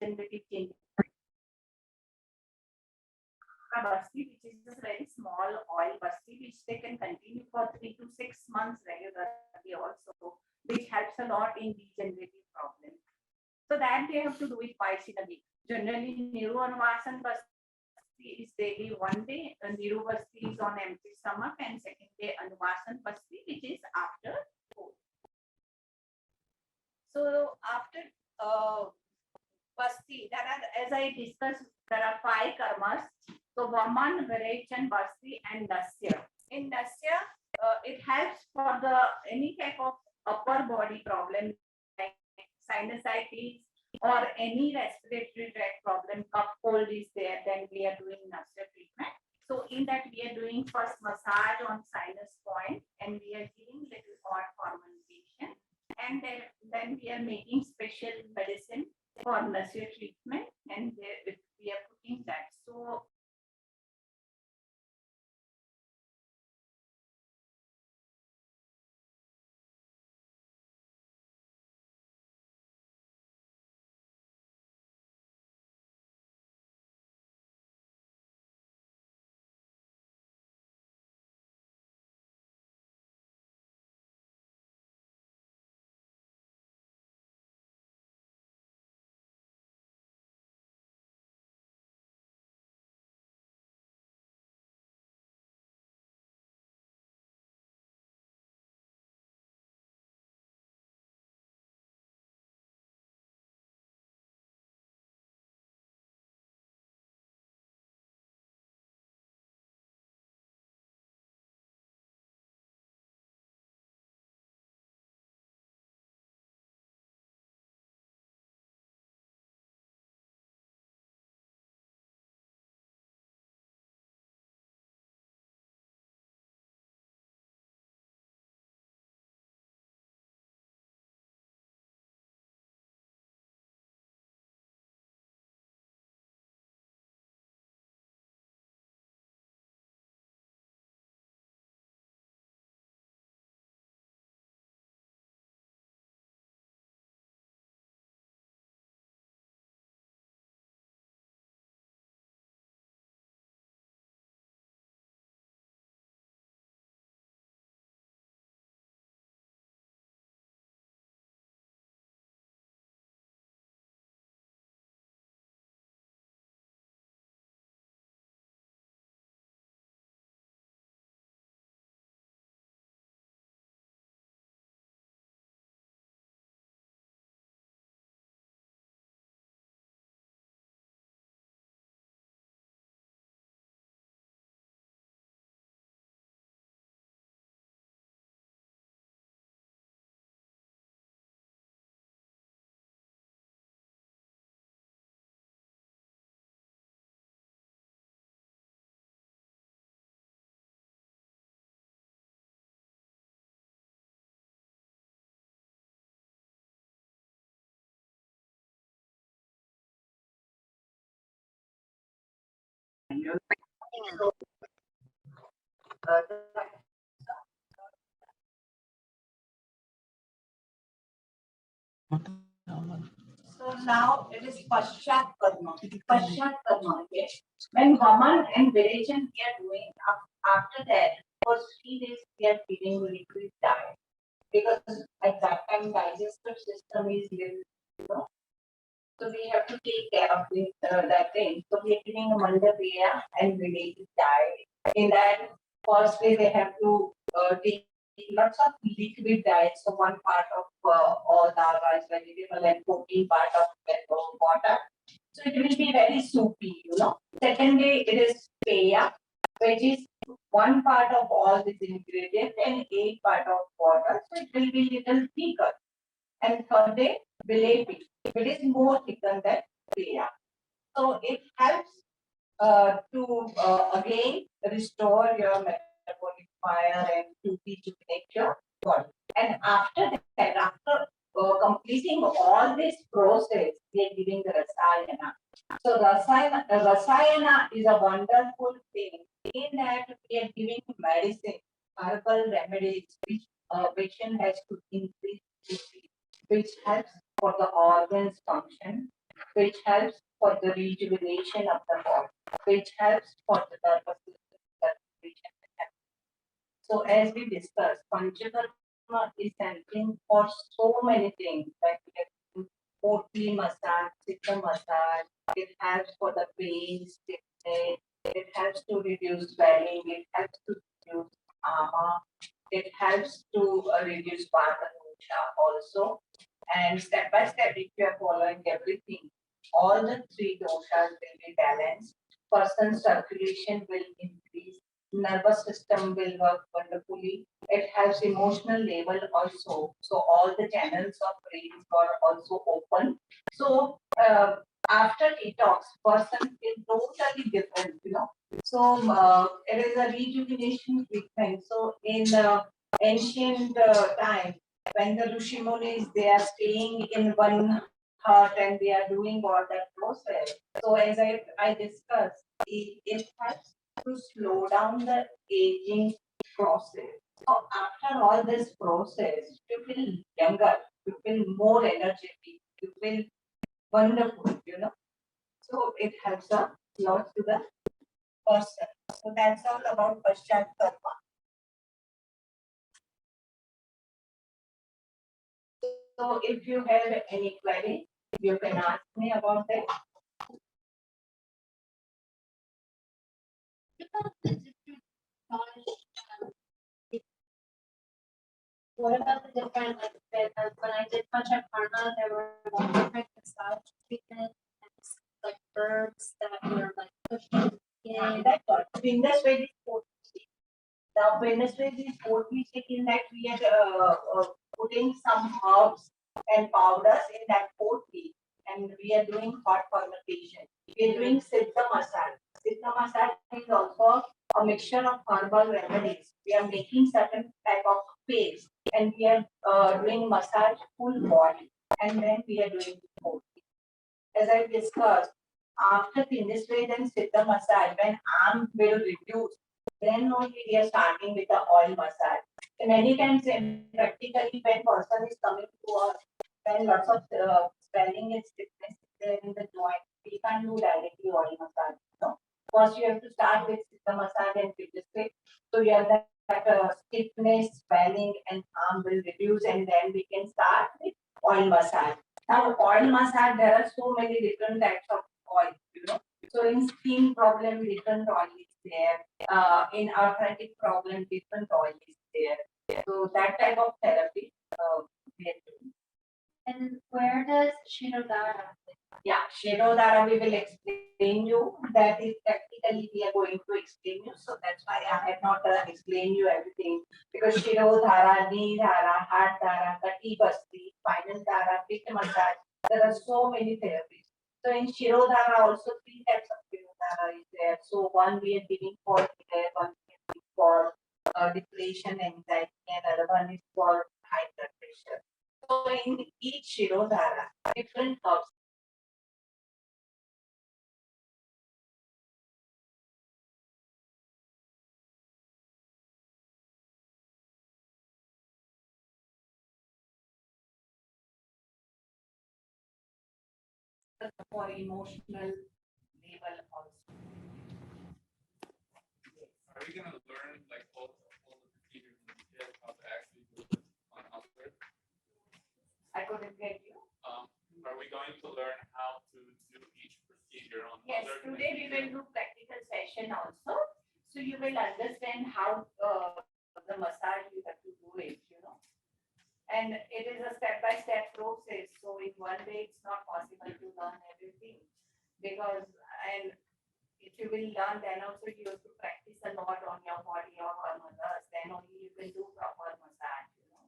degenerative changes. Basti, which is a very small oil basti, which they can continue for 3 to 6 months regularly also, which helps a lot in degenerative problems. So that they have to do it twice in a week. Generally, Niru Anuvasan Basti is daily 1 day, Niru Basti is on empty stomach, and second day Anuvasan Basti, which is after food. So after Basti, there are, as I discussed, there are 5 karmas. So Vaman, Virachan, Basti, and Nasya. In Nasya, it helps for the any type of upper body problem like sinusitis or any respiratory tract problem, cough, cold is there, then we are doing Nasya treatment. So in that we are doing first massage on sinus point, and we are giving little hot fermentation, and then we are making special medicine for Nasya treatment, and we are putting that. So so now it is panchkarma. Panchkarma. Yes. When Vaman and Virachan we are doing, after that, for 3 days we are feeding liquid diet, because at that time digestive system is little, you know, so we have to take care of that thing. So we are giving a mandapaya and related diet. In that, firstly they have to take lots of liquid diet. So one part of all dal, rice, vegetable, and 14 part of water. So it will be very soupy, you know. Second day it is paya, which is 1 part of all these ingredients and 8 part of water. So it will be little thicker. And third day, bilepi. It is more thicker than paya. So it helps to again restore your metabolic fire and to rejuvenate your body. And after that, after completing all this process, we are giving the rasayana. So rasayana is a wonderful thing in that we are giving medicine, herbal remedies which patient has to increase, which helps for the organs function which helps for the rejuvenation of the body, which helps for the nervous system circulation. So as we discussed, panchkarma is helping for so many things like potli massage, chitta massage. It helps for the pain, stiffness. It helps to reduce swelling. It helps to reduce ama. It helps to reduce vata also. And step by step, if you are following everything, all the three doshas will be balanced. Person's circulation will increase. Nervous system will work wonderfully. It has emotional level also. So all the channels of brains are also open. So after detox, person is totally different, you know. So it is a rejuvenation treatment. So in the ancient time, when the Rishimonis they are staying in one hut and they are doing all that process. So as I discussed, it helps to slow down the aging process. So after all this process, you feel younger, you feel more energetic, you feel wonderful, you know. So it helps a lot to the person. So that's all about Paschat Karma. So if you have any query, you can ask me about that. What about the different, when I did panchkarma, there were different massage treatments, like herbs that were like pushing in. That's what. Venus way is potential. Now Venus way is potential in that we are putting some herbs and powders in that pottery, and we are doing hot fermentation. We are doing siddha massage. Siddha massage is also a mixture of herbal remedies. We are making certain type of paste, and we are doing massage full body, and then we are doing pottery. As I discussed, after finish weight and siddha massage, when arm will reduce, then only we are starting with the oil massage. And many times, practically, when person is coming to us, when lots of swelling and stiffness is there in the joint, we can't do directly oil massage. No, first you have to start with siddha massage and finish weight. So you have that stiffness, swelling, and arm will reduce, and then we can start with oil massage. Now, oil massage, there are so many different types of oil, you know. So in skin problem, different oil is there. In arthritic problem, different oil is there. So that type of therapy we are doing. And where does Shirodara? Yeah, Shirodara we will explain you. That is practically we are going to explain you. So that's why I have not explained you everything. Because Shirodhara, Knee Dhara, Heart Dhara, Kati Basti, Spinal Dhara, Pitta Massage, there are so many therapies. So in Shirodhara also three types of Shirodhara is there. So one we are giving for hair, one we are giving for depression, anxiety, and other one is for high blood pressure. So in each Shirodhara, different herbs for emotional level also. Are we going to learn like all the procedures in detail, how to actually do it on elsewhere? I couldn't get you. Are we going to learn how to do each procedure on Yes, other today we will do practical session also. So you will understand how the massage you have to do it, you know. And it is a step-by-step process. So in one day it's not possible to learn everything. Because and if you will learn, then also you have to practice a lot on your body or on others. Then only you can do proper massage, you know.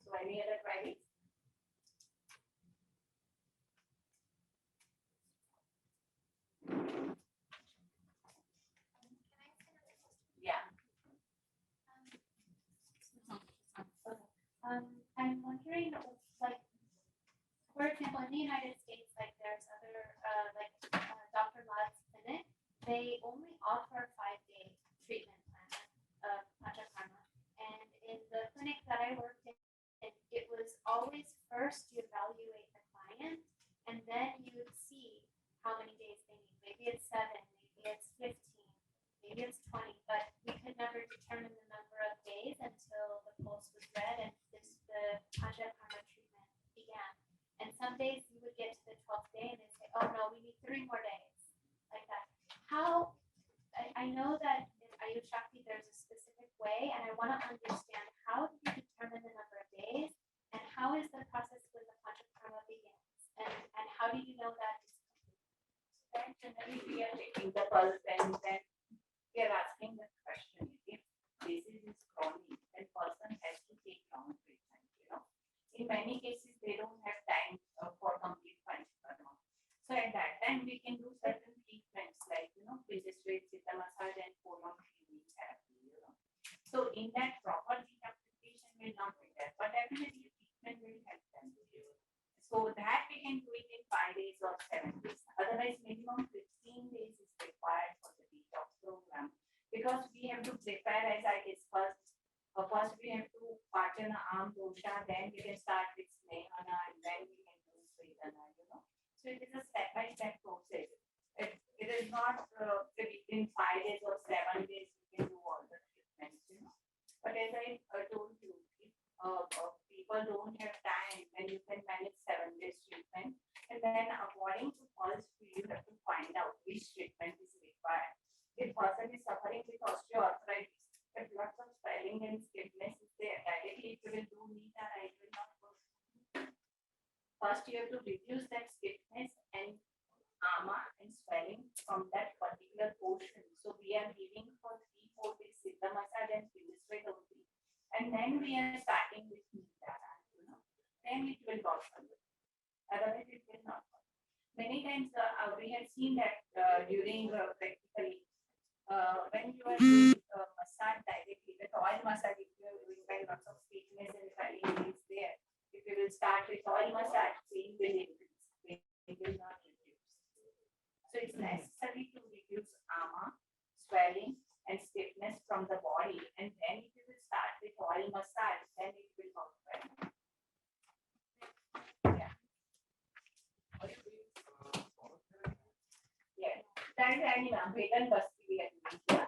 So any other queries? Yeah. I'm wondering, like, for example, in the United States, like there's other, Dr. Lad's clinic, they only offer 5-day treatment plan of panchakarma. And in the clinic that I worked in, it way, and I want to understand how do you determine the number of days, and how is the process when the panchkarma begins, and how do you know that it's complete? Then generally we are taking the pulse and then we are asking the question, if disease is chronic, then person has to take long treatment, you know. In many cases, they don't have time for complete panchkarma. So at that time, we can do certain treatments like, you know, physics, citta massage and colon cleaning therapy, you know. So in that proper detoxification will not be there, but definitely treatment will help them. So that we can do it in 5 days or 7 days. Otherwise, minimum 15 days is required for the detox program because we have to prepare, as I discussed. First, we have to Pachana Am Dosha, then we can start with Snehana, and then we can do Svedana, you know. So it is a step-by-step process. It is not within 5 days or 7 days we can do all the treatments, you know. But as I told you, if people don't have time, then you can manage 7 days treatment. And then according to pulse, you have to find out which treatment is required. If person is suffering with osteoarthritis, if lots of swelling and stiffness is there, directly if you will do Nidara, it will not work. First, you have to reduce that stiffness and ama and swelling from that particular portion. So we are giving for 3-4 days Siddha massage and Physistrate only. And then we are starting with Nidara, you know. Then it will work for you. Otherwise, it will not work. Many times we have seen that during practically when you are doing massage directly, the oil massage, if you are doing by lots of stiffness and swelling is there, if you will start with oil massage, pain will increase, pain will not reduce. So it's necessary to reduce ama, swelling, and stiffness from the body, and then if you will start with oil massage, then it will work well. Yeah. Yes, that is animal, vegan basti we are doing here.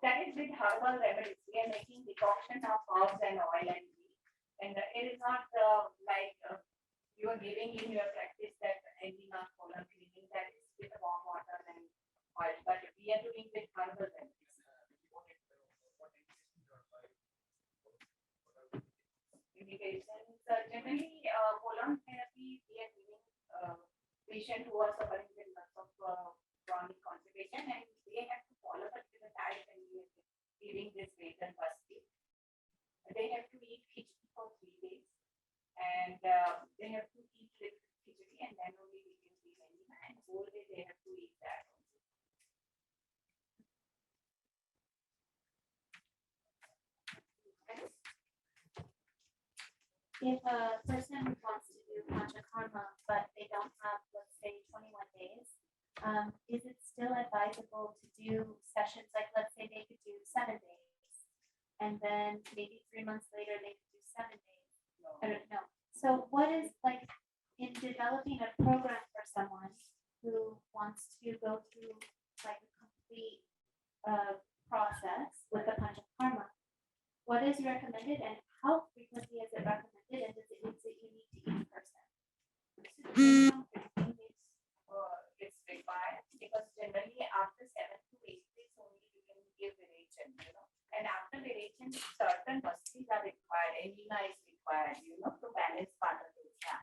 That is with herbal remedies. We are making decoction of herbs and oil and ghee. And it is not like you are giving in your practice that enema colon cleaning, that is with warm water and oil, but we are doing with herbal remedies. Indications generally colon therapy we are giving patient who are suffering with lots of chronic constipation, and they have to follow up with the diet, and we are giving this vegan basti. They have to eat khichdi for 3 days, and they have to eat liquid khichdi, and then only we can give enema, and whole day they have to eat that. If a person wants to do panchkarma, but they don't have, let's say, 21 days, is it still advisable to do sessions like, let's say, they could do 7 days, and then maybe 3 months later they could do 7 days? I don't know. So what is like in developing a program for someone who wants to go through like a complete process with the panchkarma? What is recommended and how frequently is it recommended, and is it unique to each person? It's required because generally after 7 to 8 days only you can give variation, you know. And after variation, certain bastis are required, enema is required, you know, to balance part of the exam.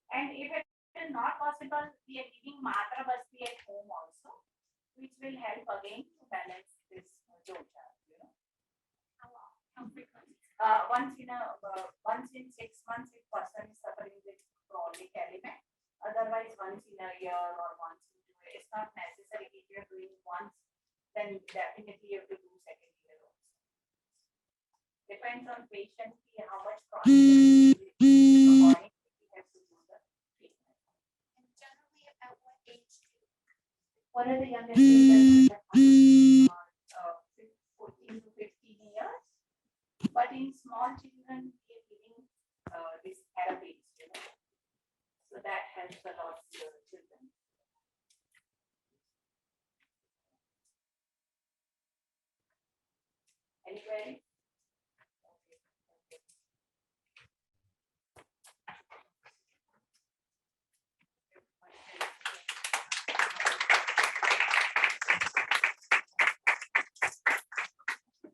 And if it is not possible, we are giving matra basti at home also, which will help again to balance this dosha, you know. How frequently? Once in 6 months, if person is suffering with chronic element. Otherwise, once in a year or once in 2 years. It's not necessary. If you're doing once, then definitely you have to do second year also. Depends on patient, how much chronic accordingly we have to do the treatment. And generally, at what age what are the youngest ages that 14 to 15 years. But in small children, we are giving these therapies, you know. So that helps a lot to the children. Any queries?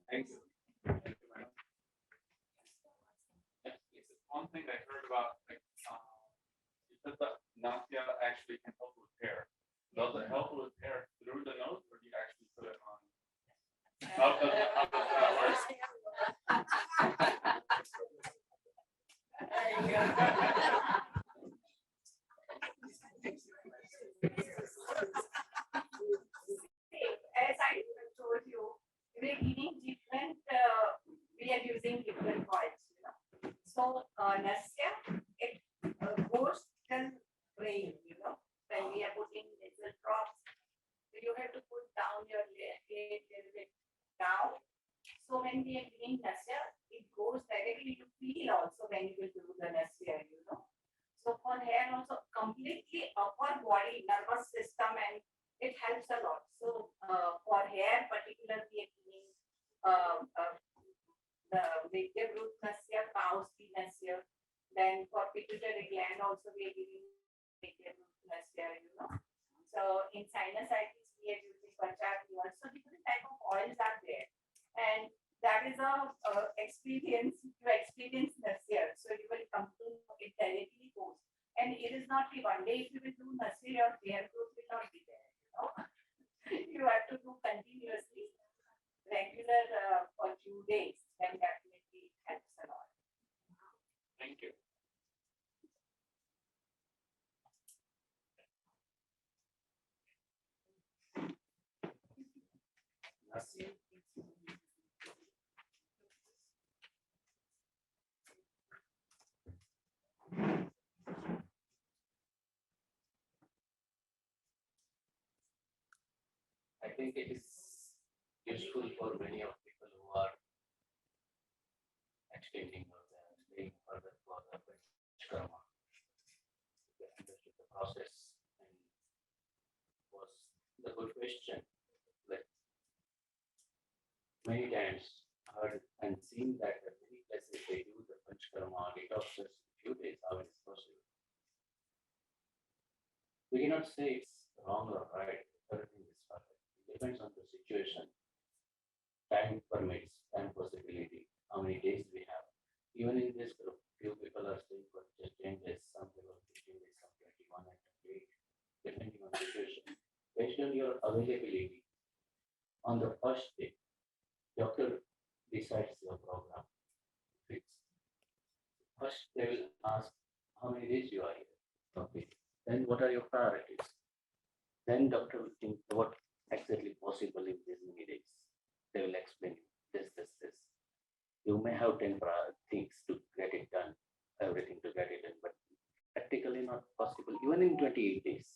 Thank you. As I told you, we're giving different, we are using different oils, you know. So, Nasya, it goes till rain, you know, when we are putting little drops, you have to put down your lid little bit down. So when we are doing Nasya, it goes directly to feel also when you will do the Nasya, you know. So for hair also completely upper body nervous system and it helps a lot. So for hair particularly we are doing the Vidya root Nasya, cow's tea Nasya. Then for pituitary gland also we are giving Vidya root Nasya, you know. So in sinusitis we are using panchkarma. So different type of oils are there. And that is a experience, you experience Nasir. So you will come to know it directly goes. And it is not the one day if you will do Nasir, your hair growth will not be there. You know, you have to do continuously, regular for few days, then definitely it helps a lot. Thank you. I think it is useful for many of people who are extending or staying further for the panchkarma. They understood the process and was the good question. Like many times heard and seen that the many places they do the panchkarma detoxes few days, how it is possible. We cannot say it's wrong or right. Everything is perfect. It depends on the situation. Time permits, time possibility, how many days we have. Even in this group, few people are staying for just 10 days, some people 15 days, some 21 and 28, depending on the situation. Based on your availability, on the first day, doctor decides your program. Fixed. First, they will ask how many days you are here. Okay. Then what are your priorities? Then doctor will think what exactly possible in these many days. They will explain this. You may have 10 things to get it done, everything to get it done, but practically not possible, even in 28 days.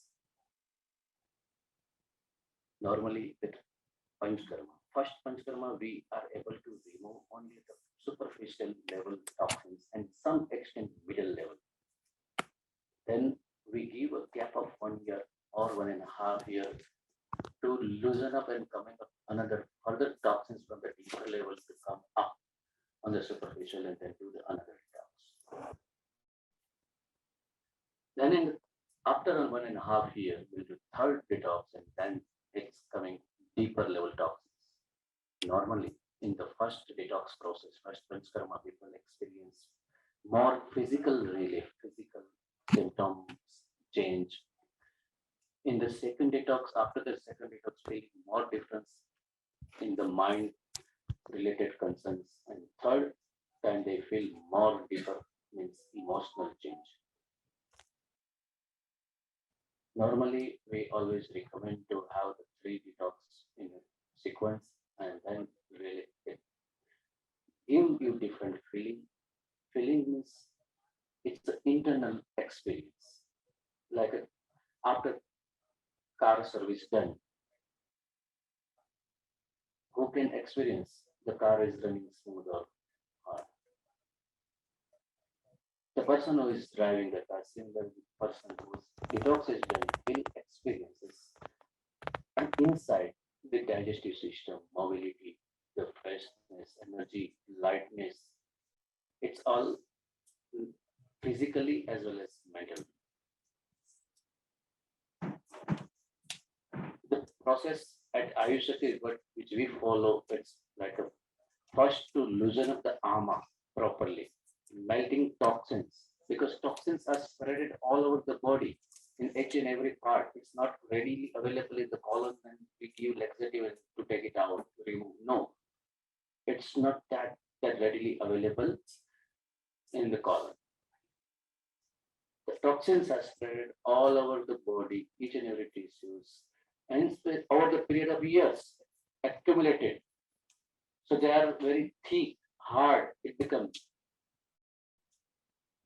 Normally with panchkarma, first panchkarma, we are able to remove only the superficial level toxins and some extent middle level. Then we give a gap of 1 year or 1.5 years to loosen up and coming up another further toxins from the deeper levels to come up on the superficial and then do the another detox. Then after 1.5 years, we'll do third detox and then it's coming deeper level toxins. Normally, in the first detox process, first panchkarma, people experience more physical relief, physical symptoms change. In the second detox, after the second detox, feel more difference in the mind related concerns. And third time they feel more deeper means emotional change. Normally, we always recommend to have the 3 detox in a sequence and then really give you different feeling. Feeling means it's an internal experience. Like after car service done, who can experience the car is running smooth or hard? The person who is driving the car, similar the person whose detox is done, will experiences and inside the digestive system, mobility, the freshness, energy, lightness. It's all physically as well as mentally. The process at Ayushati, but which we follow, it's like a first to loosen up the armor properly, melting toxins, because toxins are spread all over the body in each and every part. It's not readily available in the colon and we give laxative to take it out, to remove. No, it's not that readily available in the colon. The toxins are spread all over the body, each and every tissues, and over the period of years, accumulated. So they are very thick, hard. It becomes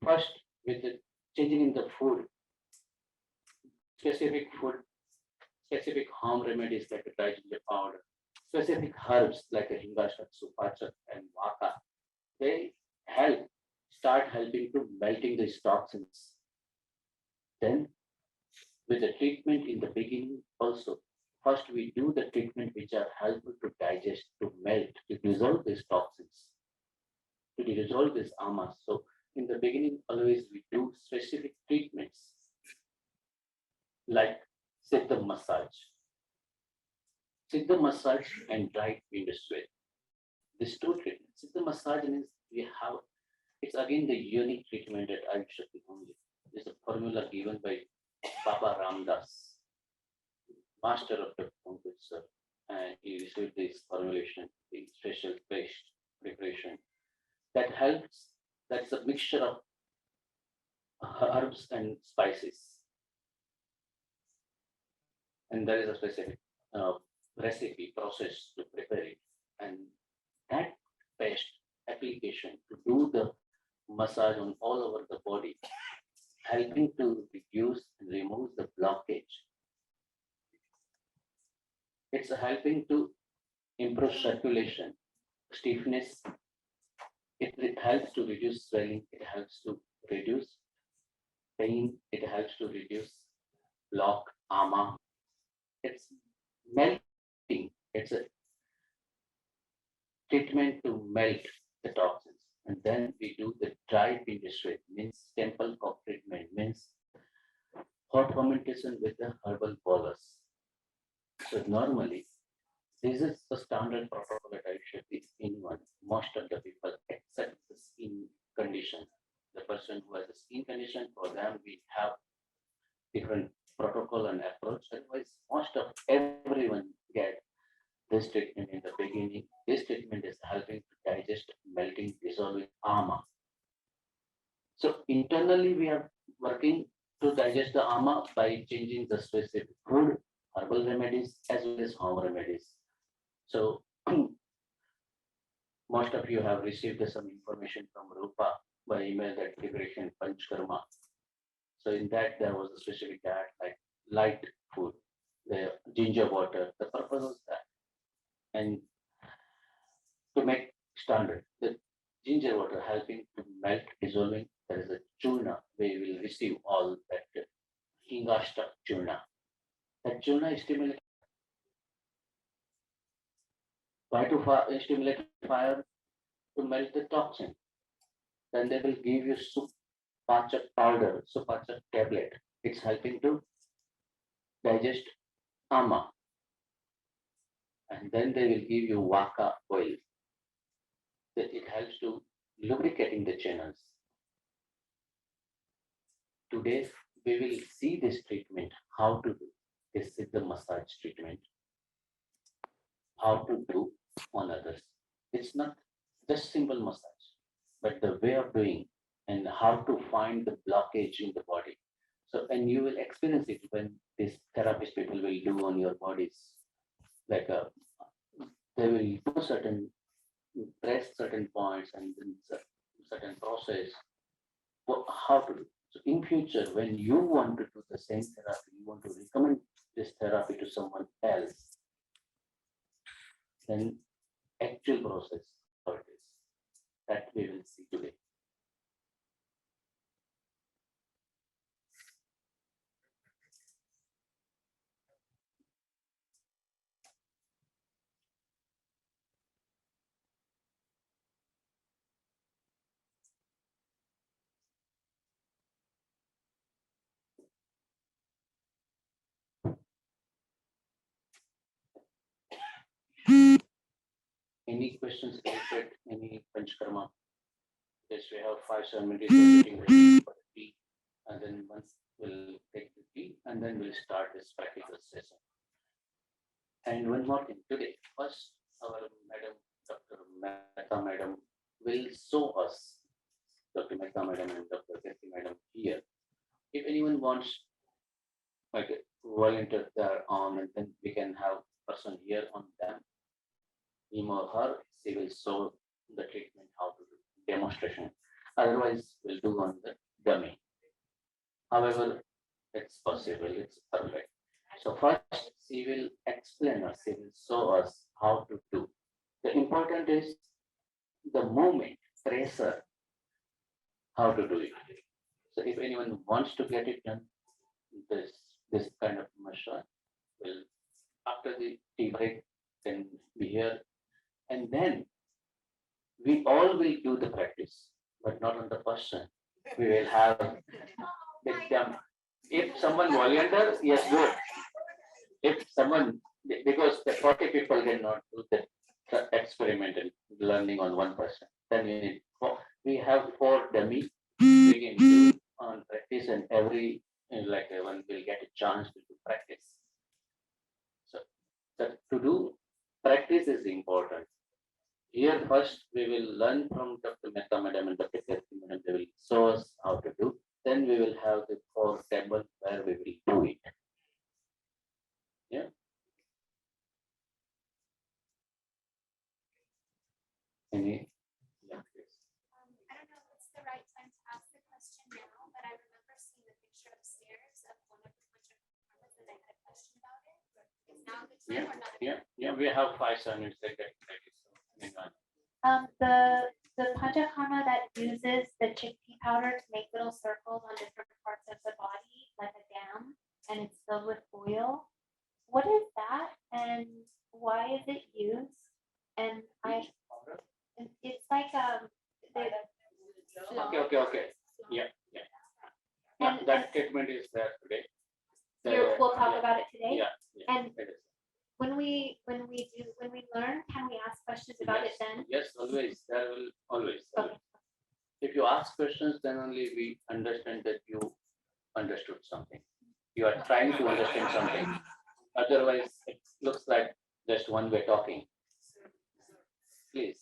first with the changing in the food, specific food, specific home remedies like the dry ginger powder, specific herbs like a hingashak, supachak, and vaka. They help start helping to melting these toxins. Then with the treatment in the beginning also, first we do the treatment which are helpful to digest, to melt, to dissolve these toxins, to dissolve this amas. So in the beginning, always we do specific treatments like Siddha massage. Siddha massage and right wind sweat. These two treatments. Siddha massage means we have, it's again the unique treatment at Ayush Shakti only. It's a formula given by Baba Ramdas, master of the Pankaj sir, and he received this formulation, the special paste preparation that helps. That's a mixture of herbs and spices, and there is a specific recipe process to prepare it, and that paste application to do the massage on all over the body, helping to reduce and remove the blockage. It's helping to improve circulation, stiffness. It helps to reduce swelling. It helps to reduce pain. It helps to reduce block, ama. It's melting. It's a treatment to melt the toxins. And then we do the dry penetrate, means temple cough treatment, means hot fermentation with the herbal bolus. So normally, this is the standard protocol that I should be in one. Most of the people except the skin condition. The person who has a skin condition, for them we have different protocol and approach. Otherwise, most of everyone get this treatment in the beginning. This treatment is helping to digest, melting, dissolving ama. So internally, we are working to digest the ama by changing the specific food, herbal remedies, as well as home remedies. So most of you have received some information from Rupa by email that preparation panchkarma. So in that there was a specific diet like light food, the ginger water. The purpose was that, and to make standard, the ginger water helping to melt, dissolving. There is a churna where you will receive all that hingashta churna. That churna is stimulate. Why to stimulate fire? To melt the toxin. Then they will give you supachak powder, supachak tablet. It's helping to digest ama. And then they will give you vaka oil. That it helps to lubricating the channels. Today we will see this treatment, how to do. This is the massage treatment, how to do on others. It's not just simple massage, but the way of doing and how to find the blockage in the body. So, and you will experience it when these therapist people will do on your bodies. Like they will do certain, press certain points and then certain process. How to do. So in future, when you want to do the same therapy, you want to recommend this therapy to someone else, then actual process how it is that we will see today. Any questions related, any panchkarma? Yes, we have 5-7 minutes getting ready for the tea, and then once we'll take the tea, and then we'll start this practical session. And one more thing, today, first our madam, Dr. Mehta madam, will show us, Dr. Mehta madam and Dr. Kathy madam here, wants like volunteer their arm, and then we can have person here on them, him or her, she will show the treatment how to do demonstration. Otherwise, we'll do on the dummy. However, it's possible, it's perfect. So first, she will explain us, she will show us how to do. The important is the movement, pressure, how to do it. So if anyone wants to get it done, this this kind of massage will after the tea break can be here, and then we all will do the practice, but not on the person. We will have with them. If someone volunteers, yes, good. If someone, because the 40 people cannot do the experimental learning on one person, then we need four. We have 4 dummy. We can do on practice, and every like one will get a chance to do practice. So that to do practice is important. Here first we will learn from Dr. Mehta Madam and Dr. Kirti Madam. They will show us how to do. Then we will have the 4 table where we will do it. Yeah. Any? Yeah, please. I don't know if it's the right time to ask the question now, but I remember seeing the picture upstairs of one of the panchkarmas and I had a question about it. Is now a good time or not? Yeah. We have 5 minutes. Like that. Hang on. The panchkarma that uses the chickpea powder to make little circles on different parts of the body, like a dam, and it's filled with oil. What is that, and why is it used? And it's like Okay. Yeah. And- That statement is there today. we'll talk about it today. Yeah. And it is. when we learn, can we ask questions about it then? Yes, always. There will always. Okay. If you ask questions, then only we understand that you understood something. You are trying to understand something. Otherwise, it looks like just one way talking. Please,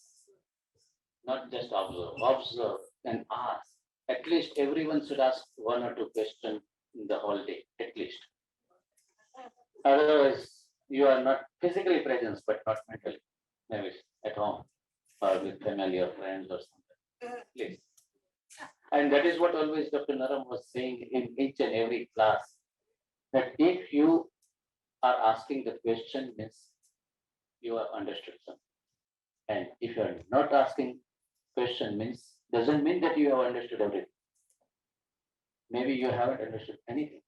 not just observe. Observe and ask. At least everyone should ask 1 or 2 questions in the whole day, at least. Otherwise, you are not physically present, but not mentally. Maybe at home or with family or friends or something. Please. And that is what always Dr. Naram was saying in each and every class. That if you are asking the question, means you have understood something. And if you are not asking question, means doesn't mean that you have understood everything. Maybe you haven't understood anything.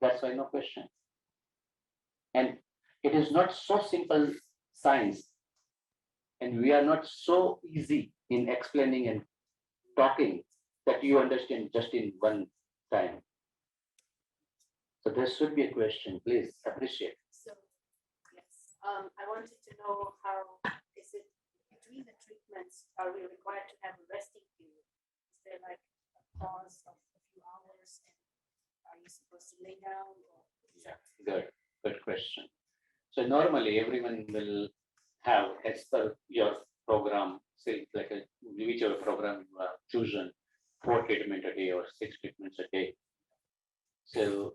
That's why no question. And it is not so simple science. And we are not so easy in explaining and talking that you understand just in one time. So there should be a question, please appreciate. So, yes, I wanted to know how is it between the treatments, are we required to have a resting period? Is there like a pause of a few hours and are you supposed to lay down or? Good question. So normally everyone will have as per your program, say like a whichever program you have chosen, 4 treatment a day or 6 treatments a day. So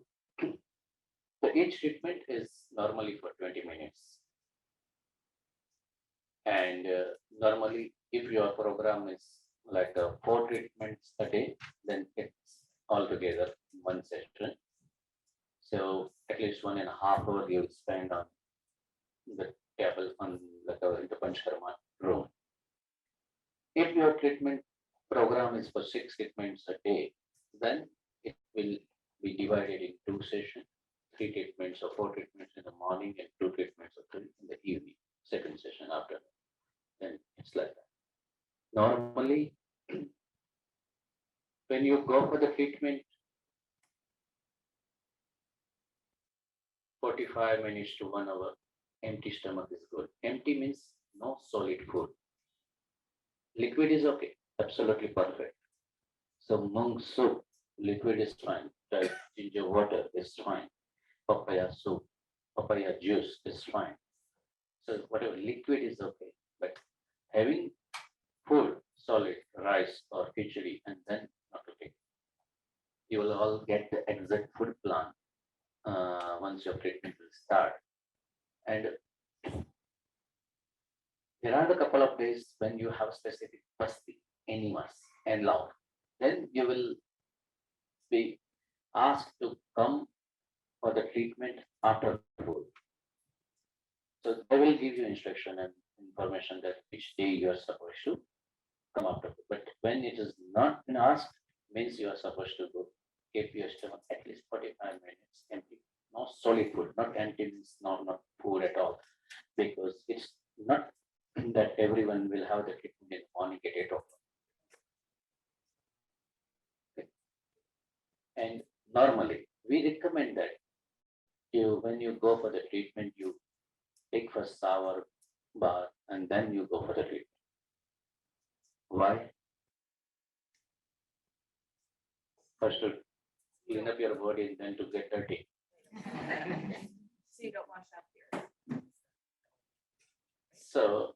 each treatment is normally for 20 minutes. And normally if your program is like 4 treatments a day, then it's altogether 1 session. So at least 1.5 hours you will spend on the table on the panchkarma room. If your treatment program is for 6 treatments a day, then it will be divided in 2 sessions, 3 treatments or 4 treatments in the morning and 2 treatments in the evening, second session after that. Then it's like that. Normally, when you go for the treatment, 45 minutes to 1 hour, empty stomach is good. Empty means no solid food. Liquid is okay, absolutely perfect. So mung soup, liquid is fine. Ginger water is fine. Papaya soup, papaya juice is fine. So whatever liquid is okay, but having food, solid rice or khichdi and then not to take. You will all get the exact food plan once your treatment will start. And there are the couple of days when you have specific pasti, enemas, and love. Then you will be asked to come for the treatment after food. So they will give you instruction and information that which day you are supposed to come after food. But when it is not been asked, means you are supposed to go keep your stomach at least 45 minutes empty. No solid food, not empty means not food at all. Because it's not that everyone will have the treatment in the morning at 8 o'clock. Okay. And normally we recommend that when you go for the treatment, you take first shower, bath, and then you go for the treatment. Why? First to clean up your body and then to get dirty. So you don't wash up here. So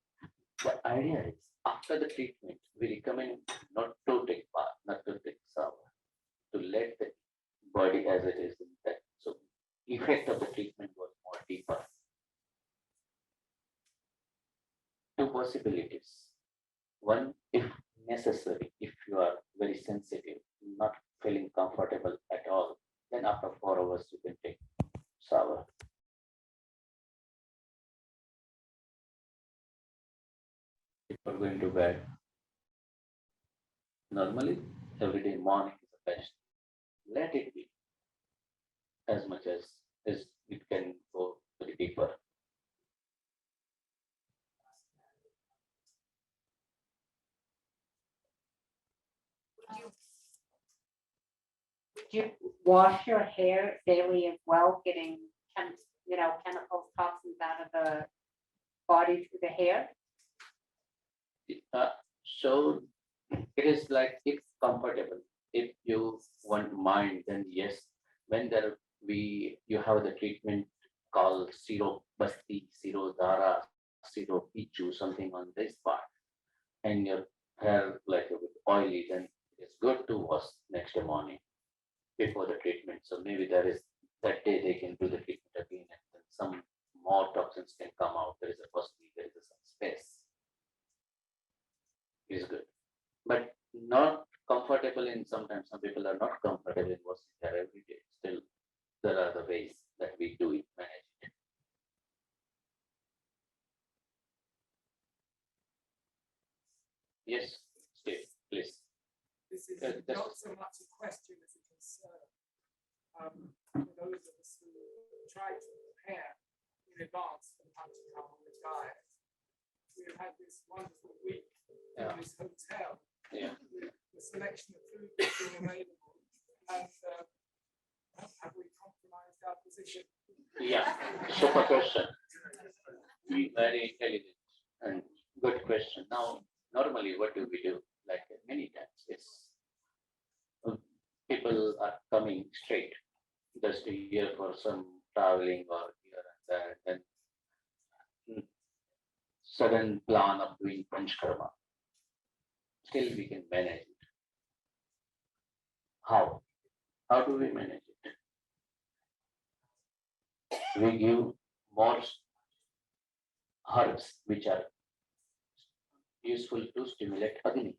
the idea is after the treatment, we recommend not to take bath, not to take shower, to let the body as it is intact. So effect of the treatment was more deeper. Two possibilities. One, if necessary, if you are very sensitive, not feeling comfortable at all, then after 4 hours you can take shower. Before going to bed, normally every day morning is the best. Let it be as much as it can go very deeper. Do you wash your hair daily as well, getting chemicals, toxins out of the body through the hair? So it is like if comfortable. If you want mind, then yes. When you have the treatment called Siro Basti, Siro Dara, Siro Pichu, something on this part, and your hair like a bit oily, then it's good to wash next morning before the treatment. So maybe that day they can do the treatment again and then some more toxins can come out. There is a possibility, there is some space. Is good. But not comfortable in sometimes some people are not comfortable in washing hair every day. Still, there are the ways that we do it, manage it. Yes, Steve, please. This is that's- not so much a question as a concern. For those of us who try to prepare in advance for the panchkarma diet, we've had this wonderful week Yeah. in this hotel Yeah. with the selection of food that's been available, and have we compromised our position? Yeah, super question. Very intelligent and good question. Now, normally, what do we do? Like many times, it's people are coming straight just here for some traveling or here and there, and then sudden plan of doing panchkarma. Still, we can manage it. How? How do we manage it? We give more herbs which are useful to stimulate Agni.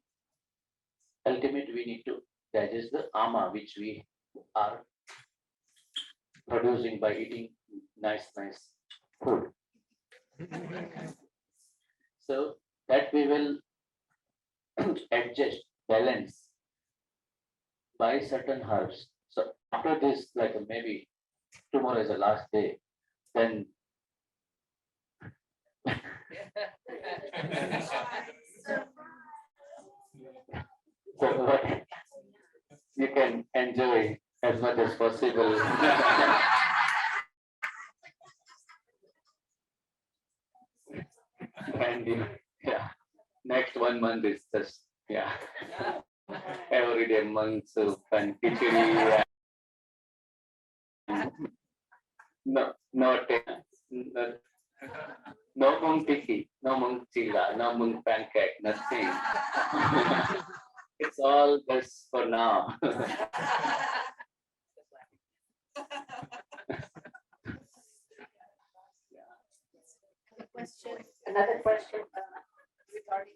Ultimately, we need to digest the ama which we are producing by eating nice food. So that we will adjust, balance by certain herbs. So after this, like maybe tomorrow is the last day, then so what you can enjoy as much as possible. And yeah, next 1 month is just every day mung soup and khichdi. No, No mung tikki, no mung chilla, no mung pancake, nothing. It's all this for now. Question, another question regarding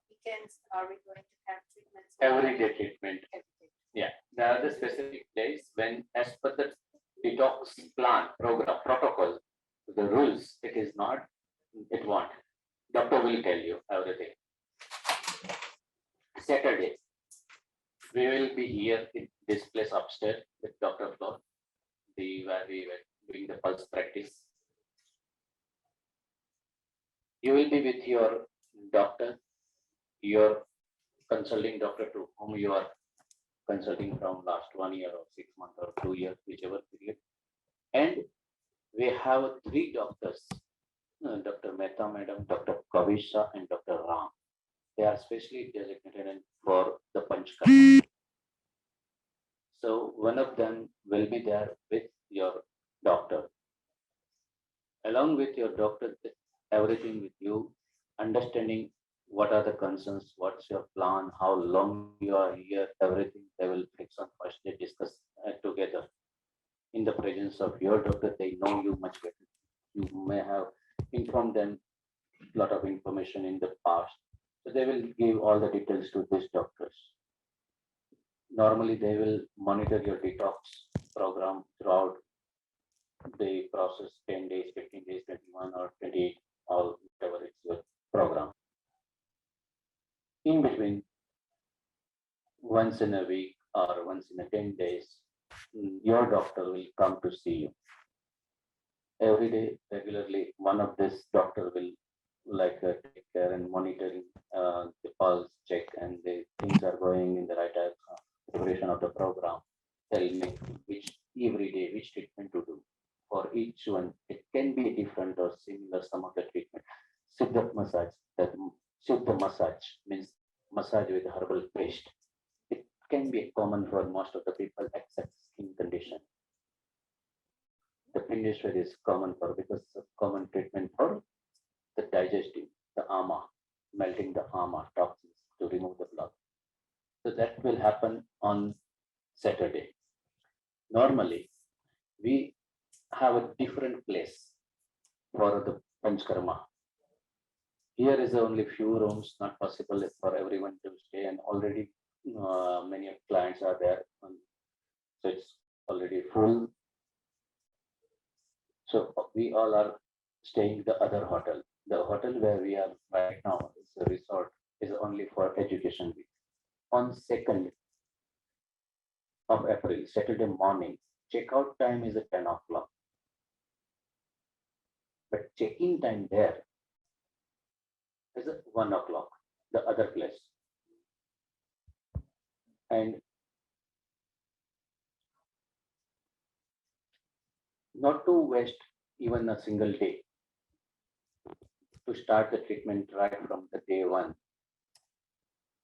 weekends, are we going to have treatments? Everyday treatment. Every day? Yeah, there are the specific days when, as per the detox plan, program, protocol, the rules, it is not, it won't. Doctor will tell you everything. Saturday, we will be here in this place upstairs with Dr. Flo, where we were doing the pulse practice. You will be with your doctor, your consulting doctor to whom you are consulting from last 1 year or 6 months or 2 years, whichever period. And we have 3 doctors, Dr. Mehta Madam, Dr. Kavisha, and Dr. Ram. They are specially designated for the panchkarma. So one of them will be there with your doctor. Along with your doctor, everything with you, understanding what are the concerns, what's your plan, how long you are here, everything they will fix on first day, discuss together. In the presence of your doctor, they know you much better. You may have informed them a lot of information in the past. So they will give all the details to these doctors. Normally, they will monitor your detox program throughout the process, 10 days, 15 days, 21 or 28, all whatever it's your program. In between, once in a week or once in a 10 days, your doctor will come to see you. Every day, regularly, one of this doctor will take care and monitoring the pulse check and the things are going in the right duration of the program. Tell me every day which treatment to do for each one. It can be different or similar some of the treatment. Siddha massage, that Siddha massage means massage with herbal paste. It can be common for most of the people except skin condition. The Pindeshwar is common for because it's a common treatment for the digestive, the ama, melting the ama toxins to remove the blood. So that will happen on Saturday. Normally, we have a different place for the panchkarma. Here is only few rooms, not possible for everyone to stay, and already many clients are there, so it's already full. So we all are staying the other hotel. The hotel where we are right now is a resort, is only for education week. On 2nd of April, Saturday morning, checkout time is at 10 o'clock. But check-in time there is at 1 o'clock, the other place. And not to waste even a single day to start the treatment right from the day one.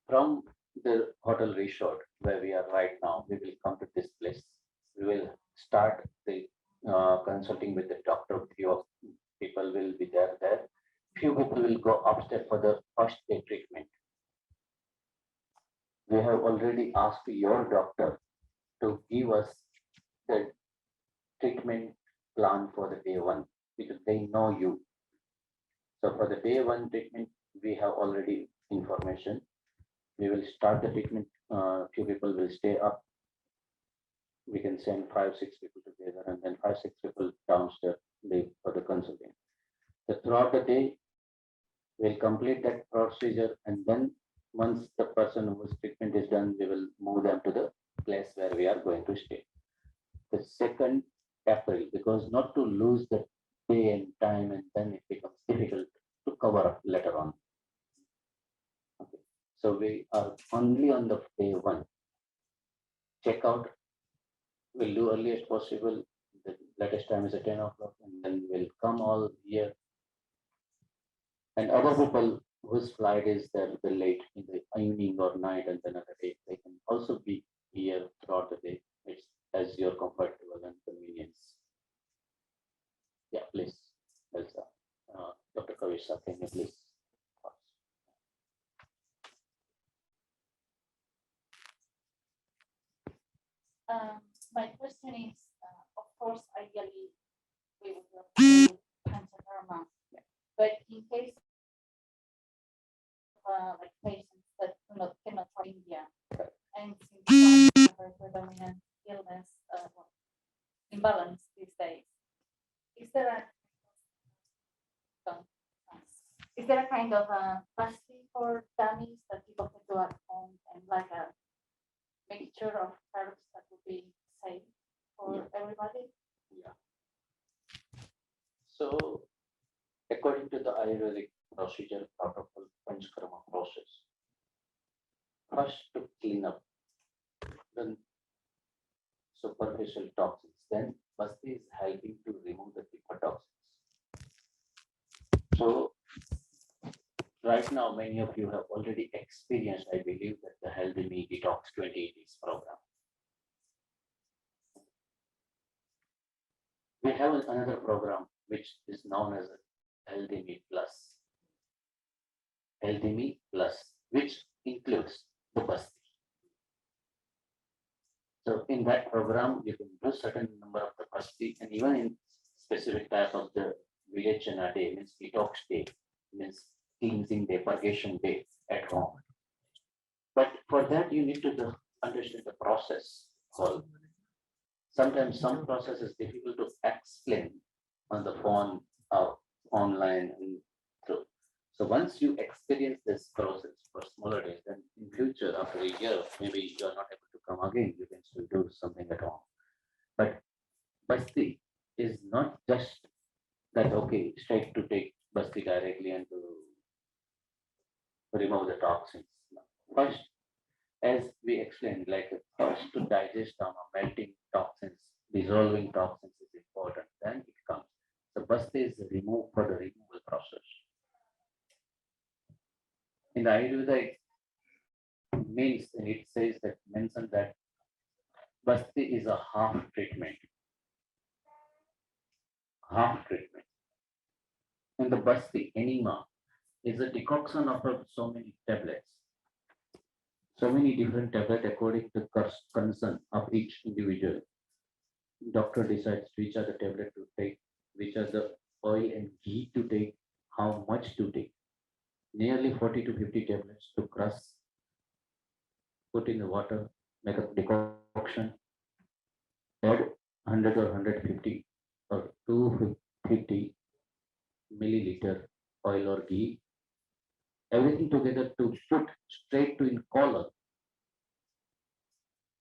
From the hotel resort where we are right now, we will come to this place. We will start the consulting with the doctor. Few people will be there. Few people will go upstairs for the first day treatment. We have already asked your doctor to give us the treatment plan for the day one because they know you. So for the day one treatment, we have already information. We will start the treatment. Few people will stay up. We can send 5-6 people together and then 5-6 people downstairs for the consulting. So throughout the day, we'll complete that procedure, and then once the person whose treatment is done, we will move them to the place where we are going to stay. The 2nd April, because not to lose the day and time, and then it becomes difficult to cover up later on. Okay. So we are only on the day one. Checkout we'll do earliest possible. The latest time is at 10 o'clock, and then we'll come all here. And other people whose flight is there the late in the evening or night and another day, they can also be here throughout the day. It's as your comfortable and convenience. Yeah, please, Elsa. Dr. Kavisa, can you please? My question is, of course, ideally, we would love to do panchkarma, but in case like patients that cannot try India, and since some have a predominant illness imbalance these days, is there a um, is there a kind of fasting for dummies that people can do at home and like a mixture of herbs that would be safe for everybody? So, according to the Ayurvedic procedure protocol, panchkarma process, first to clean up the superficial toxins, then Basti is helping to remove the deeper toxins. So, right now, many of you have already experienced, I believe, that the Healthy Me Detox 28 Days program. We have another program which is known as Healthy Me Plus. Healthy Me Plus, which includes the Basti. So in that program, you can do certain number of the Basti, and even in specific type of the Vijayachana day, means detox day, means cleansing day, purgation day at home. But for that, you need to understand the process. Whole. Sometimes some process is difficult to explain on the phone or online and through. So once you experience this process for smaller days, then in future, after a year, maybe you are not able to come again, you can still do something at home. But Basti is not just that, okay, straight to take Basti directly and to remove the toxins. No. First, as we explained, like first to digest down or melting toxins, dissolving toxins is important. Then it comes. The Basti is removed for the removal process. In the Ayurveda, it means, and it says that mentioned that Basti is a half treatment. Half treatment. And the Basti enema is a decoction of so many tablets. So many different tablets according to concern of each individual. Doctor decides which are the tablets to take, which are the oil and ghee to take, how much to take. Nearly 40 to 50 tablets to crush, put in the water, make a decoction, add 100 or 150 or 250 milliliter oil or ghee, everything together to put straight to in collar.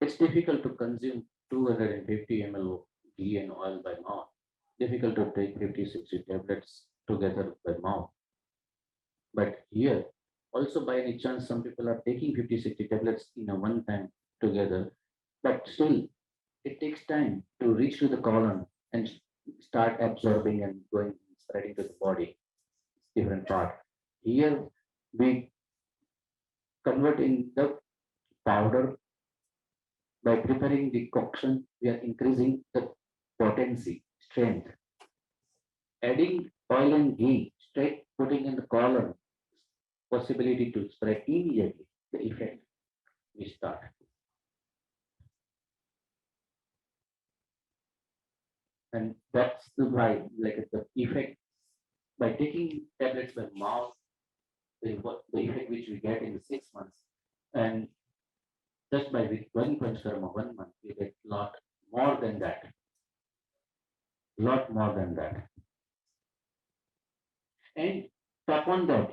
It's difficult to consume 250 ml of ghee and oil by mouth. Difficult to take 50-60 tablets together by mouth. But here, also by any chance, some people are taking 50-60 tablets in a one time together, but still it takes time to reach to the colon and start absorbing and going spreading to the body. Different part. Here we convert in the powder. By preparing the decoction, we are increasing the potency, strength. Adding oil and ghee, straight putting in the colon, possibility to spread immediately, the effect we start. And that's the why, like the effect, by taking tablets by mouth, the effect which we get in the 6 months, and just by one panchkarma 1 month, we get lot more than that. Lot more than that. And upon that,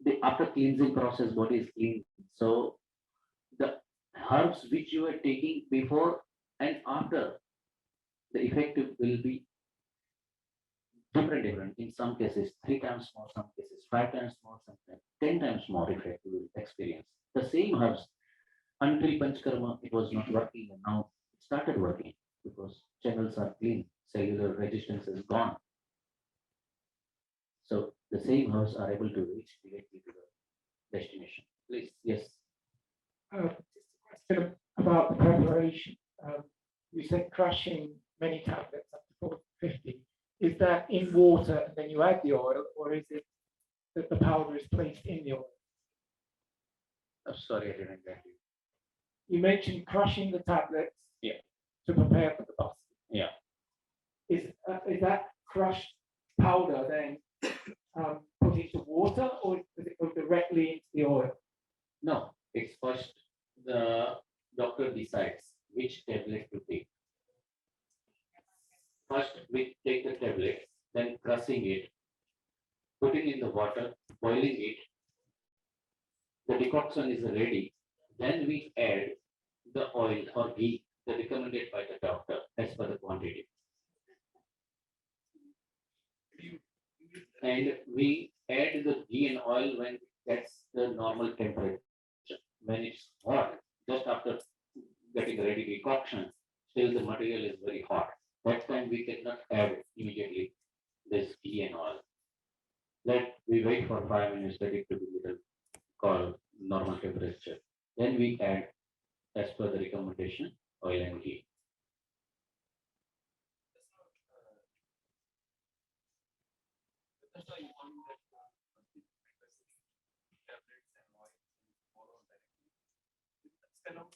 the after cleansing process, body is clean. So the herbs which you are taking before and after, the effect will be different. In some cases, 3 times more, some cases 5 times more, sometimes 10 times more effect you will experience. The same herbs until panchkarma, it was not working, and now it started working because channels are clean, cellular resistance is gone. So the same herbs are able to reach directly to the destination. Please, yes. Just a question about the preparation. You said crushing many tablets up to 50. is that in water and then you add the oil, or is it that the powder is placed in the oil? Sorry, I didn't get you. You mentioned crushing the tablets. Yeah. To prepare for the bust. Yeah. Is that crushed powder then put into water, or does it go directly into the oil? No, it's first the doctor decides which tablet to take. First, we take the tablet, then crushing it, putting in the water, boiling it. The decoction is ready. Then we add the oil or ghee recommended by the doctor as per the quantity. And we add the ghee and oil when that's the normal temperature. When it's hot, just after getting ready decoction, still the material is very hot. That time we cannot add immediately this ghee and oil. Let we wait for 5 minutes, let it to be little called normal temperature. Then we add as per the recommendation oil and ghee. That's why you want that tablets and oil follow directly. That's kind of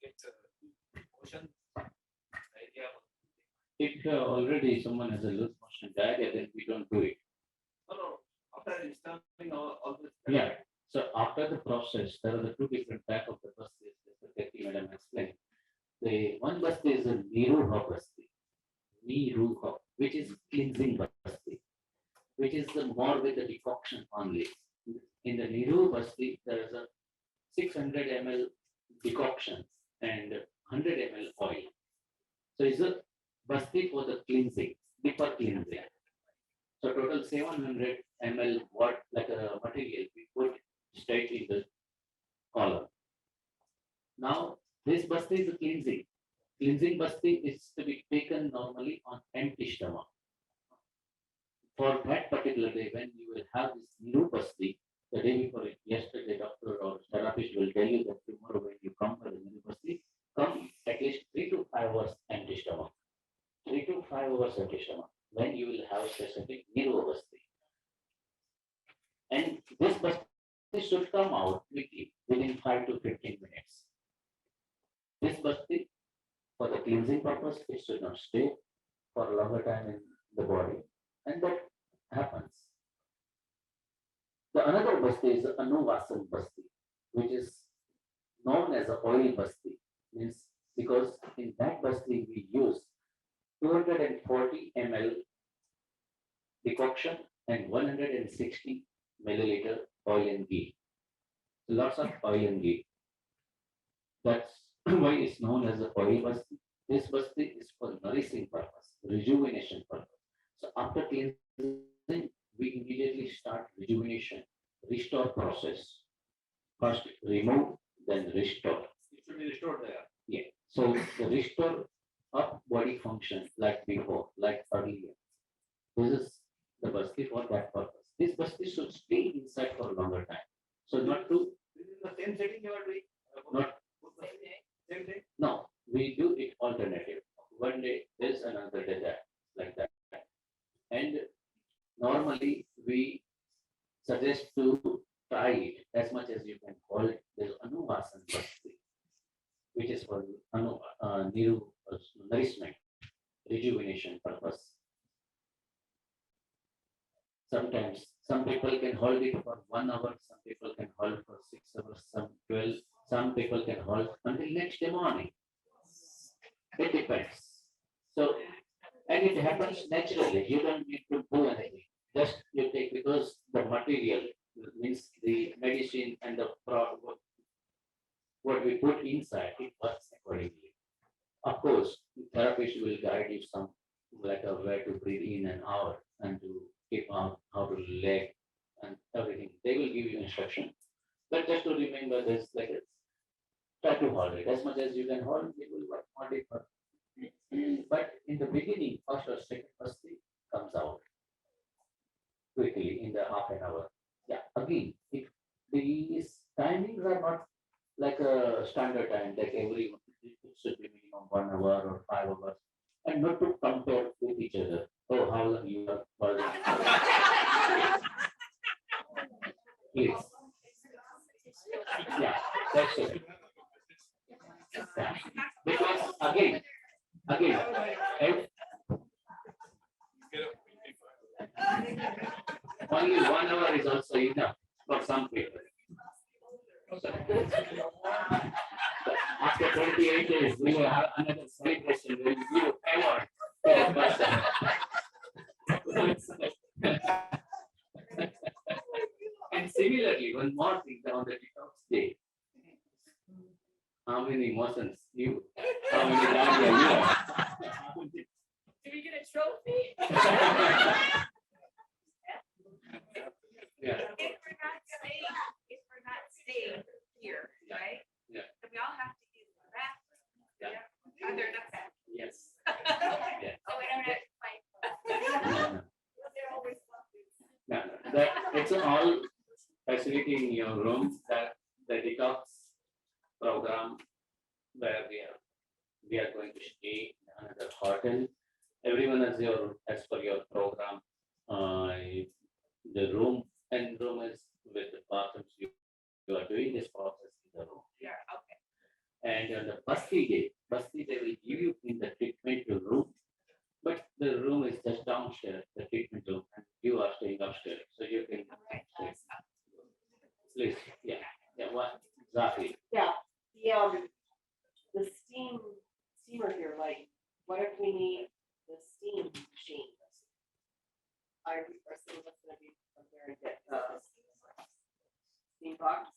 it's a motion idea. If already someone has a loose motion diarrhea, then we don't do it. No, after installing all this. Yeah. So after the process, there are the two different type of the basti, as the Kati madam explained. The one basti is a Niruha basti, which is cleansing basti, which is the more with the decoction only. In the Niru basti, there is a 600 ml decoction and 100 ml oil. So it's a basti for the cleansing, deeper cleansing. So total 700 ml what like a material we put straight in the column. Now this basti is a cleansing. Cleansing basti is to be taken normally on empty stomach. For that particular day, when you will have this new basti, the day before it, yesterday, doctor or therapist will tell you that tomorrow when you come for the new basti, come at least 3 to 5 hours empty stomach. 3 to 5 hours empty stomach. Then you will have specific Niru basti. And this basti should come out quickly within 5 to 15 minutes. This basti, for the cleansing purpose, it should not stay for a longer time in the body. And that happens. The another basti is the Anuvasan basti, which is known as a oil basti. Means because in that basti we use 240 ml decoction and 160 milliliter oil and ghee. Lots of oil and ghee. That's why it's known as the oil basti. This basti is for nourishing purpose, rejuvenation purpose. So after cleansing, we immediately start rejuvenation, restore process. First remove, then restore. It should be restored there. Yeah. So the restore of body function like before, like earlier. This is the basti for that purpose. This basti should stay inside for a longer time. So not to This is the same setting you are doing. not Same day. no, we do it alternative. One day this, another day that, like that. And normally we suggest to try it as much as you can call it. There's Anuvasan basti, which is for nourishment, rejuvenation purpose. Sometimes some people can hold it for 1 hour, some people can hold for 6 hours, some 12, some people can hold until next day morning. It depends. So, and it happens naturally. You don't need to do anything. Just you take because the material means the medicine and the what we put inside, it works accordingly. Of course, therapist will guide you some like a way to breathe in and out and to keep out how to leg and everything. They will give you instruction. But just to remember this, like try to hold it as much as you can hold. It will work hold it. But in the beginning, first or second basti comes out quickly in the half an hour. Yeah. Again, if these timings are not like a standard time, like every it should be minimum 1 hour or 5 hours, and not to compare with each other. Oh, how long you are calling. Please. Yeah, that's it. Yeah. Because again, if only 1 hour is also enough for some people. So, after 28 days, we will have another celebration. We will give award to the person. And similarly, one more thing on the detox day. How many emotions you, how many diarrhea you have? Do we get a trophy? Yeah. If we're not staying here, right? Yeah. Then we all have to use the bathroom. Yeah. Are there enough bathrooms? Yes. Oh, we don't have to fight. They're always No, that it's all facility in your room, that the detox program where we are going to stay in another hotel. Everyone as per your program. The room is with the bathrooms. You are doing this process in the room. Yeah, okay. And on the Basti day will give you in the treatment room, but the room is just downstairs, the treatment room, and you are staying upstairs, so you can. Please, yeah, what exactly? Yeah, the steamer here, like, what if we need the steam machine? Are some of us gonna be from there and get steam box?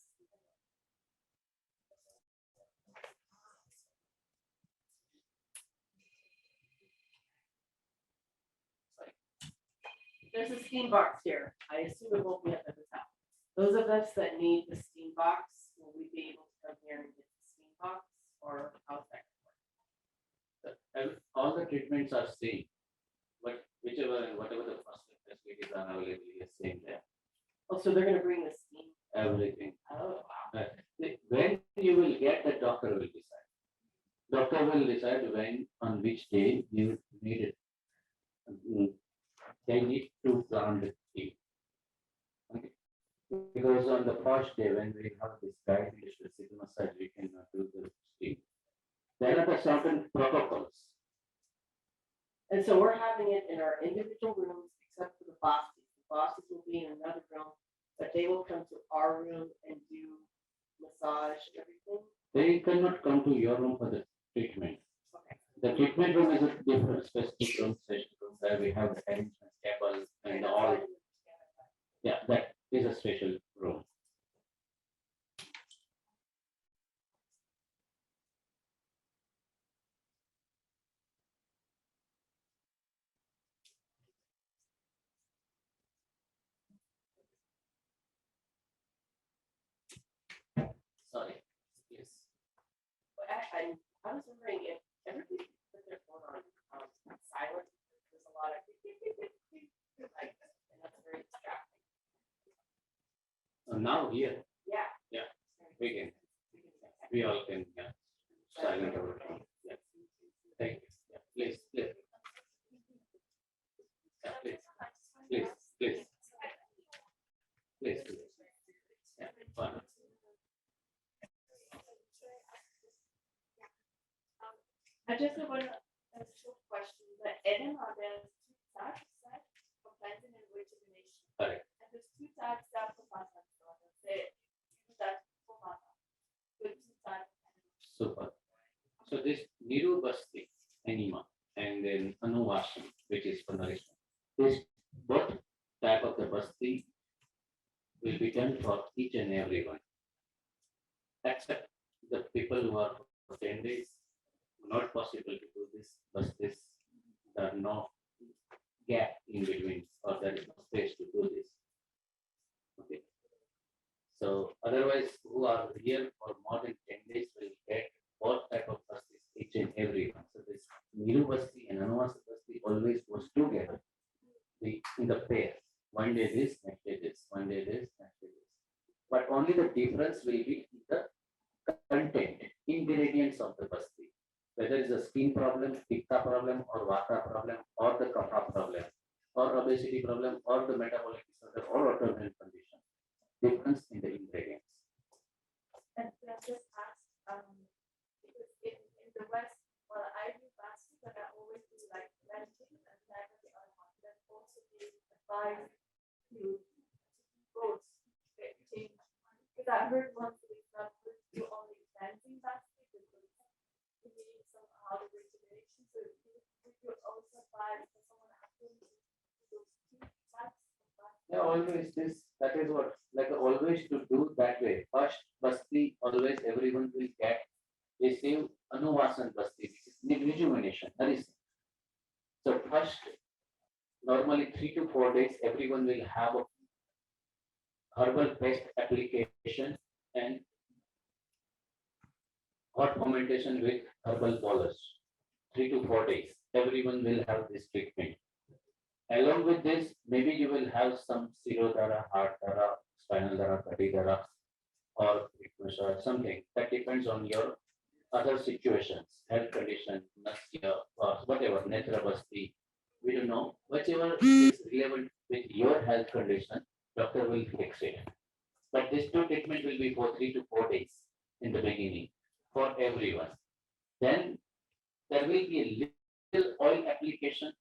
There's a steam box here. I assume it won't be up at the top. Those of us that need the steam box, will we be able to come here and get the steam box, or how's that gonna work? All the treatments are same, but whatever the first facilities are available is same there. Oh, so they're gonna bring the steam? Everything. Oh, wow. When you will get, the doctor will decide. Doctor will decide when, on which day you need it. They need to plan the team. Okay. Because on the first day when we have this guided massage, we cannot do the steam. There are the certain protocols. And so we're having it in our individual rooms, except for the bosses. The bosses will be in another room, but they will come to our room and do massage and everything. They cannot come to your room for the treatment. Okay. The treatment room is a different specific room, session room, where we have the arrangements, tables, and all. Yeah, that is a special room. Sorry. Yes. I was wondering if everybody put their phone on silent. There's a lot of like, and that's very distracting. Now here, Yeah. we can, we all can silent our phone. Yeah. Thank you. Yeah. Please. Yeah, please. Yeah, fine. I just have one short question. The enema, there's two types, right? For cleansing and rejuvenation. Correct. And there's two types that for massage. So let's say two types for massage. With two types. Super. So this Niru Basti, enema, and then Anuvasham, which is for nourishment. This both type of the Basti will be done for each and every one. Except the people who are for 10 days, not possible to do this, but there are no gap in between, or there is no space to do this. Okay. So otherwise, who are here for more than 10 days will get both type of Bastis, each and every one. So this Niru Basti and Anuvasa Basti always goes together in the pair. One day this, next day this, one day this, next day this. But only the difference will be in the content, ingredients of the Basti. whether it's a skin problem, pitta problem, or vata problem, or the kapha problem, or obesity problem, or the metabolic disorder, or autoimmune condition. Difference in the ingredients. And can I just ask, because in the West, well, I do fasting, but I always do like lentils and then the other one. Then also be advised to both change. Because I heard once it's not good to do only cleansing fasting because you need somehow the regulation. So would you also advise for someone asking to do those two types of fasting? Yeah, always this, that is what, like always to do that way. First, basti, always everyone will get, receive anuvasan basti, rejuvenation, that is. So first, normally 3 to 4 days, everyone will have a herbal paste application and hot fermentation with herbal bolus. 3 to 4 days, everyone will have this treatment. Along with this, maybe you will have some Sirodhara, Heart Dhara, Spinal Dhara, Kati Dhara, or massage, something that depends on your other situations, health condition, nasya, whatever, netra basti. We don't know. Whichever is relevant with your health condition, doctor will fix it. But this two treatment will be for 3 to 4 days in the beginning for everyone. Then there will be a little oil application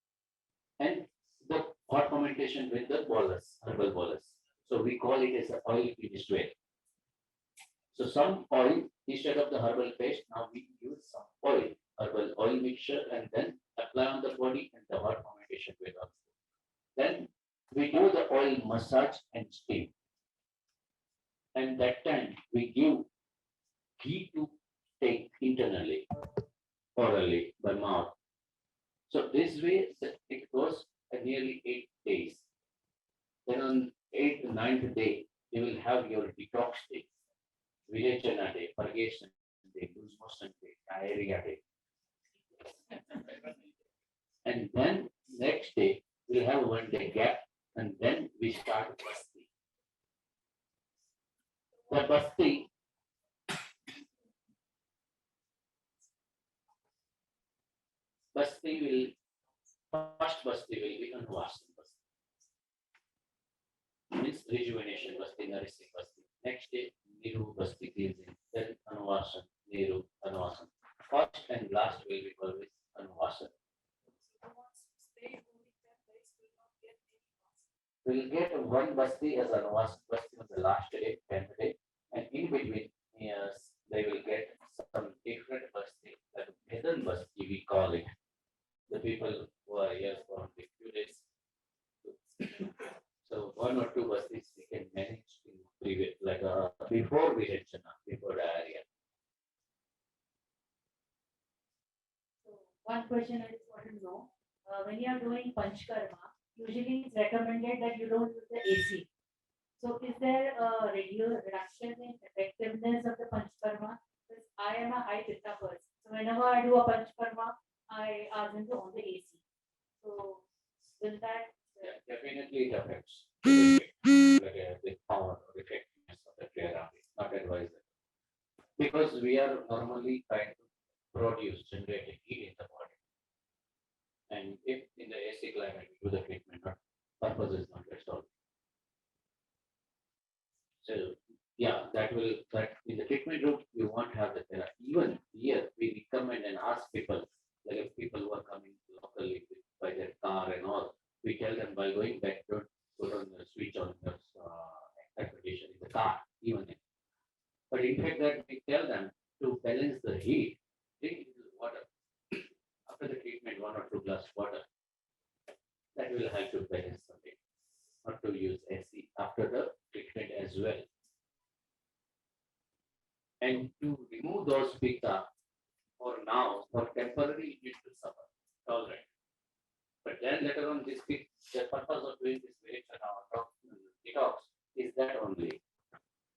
and the hot fermentation with the bolus, herbal bolus. So we call it as an oil finished way. So some oil instead of the herbal paste, now we use some oil, herbal oil mixture, and then apply on the body and the hot fermentation with also. Then we do the oil massage and steam. And that time we give ghee to take internally, orally, by mouth. So this way it goes nearly 8 days. Then on 8th, 9th day, you will have your detox day, Virechana day, purgation day, loose motion day, diarrhea day. And then next day, we'll have 1 day gap, and then we start basti. The basti will, first basti will be unwashed basti. Means rejuvenation basti, nourishing basti. Next day, niru basti cleansing, then anvasan, niru, anvasan. First and last will be always anvasan. The ones who stay only 10 days will not get any fasting. We'll get one basti as anvasan basti on the last day, 10th day, and in between, yes, they will get some different basti, like hidden basti we call it. The people who are here for only few days. So 1 or 2 bastis we can manage in previous, like before Virechana, before diarrhea. So one question I just want to know, when you are doing panchkarma, usually it's recommended that you don't use the AC. So is there a reduction in effectiveness of the panchkarma? Because I am a high pitta person. So whenever I do a panchkarma, I ask them to on the AC. So will that Yeah, definitely it affects the effect, like the power or effectiveness of the prayer army, not advised. Because we are normally trying to produce, generate heat in the body. And if in the AC climate we do the treatment, purpose is not resolved. So yeah, that in the treatment group you won't have the therapy. Even here we recommend and ask people, like if people who are coming locally by their car and all, we tell them while going back, don't put on the switch on the air condition in the car, even if. But in fact that we tell them to balance the heat, drink water. After the treatment, 1 or 2 glass water. That will help to balance the heat. Not to use AC after the treatment as well. And to remove those pitta for now, for temporary, you need to suffer. All right. But then later on, this the purpose of doing this detox is that only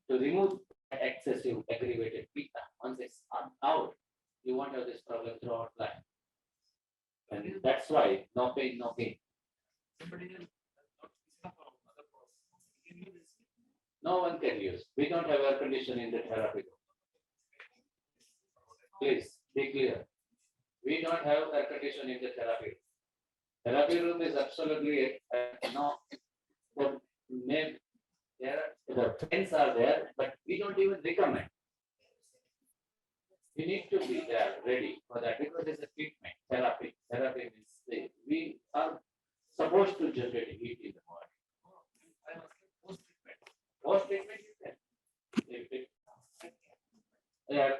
to remove that excessive aggravated pitta. Once it's out, you won't have this problem throughout life. And that's why no pain, no gain. Somebody else, not other person. You can use this. No one can use. We don't have air condition in the therapy room. Please be clear. not have air condition in the therapy. Therapy room is absolutely no. The fans are there, but we don't even recommend. We need to be there ready for that because it's a treatment, therapy. Therapy means we are supposed to generate heat in the body. Post treatment. Post treatment you can. Yeah,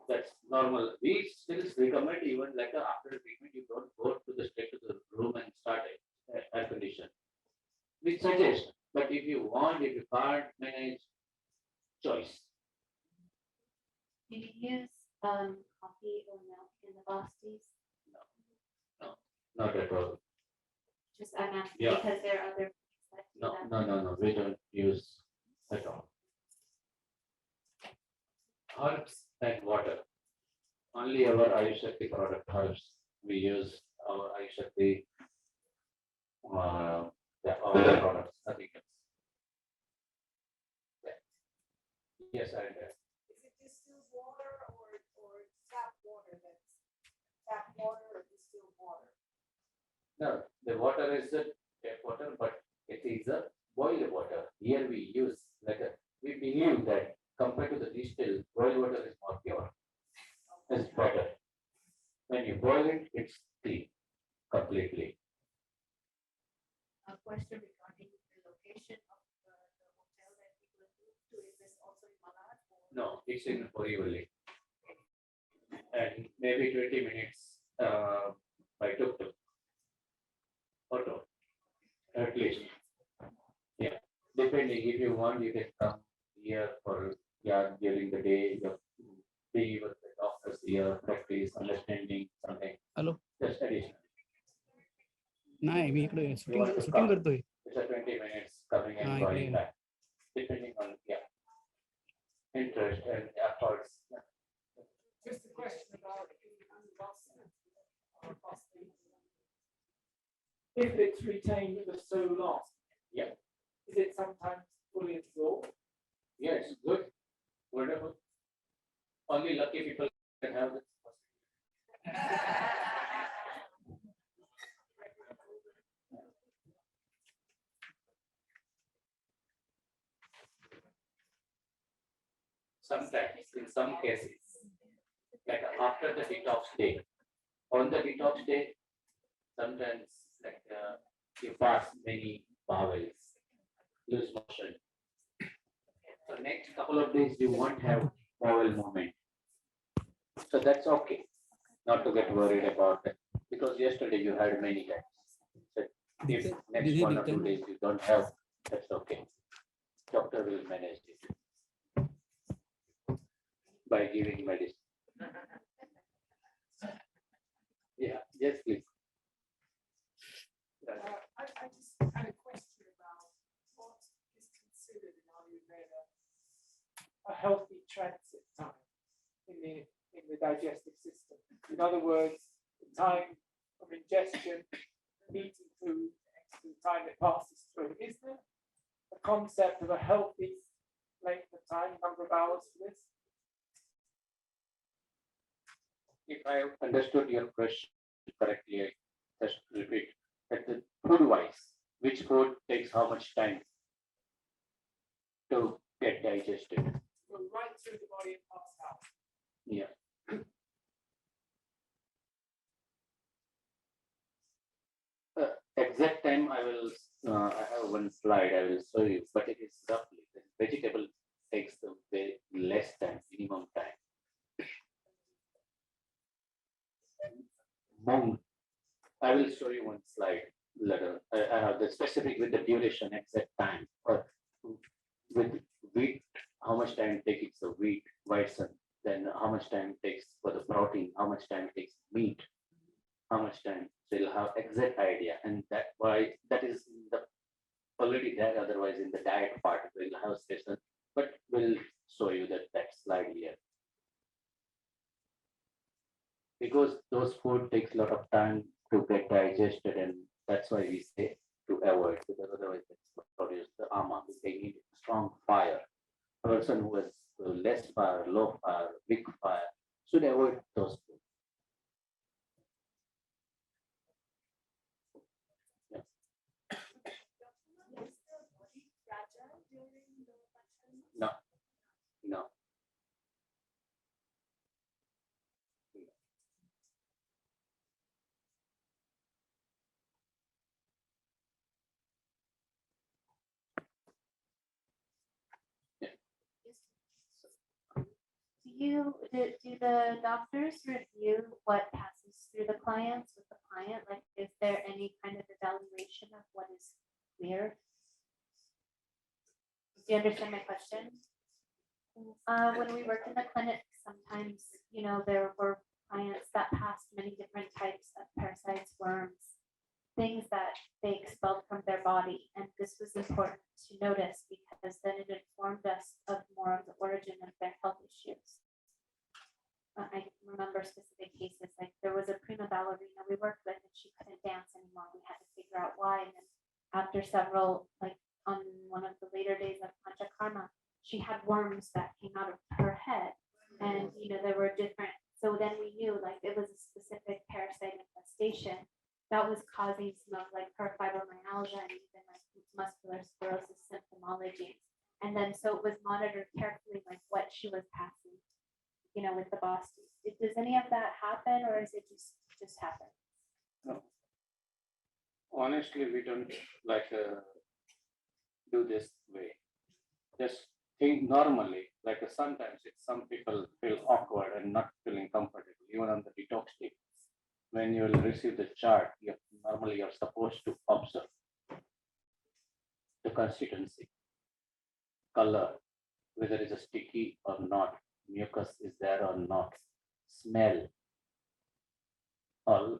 that's normal. We still recommend even like after treatment you don't go to the straight to the room and start air condition. We suggest, but if you want, if you can't manage, choice. Do you use coffee or milk in the pasties? Not at all. Just I'm asking Yeah. because there are other foods that do that. No. We don't use at all. Herbs and water. Only our Ayushakti product herbs. We use our Ayushakti all the products, nothing else. Yeah. Yes, I understand. Is it distilled water or tap water that's tap water or distilled water? No, the water is a tap water, but it is a boiled water. Here we use we believe that compared to the distilled, boiled water is more pure. It's better. When you boil it, it's clean completely. A question regarding the location of the hotel that we will move to. Is this also in Malad? No, it's in Borivali. And maybe 20 minutes by tuk-tuk. Auto. At least. Yeah. Depending, if you want, you can come here for during the day, be with the doctors here, practice, understanding something. Hello. Just additional. नाही मी इकडे You shooting want to shooting come? करतोय. It's a 20 minutes coming and Ah, going yeah. back. Depending on interest and efforts. Just a question about if it's retained for so long. Yeah. Is it sometimes fully absorbed? Yes, good. Wonderful. Only lucky people can have this. Sometimes, in some cases, like after the detox day, on the detox day, sometimes you pass many bowels, lose motion. So next couple of days you won't have bowel movement. So that's okay, not to get worried about it, because yesterday you had many times. So if next 1 or 2 days you don't have, that's okay. Doctor will manage it by giving medicine. Yeah, yes, please. I just had a question about what is considered in Ayurveda a healthy transit time in the digestive system. In other words, the time of ingestion, eating food, to the time it passes through. Is there a concept of a healthy length of time, number of hours for this? If I understood your question correctly, I just repeat that the food wise, which food takes how much time to get digested? Go right through the body and pass out. Yeah. Exact time I will, I have one slide I will show you, but it is roughly, the vegetable takes the very less time, minimum time. Mung, I will show you one slide later. I have the specific with the duration, exact time. Or with wheat, how much time it takes the wheat, weizen, then how much time it takes for the protein, how much time it takes meat, how much time. So you'll have exact idea, and that why that is already there. Otherwise, in the diet part, we'll have session, but we'll show you that slide here. Because those food takes a lot of time to get digested, and that's why we say to avoid, because otherwise it's produce the ama. They need strong fire. A person who has less fire, low fire, weak fire should avoid those food. do the doctors review what passes through the clients with the client? Like, is there any kind of evaluation of what is clear? Do you understand my question? When we worked in the clinic, sometimes, there were clients that passed many different types of parasites, worms, things that they expelled from their body. And this was important to notice because then it informed us of more of the origin of their health issues. I remember specific cases, like there was a prima ballerina we worked with and she couldn't dance anymore. We had to figure out why. And then after several, like on one of the later days of panchkarma, she had worms that came out of her head. And, there were different, so then we knew like it was a specific parasite infestation that was causing some of like her fibromyalgia and even like muscular sclerosis symptomology. And then so it was monitored carefully, like what she was passing, with the boss. Does any of that happen or is it just happen? No. Honestly, we don't like do this way. Just think normally, like sometimes some people feel awkward and not feeling comfortable, even on the detox day. When you will receive the chart, normally you're supposed to observe the constituency, color, whether it's a sticky or not, mucus is there or not, smell, all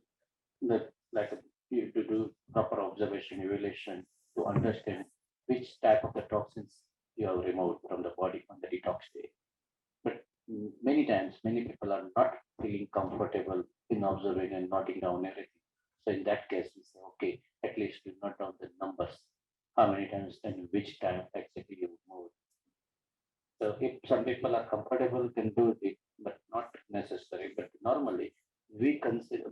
the like you to do proper observation, evaluation to understand which type of the toxins you have removed from the body on the detox day. But many times, many people are not feeling comfortable in observing and noting down everything. So in that case, we say, okay, at least you note down the numbers, how many times and which time exactly you moved. So if some people are comfortable, can do it, but not necessary. But normally, we consider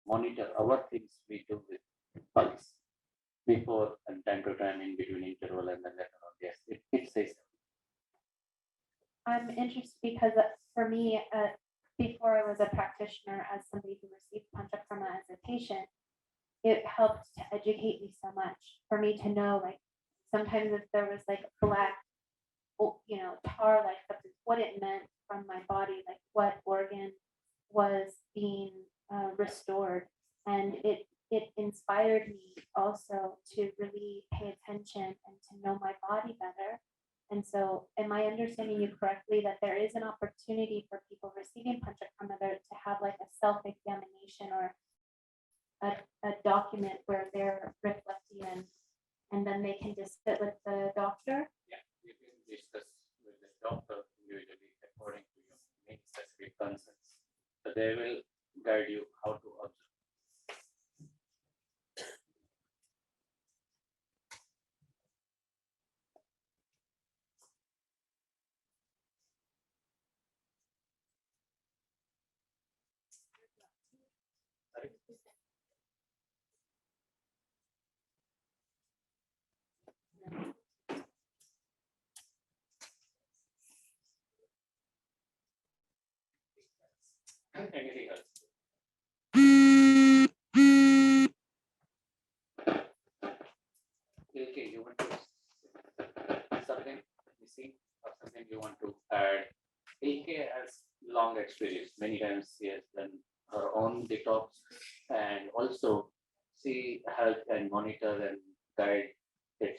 monitor our things we do with pulse before and time to time in between interval and then later on. Yes, it says. I'm interested because for me, before I was a practitioner, as somebody who received panchkarma as a patient, it helped to educate me so much for me to know, like sometimes if there was like black, tar like substance, what it meant from my body, like what organ was being restored, and it inspired me also to really pay attention and to know my body better. And so, am I understanding you correctly that there is an opportunity for people receiving panchkarma to have like a self-examination or a document where they're reflecting and then they can just sit with the doctor? Yeah, you can discuss with the doctor usually according to your main specific concerns. So they will guide you how to observe. Anything else? Okay, you want to something missing or something you want to add? AK has long experience. Many times she has done her own detox and also she help and monitor and guide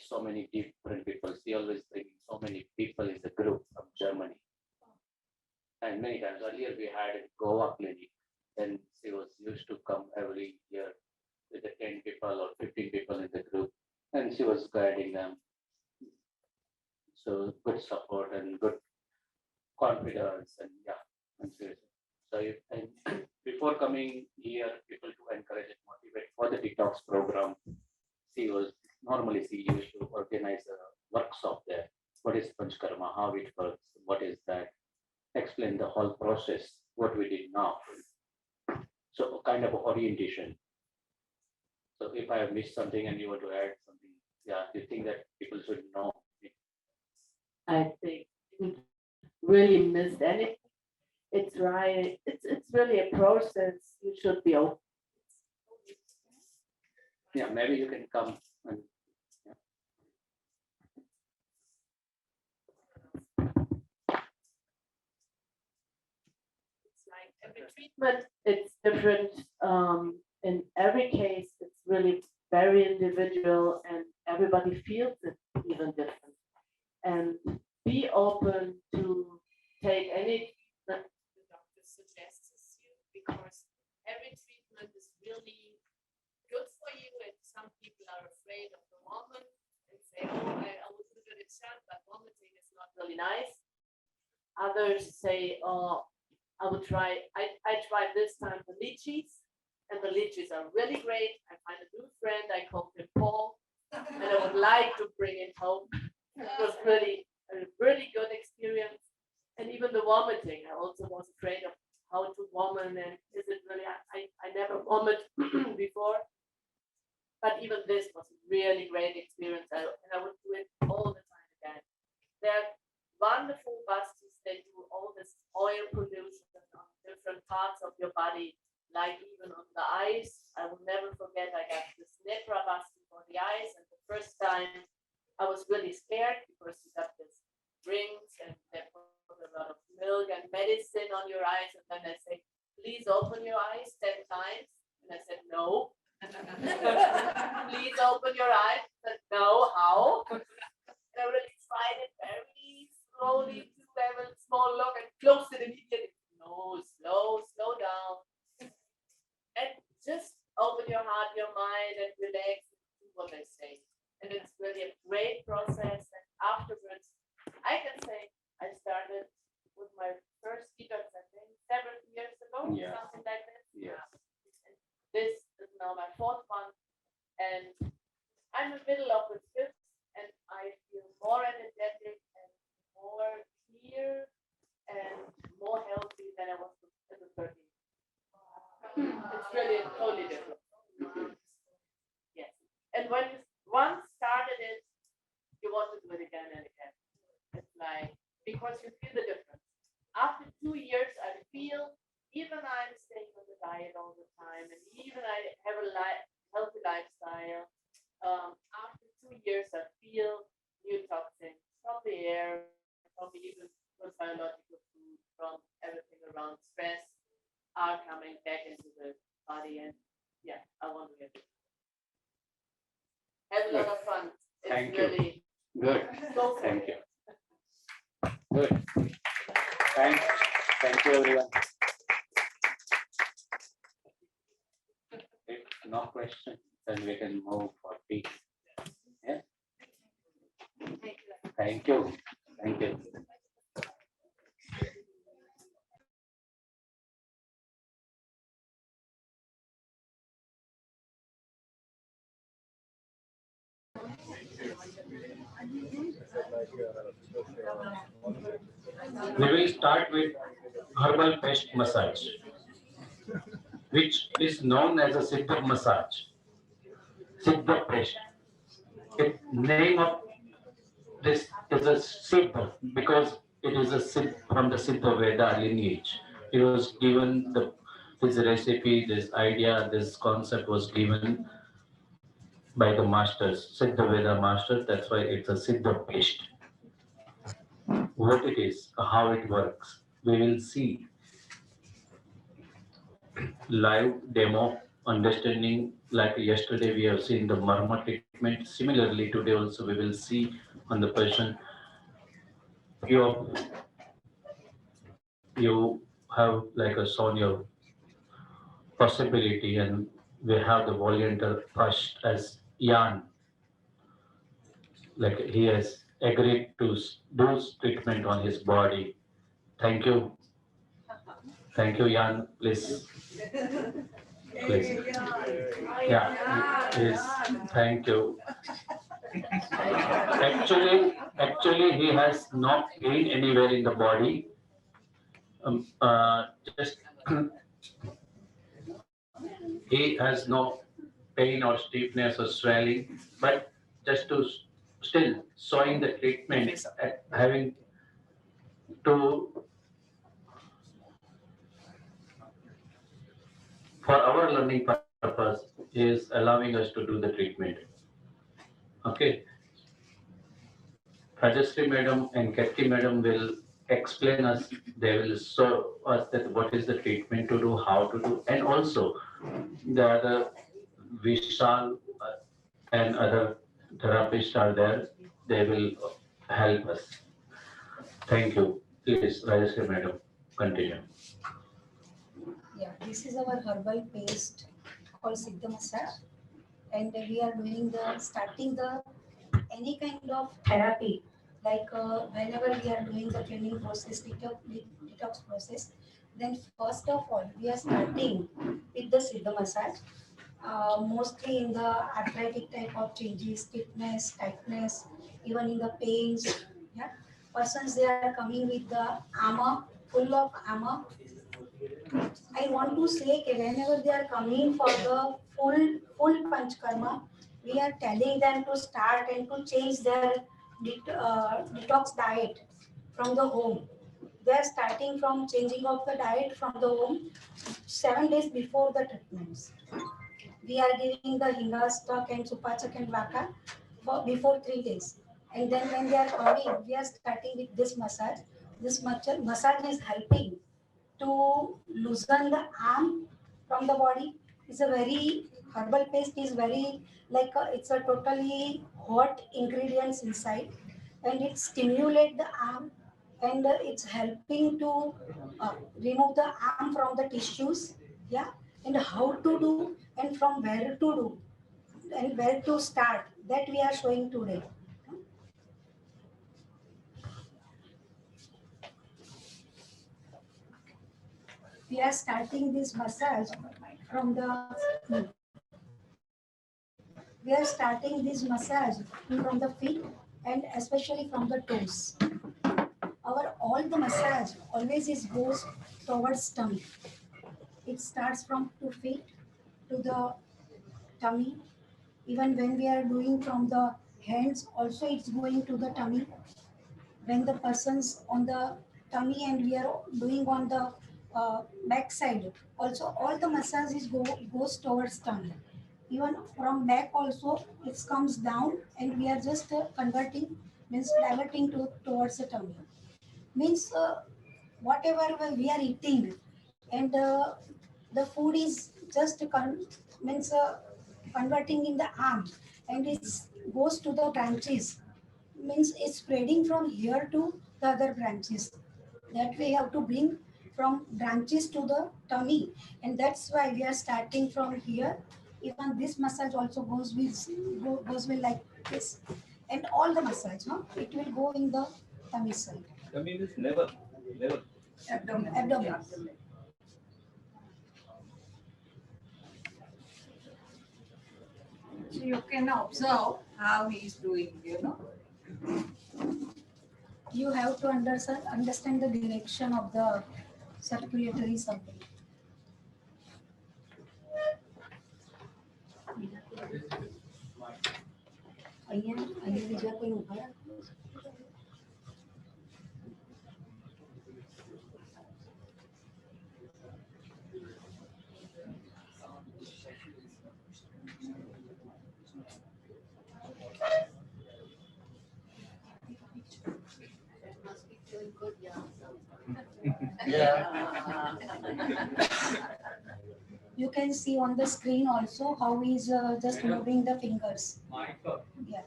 so many different people. She always bringing so many people in the group from Germany. And many times earlier we had a Goa clinic, and she was used to come every year with the 10 people or 15 people in the group, and she was guiding them. So good support and good confidence, and yeah, I'm serious. So and before coming here, people to encourage and motivate for the detox program, she used to organize a workshop there. What is panchkarma? How it works? What is that? Explain the whole process, what we did now. So kind of orientation. So if I have missed something and you want to add something, yeah, do you think that people should know? I think we really missed anything. It's right. It's really a process. You should be open. Yeah, maybe you can come and treatment, it's different. In every case, it's really very individual and everybody feels it even different. And be open to take any treatment the doctor suggests you, because every treatment is really good for you. And some people are afraid of the vomit and say, oh, I will do it itself, but vomiting is not really nice. Others say, oh, I will try, I tried this time the lychees, and the lychees are really great. I find a new friend, I called him Paul, and I would like to bring it home. It was really a really good experience. And even the vomiting, I also was afraid of how to vomit, and is it really, I never vomit before. But even this was a really great experience, and I would do it all the time again. They're wonderful buses. They do all this oil pollution on different parts of your body, like even on the eyes. I will never forget, I got this Netra busting for the eyes, and the first time I was really scared because you got this rings and they put a lot of milk and medicine on your eyes, and then they say, please open your eyes 10 times. And I said, no. Please open your eyes. I said, no, how? And I really tried it very slowly to have a small look and closed it immediately. No, slow down. And just open your heart, your mind, and relax and do what they say. And it's really a great process. And afterwards, I can say I started with my first detox, I think, 7 years ago, Yeah. something like this. Yes. And this is now my 4th one. And I'm in the middle of the 5th, and I feel more energetic and more clear and more healthy than I was in the 13th. It's really totally different. Yes. And when you once started it, you want to do it again and again. It's like, because you feel the difference. After 2 years, I feel, even I'm staying on the diet all the time, and even I have a healthy lifestyle, after 2 years, I feel new toxins from the air, from even good biological food, from everything around stress are coming back into the body. And yeah, I want to get it. Have a lot of fun. It's Thank you. really Good. so fun. Thank you. Good. Thank you, everyone. If no question, then we can move for tea. Yeah. Thank you. Thank you. We will start with herbal paste massage, which is known as a Siddha massage. Siddha paste. The name of this is a Siddha because it is a Siddha from the Siddha Veda lineage. It was given this recipe, this idea, this concept was given by the masters, Siddha Veda masters. That's why it's a Siddha paste. What it is, how it works, we will see live demo understanding. Like yesterday we have seen the marma treatment. Similarly today also we will see on the person you have like a shown your possibility, and we have the volunteer first as Jan, like he has agreed to do treatment on his body. Thank you. Thank you, Jan. Please. Please. Yeah. Please. Thank you. Actually, he has no pain anywhere in the body. Just he has no pain or stiffness or swelling, but just to still showing the treatment, having to for our learning purpose is allowing us to do the treatment. Okay. Rajashree madam and Kathy madam will explain us, they will show us that what is the treatment to do, how to do, and also the other Vishal and other therapists are there. They will help us. Thank you. Please, Rajeshri Madam, continue. Yeah, this is our herbal paste called Siddha massage, and we are doing the starting the any kind of therapy, like whenever we are doing the cleaning process, detox process, then first of all we are starting with the Siddha massage, mostly in the arthritic type of changes, stiffness, tightness, even in the pains. Yeah, persons they are coming with the ama, full of ama. I want to say that whenever they are coming for the full panchkarma, we are telling them to start and to change their detox diet from the home. They are starting from changing of the diet from the home 7 days before the treatments. We are giving the hinga stock and supachak and vaka for before 3 days. And then when they are coming, we are starting with this massage. This massage is helping to loosen the arm from the body. It's a very herbal paste is very like it's a totally hot ingredients inside, and it stimulate the arm, and it's helping to remove the arm from the tissues. Yeah, and how to do and from where to do and where to start, that we are showing today. We are starting this massage from the we are starting this massage from the feet and especially from the toes. Our all the massage always is goes towards tummy. It starts from 2 feet to the tummy. Even when we are doing from the hands, also it's going to the tummy. When the person's on the tummy and we are doing on the back side, also all the massage is goes towards tummy. Even from back also it comes down and we are just converting, means diverting towards the tummy. Means whatever we are eating, and the food is just means converting in the arm, and it goes to the branches, means it's spreading from here to the other branches, that we have to bring from branches to the tummy, and that's why we are starting from here. Even this massage also goes with like this, and all the massage, huh? It will go in the tummy side. Tummy means never, never. Abdomen. So you can observe how he is doing, You have to understand the direction of the circulatory something. અહીંયા બીજા કોઈ ઉભા રાખો. You can see on the screen also how he's just moving the fingers. Yeah.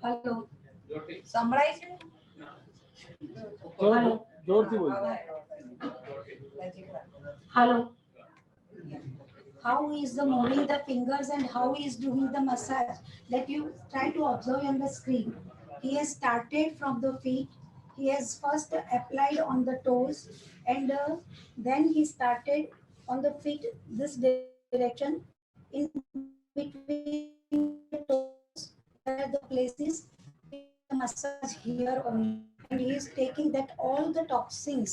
Hello. સંભળાય છે? Hello. Hello. How is the moving the fingers and how he is doing the massage, that you try to observe on the screen. He has started from the feet. He has first applied on the toes, and then he started on the feet this direction. In between the toes, there are the places we are doing the massage here only, and he is taking that all the toxins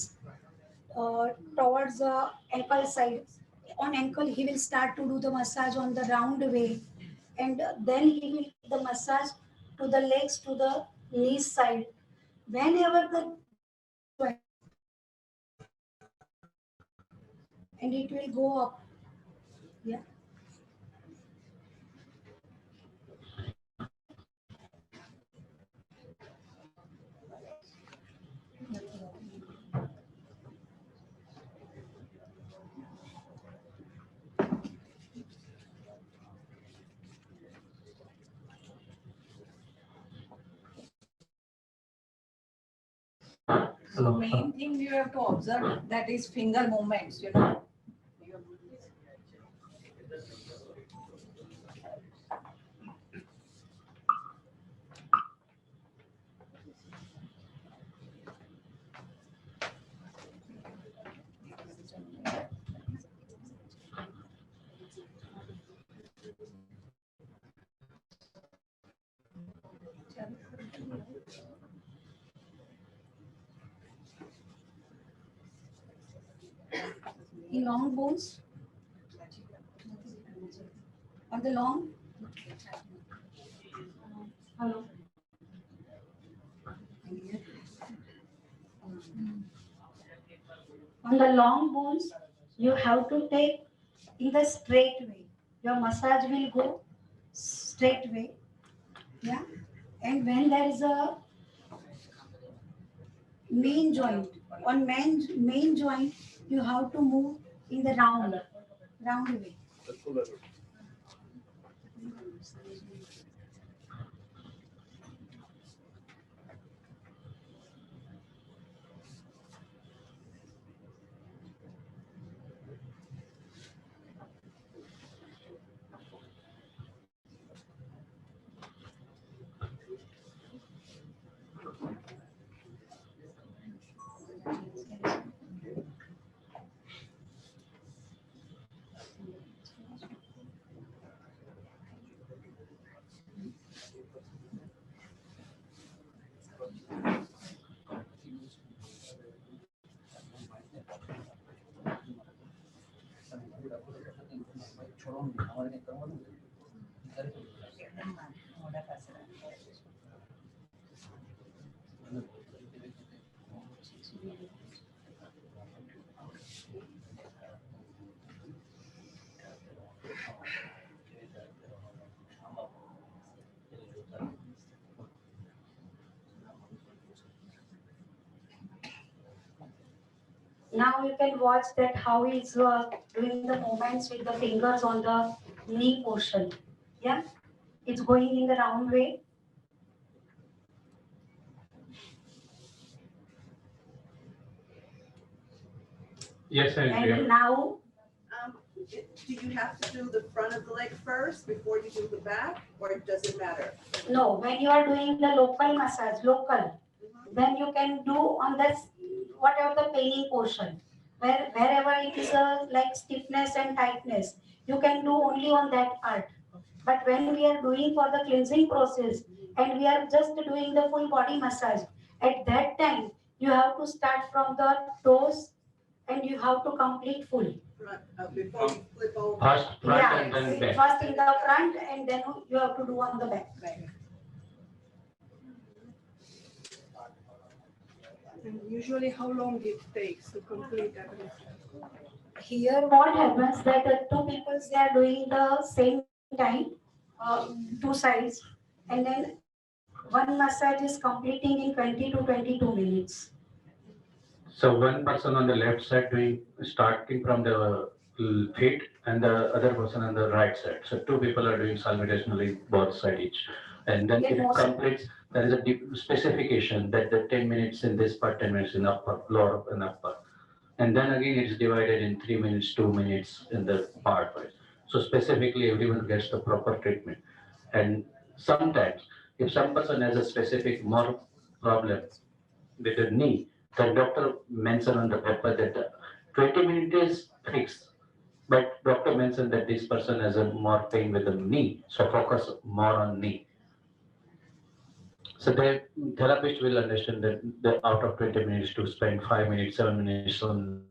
towards the ankle side. On ankle, he will start to do the massage on the round way, and then he will give the massage to the legs, to the knees side. Whenever the and it will go up. Yeah. So main thing you have to observe that is finger movements, you know. In long bones, on the long. Hello. On the long bones, you have to take in the straight way. Your massage will go straight way. Yeah. And when there is a main joint, on main joint, you have to move in the round way. Now you can watch that how he's doing the movements with the fingers on the knee portion. Yeah, it's going in the round way. Yes, I agree. And now, Do you have to do the front of the leg first before you do the back, or does it matter? no, when you are doing the local massage, then you can do on this whatever the paining portion, wherever it is like stiffness and tightness, you can do only on that part. But when we are doing for the cleansing process and we are just doing the full body massage, at that time you have to start from the toes and you have to complete full. Before you flip over? First front Yeah, and then back. first in the front and then you have to do on the back. And usually how long it takes to complete everything? Here what happens that the two people they are doing the same time, two sides, and then one massage is completing in 20 to 22 minutes. So one person on the left side doing, starting from the feet and the other person on the right side. So two people are doing simultaneously both side each. And then it completes, there is a deep specification that the 10 minutes in this part, 10 minutes in upper, lower and upper. And then again, it's divided in 3 minutes, 2 minutes in the part wise. So specifically, everyone gets the proper treatment. And sometimes, if some person has a specific more problem with the knee, the doctor mentioned on the paper that 20 minutes is fixed. But doctor mentioned that this person has a more pain with the knee, so focus more on knee. So the therapist will understand that the out of 20 minutes to spend 5 minutes, 7 minutes on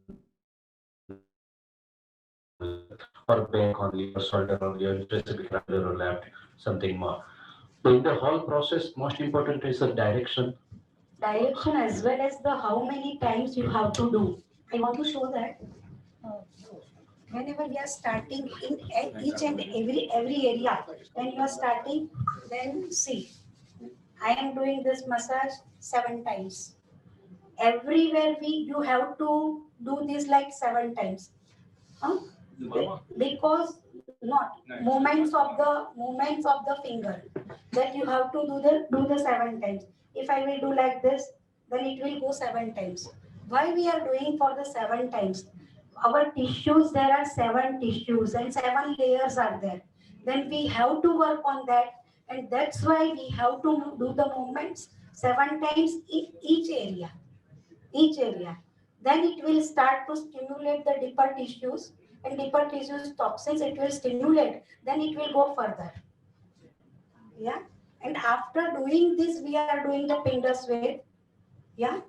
or back only or shoulder only or specific right or left, something more. So in the whole process, most important is the direction. Direction as well as the how many times you have to do. I want to show that whenever we are starting in each and every area, when you are starting, then see, I am doing this massage 7 times. Everywhere you have to do this like 7 times. Huh? Because not movements of the finger that you have to do the 7 times. If I will do like this, then it will go 7 times. Why we are doing for the 7 times? Our tissues, there are 7 tissues and 7 layers are there. Then we have to work on that, and that's why we have to do the movements 7 times in each area. Then it will start to stimulate the deeper tissues, and deeper tissues toxins it will stimulate, then it will go further. Yeah. And after doing this, we are doing the Pindaswed. Yeah.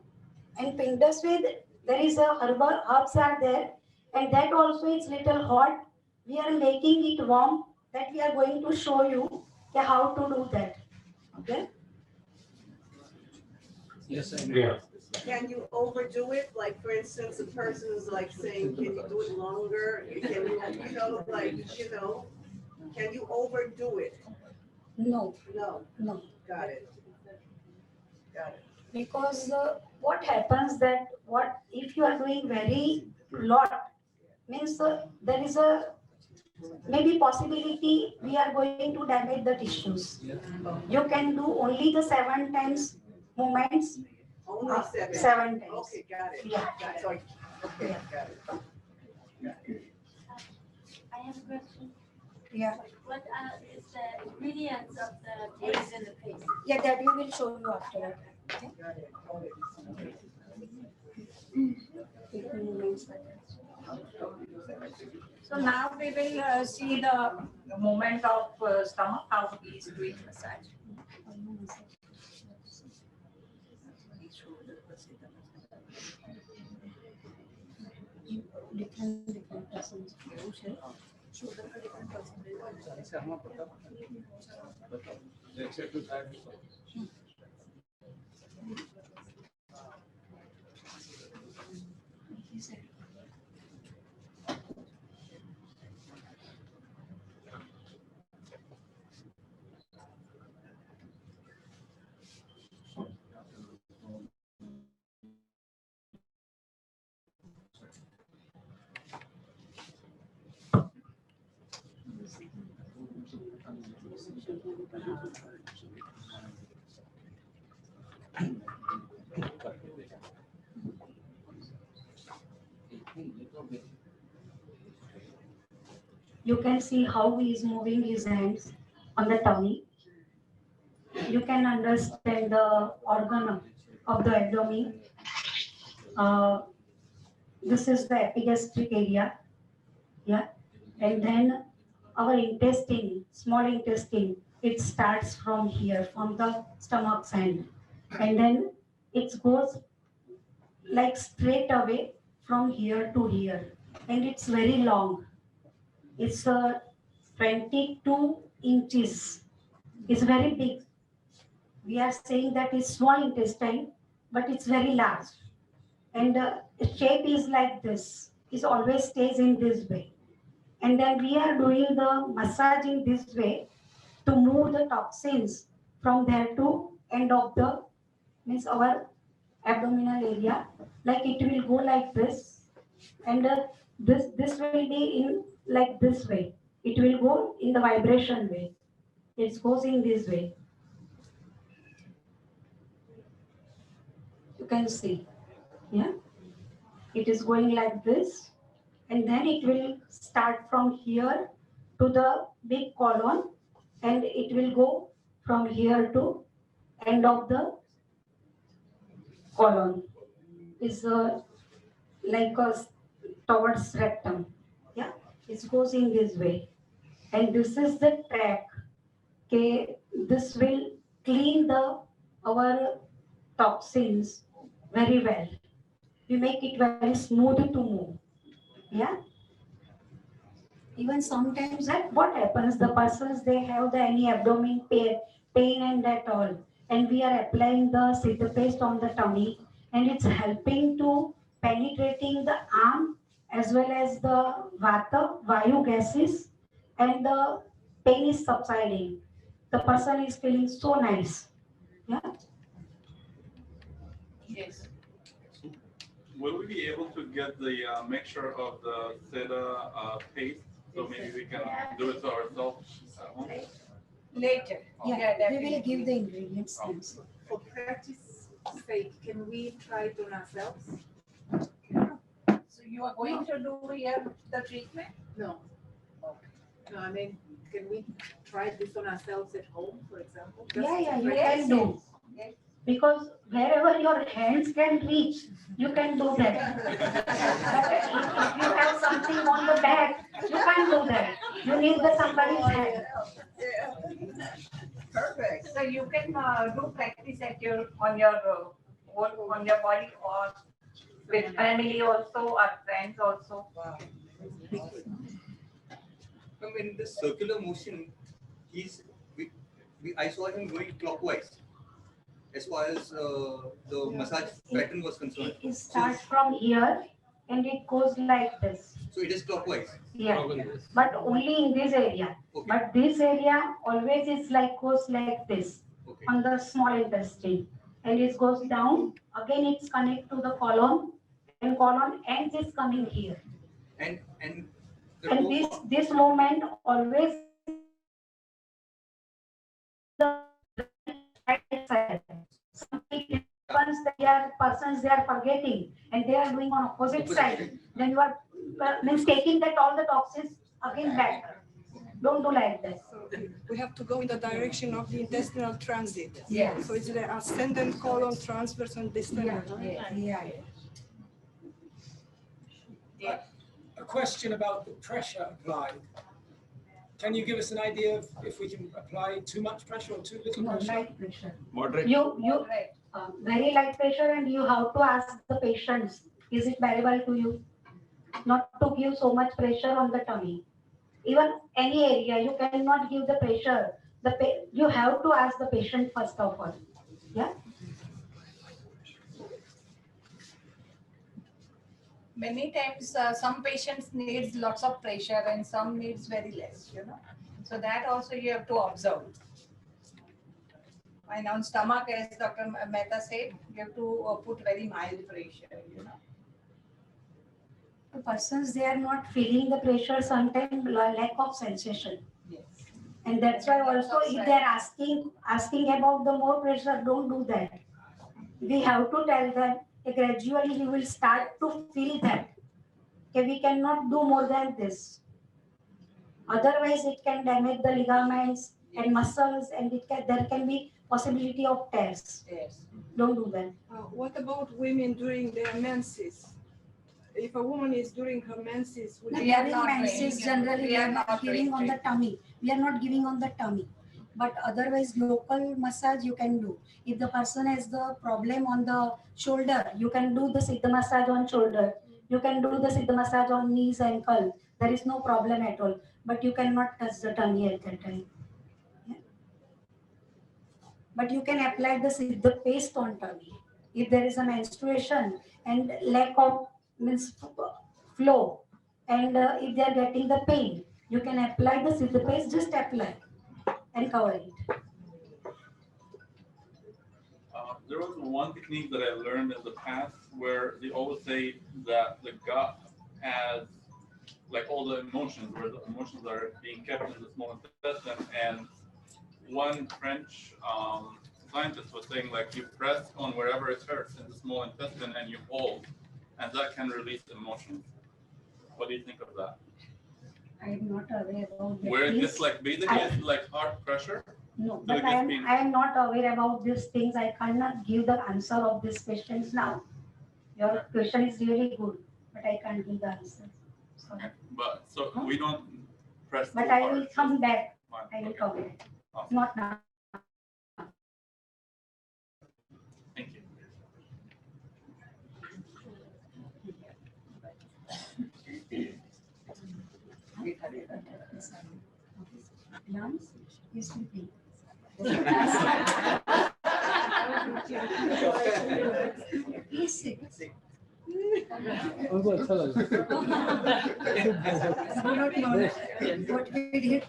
And Pindaswed, there is a herbs are there, and that also is little hot. We are making it warm. That we are going to show you how to do that. Okay. Yes, I Yeah. Can you overdo it? Like, for instance, a person is like saying, can you do it longer? Can you, can you overdo it? No. No. No. Got it. Got it. Because what happens that what if you are doing very lot means there is a maybe possibility we are going to damage the tissues. You can do only the 7 times movements. Only 7. 7 times. Okay, got it. Yeah. Got it. Sorry. Okay, got it. I have a question. Yeah. What is the ingredients of the taste in the paste? Yeah, that we will show you after that. Okay. So now we will see the movement of stomach, how he is doing massage. Different persons. You can see how he is moving his hands on the tummy. You can understand the organ of the abdomen. This is the epigastric area. Yeah. And then our intestine, small intestine, it starts from here, from the stomach's end. And then it goes like straight away from here to here. And it's very long. It's 22 inches. It's very big. We are saying that it's small intestine, but it's very large. And shape is like this. It always stays in this way. And then we are doing the massaging this way to move the toxins from there to end of the means our abdominal area. Like it will go like this, and this will be in like this way. It will go in the vibration way. It goes in this way. You can see, yeah. It is going like this, and then it will start from here to the big colon, and it will go from here to end of the colon. Is like towards rectum. Yeah, it goes in this way, and this is the track. Okay, this will clean the our toxins very well. We make it very smooth to move. Yeah. Even sometimes that what happens, the persons they have the any abdomen pain and that all, and we are applying the cider paste on the tummy, and it's helping to penetrating the arm as well as the vata vayu gases, and the pain is subsiding. The person is feeling so nice. Yeah. Yes. Will we be able to get the mixture of the Seda paste? So maybe we can do it ourselves at home? Later. Yeah, we will give the ingredients. For practice, say, can we try it on ourselves? So you are going to do here the treatment? No. No, I mean, can we try this on ourselves at home, for example? Yeah, yeah, you Yes, can do. yes. Because wherever your hands can reach, you can do that. But if you have something on the back, you can't do that. You need the somebody's hand. Yeah. Perfect. So you can do practice at your on your body or with family also or friends also. In this circular motion, I saw him going clockwise as far as the massage pattern was concerned. It starts from here and it goes like this. So it is clockwise. Yeah, but only in this area. Okay. But this area always is like goes like this Okay. on the small intestine, and it goes down. Again, it's connect to the colon, and colon ends is coming here. And And this movement always the right side. Some persons they are forgetting and they are doing on opposite side. Then you are means taking that all the toxins again back. Don't do like that. So we have to go in the direction of the intestinal transit. Yes. So it's the ascendant colon, transverse, and descendant. A question about the pressure applied. Can you give us an idea of if we can apply too much pressure or too little No, pressure? light pressure. Moderate. You very light pressure, and you have to ask the patients, is it bearable to you? Not to give so much pressure on the tummy. Even any area, you cannot give the pressure. You have to ask the patient first of all. Yeah. Many times some patients needs lots of pressure and some needs very less, you know. So that also you have to observe. And on stomach, as Dr. Mehta said, you have to put very mild pressure, you know. The persons, they are not feeling the pressure, sometimes lack of sensation. Yes. And that's why also if they are asking about the more pressure, don't do that. We have to tell them gradually you will start to feel that. Okay, we cannot do more than this. Otherwise, it can damage the ligaments and muscles, and there can be possibility of tears. Yes. Don't do that. What about women during their menses? If a woman is during her menses, During menses, generally we are not giving on the tummy. We are not giving on the tummy. But otherwise, local massage you can do. If the person has the problem on the shoulder, you can do the Siddha massage on shoulder. You can do the Siddha massage on knees, ankle. There is no problem at all. But you cannot touch the tummy at that time. Yeah. But you can apply the Siddha paste on tummy. If there is a menstruation and lack of means flow, and if they are getting the pain, you can apply the Siddha paste. Just apply and cover it. There was one technique that I learned in the past where they always say that the gut has like all the emotions, where the emotions are being kept in the small intestine. And one French scientist was saying like you press on wherever it hurts in the small intestine and you hold, and that can release emotions. What do you think of that? I am not aware about that. Where it's like basically it's like heart pressure. No, So but it I gets am not aware about these things. I cannot give the answer of these questions now. Your question is really good, but I can't give the answer. Sorry. But so we don't press. But too I hard. will come back. Fine. I will come back. Awesome. Not now. Thank you. Lungs is sleeping. He's sick. Oh, good, hello. Do not know what we did.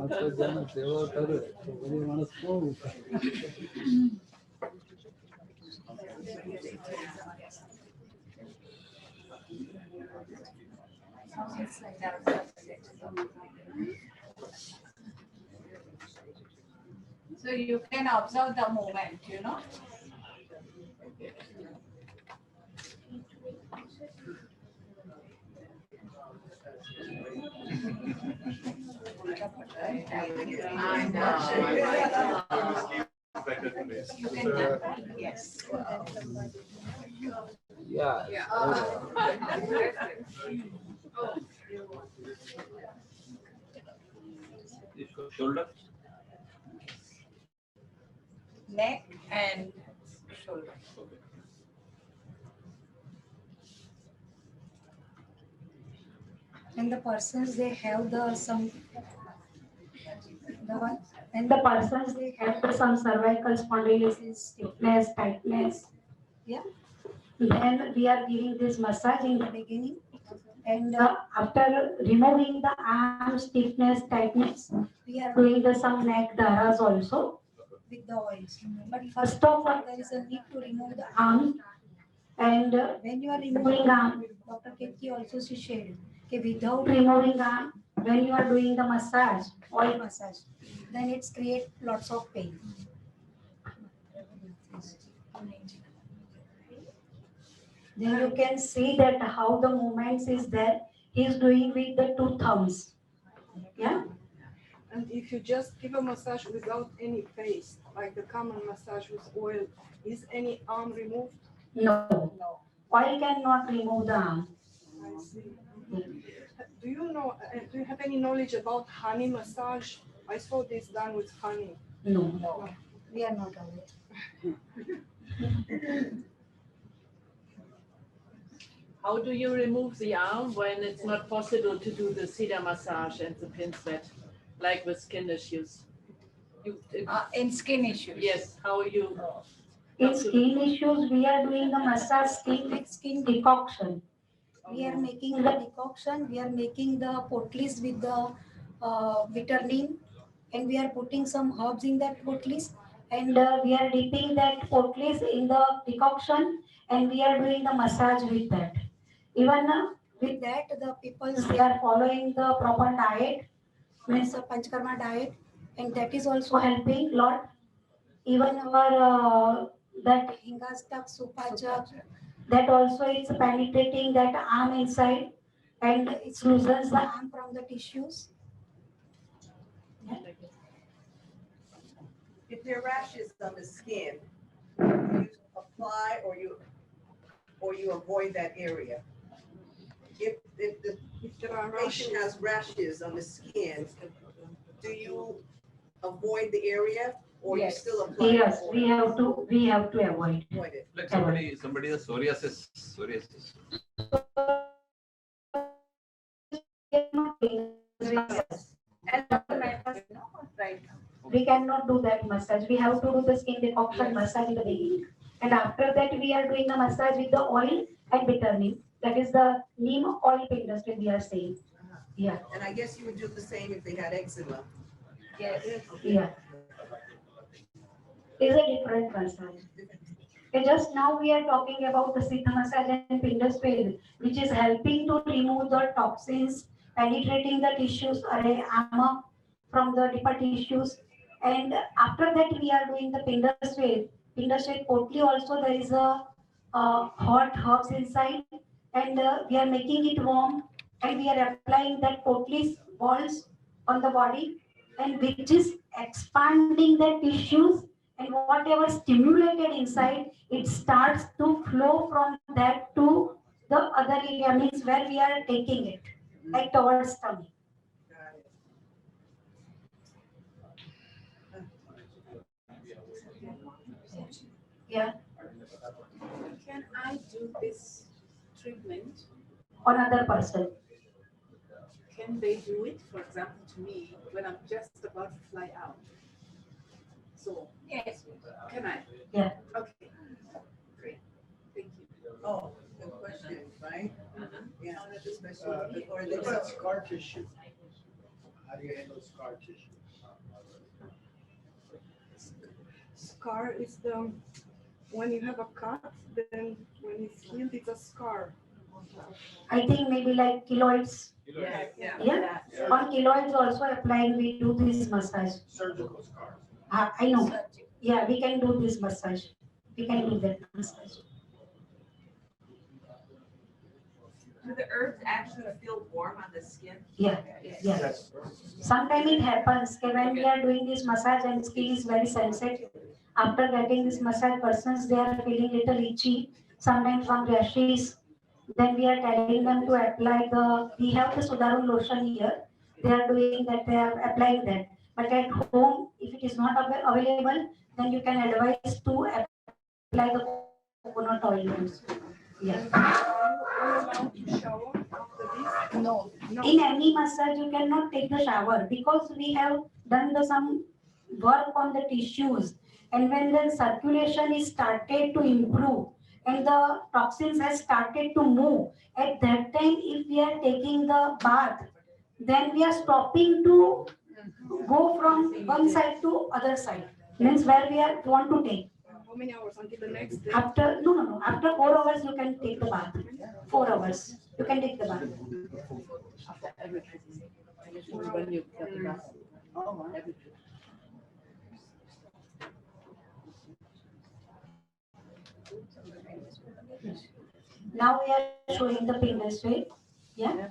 આટલો જણ સેવા કરે તો બધી માણસ કોણ So you can observe the movement, you know. Yes. Yeah. Shoulder. Neck and shoulder. And the persons they have the some the one and the persons they have the some cervical spondylosis, stiffness, tightness. Yeah. Then we are giving this massage in the beginning. And after removing the arm stiffness, tightness, we are doing the some neck dharas also with the oils. But first of all, there is a need to remove the arm. And when you are removing arm, Dr. Ketki also she shared, okay, without removing arm, when you are doing the massage, oil massage, then it's create lots of pain. Then you can see that how the movements is there. He is doing with the two thumbs. Yeah. And if you just give a massage without any paste, like the common massage with oil, is any arm removed? No. Oil cannot remove the arm. I see. Do you know, do you have any knowledge about honey massage? I saw this done with honey. No. We are not aware. How do you remove the arm when it's not possible to do the cedar massage and the pin sweat, like with skin issues? In skin issues. Yes, how you? In skin issues, we are doing the massage skin with skin decoction. We are making the decoction, we are making the potlis with the bitter neem, and we are putting some herbs in that potlis, and we are dipping that potlis in the decoction, and we are doing the massage with that. Even with that, the people they are following the proper diet, means a panchkarma diet, and that is also helping lot. Even our that hingastak supachak, that also it's penetrating that arm inside, and it loosens the arm from the tissues. Yeah. If there are rashes on the skin, you apply or you avoid that area. If the patient has rashes on the skin, do you avoid the area or you still apply? Yes, we have to avoid. Avoid it. Like somebody has psoriasis. Right. We cannot do that massage. We have to do the skin decoction massage in the beginning. And after that, we are doing the massage with the oil and bitter neem. That is the neem oil industry we are saying. Yeah. And I guess you would do the same if they had eczema. Yes. Yeah. It's a different massage. Okay, just now we are talking about the Siddha massage and Pindus field, which is helping to remove the toxins, penetrating the tissues, aroma from the deeper tissues. And after that, we are doing the Pindus field. Pindus field potli also there is a hot herbs inside, and we are making it warm, and we are applying that potli balls on the body, and which is expanding the tissues, and whatever stimulated inside, it starts to flow from that to the other area, means where we are taking it, like towards tummy. Yeah. Can I do this treatment? On other person. Can they do it, for example, to me when I'm just about to fly out? So yes, can I? Yeah. Okay. Great. Thank you. Oh, good question, right? Yeah, especially or What about scar tissue? How do you handle scar tissue? Scar is the, when you have a cut, then when it's healed, it's a scar. I think maybe like keloids. Yeah, yeah. Yeah. On keloids also applying, we do this massage. Surgical scars. I know. Yeah, we can do this massage. We can do that massage. Do the herbs actually feel warm on the skin? Yeah, yeah. Sometimes it happens when we are doing this massage and skin is very sensitive. After getting this massage, persons they are feeling little itchy. Sometimes some rashes. Then we are telling them to apply we have the Sudaru lotion here. They are doing that, they are applying that. But at home, if it is not available, then you can advise to apply the coconut oil also. Yeah. No. In any massage, you cannot take the shower because we have done some work on the tissues. And when the circulation is started to improve and the toxins has started to move, at that time, if we are taking the bath, then we are stopping to go from one side to other side. Means where we are want to take. How many hours until the next day? After no. After 4 hours, you can take the bath. 4 hours, you can take the bath. When you get the bath. Now we are showing the finger straight. Yeah.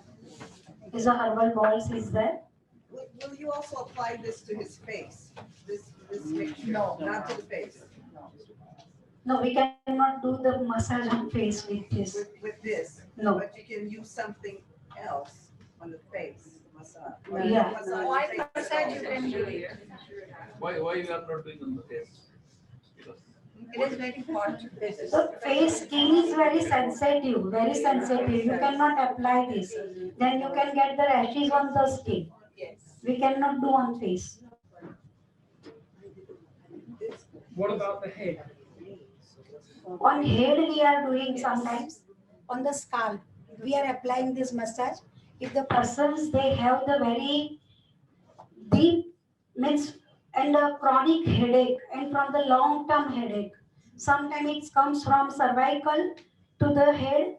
Is a herbal balls is there. Will you also apply this to his face? This mixture? No. Not to the face? No, we cannot do the massage on face with this. With this? No. But you can use something else on the face, massage. Yeah. Why massage you can do it? Why you are not doing on the face? Because It is very important. The face skin is very sensitive, very sensitive. You cannot apply this. Then you can get the rashes on the skin. Yes. We cannot do on face. What about the head? On head we are doing sometimes. On the scalp, we are applying this massage. If the persons they have the very deep means and a chronic headache and from the long term headache, sometimes it comes from cervical to the head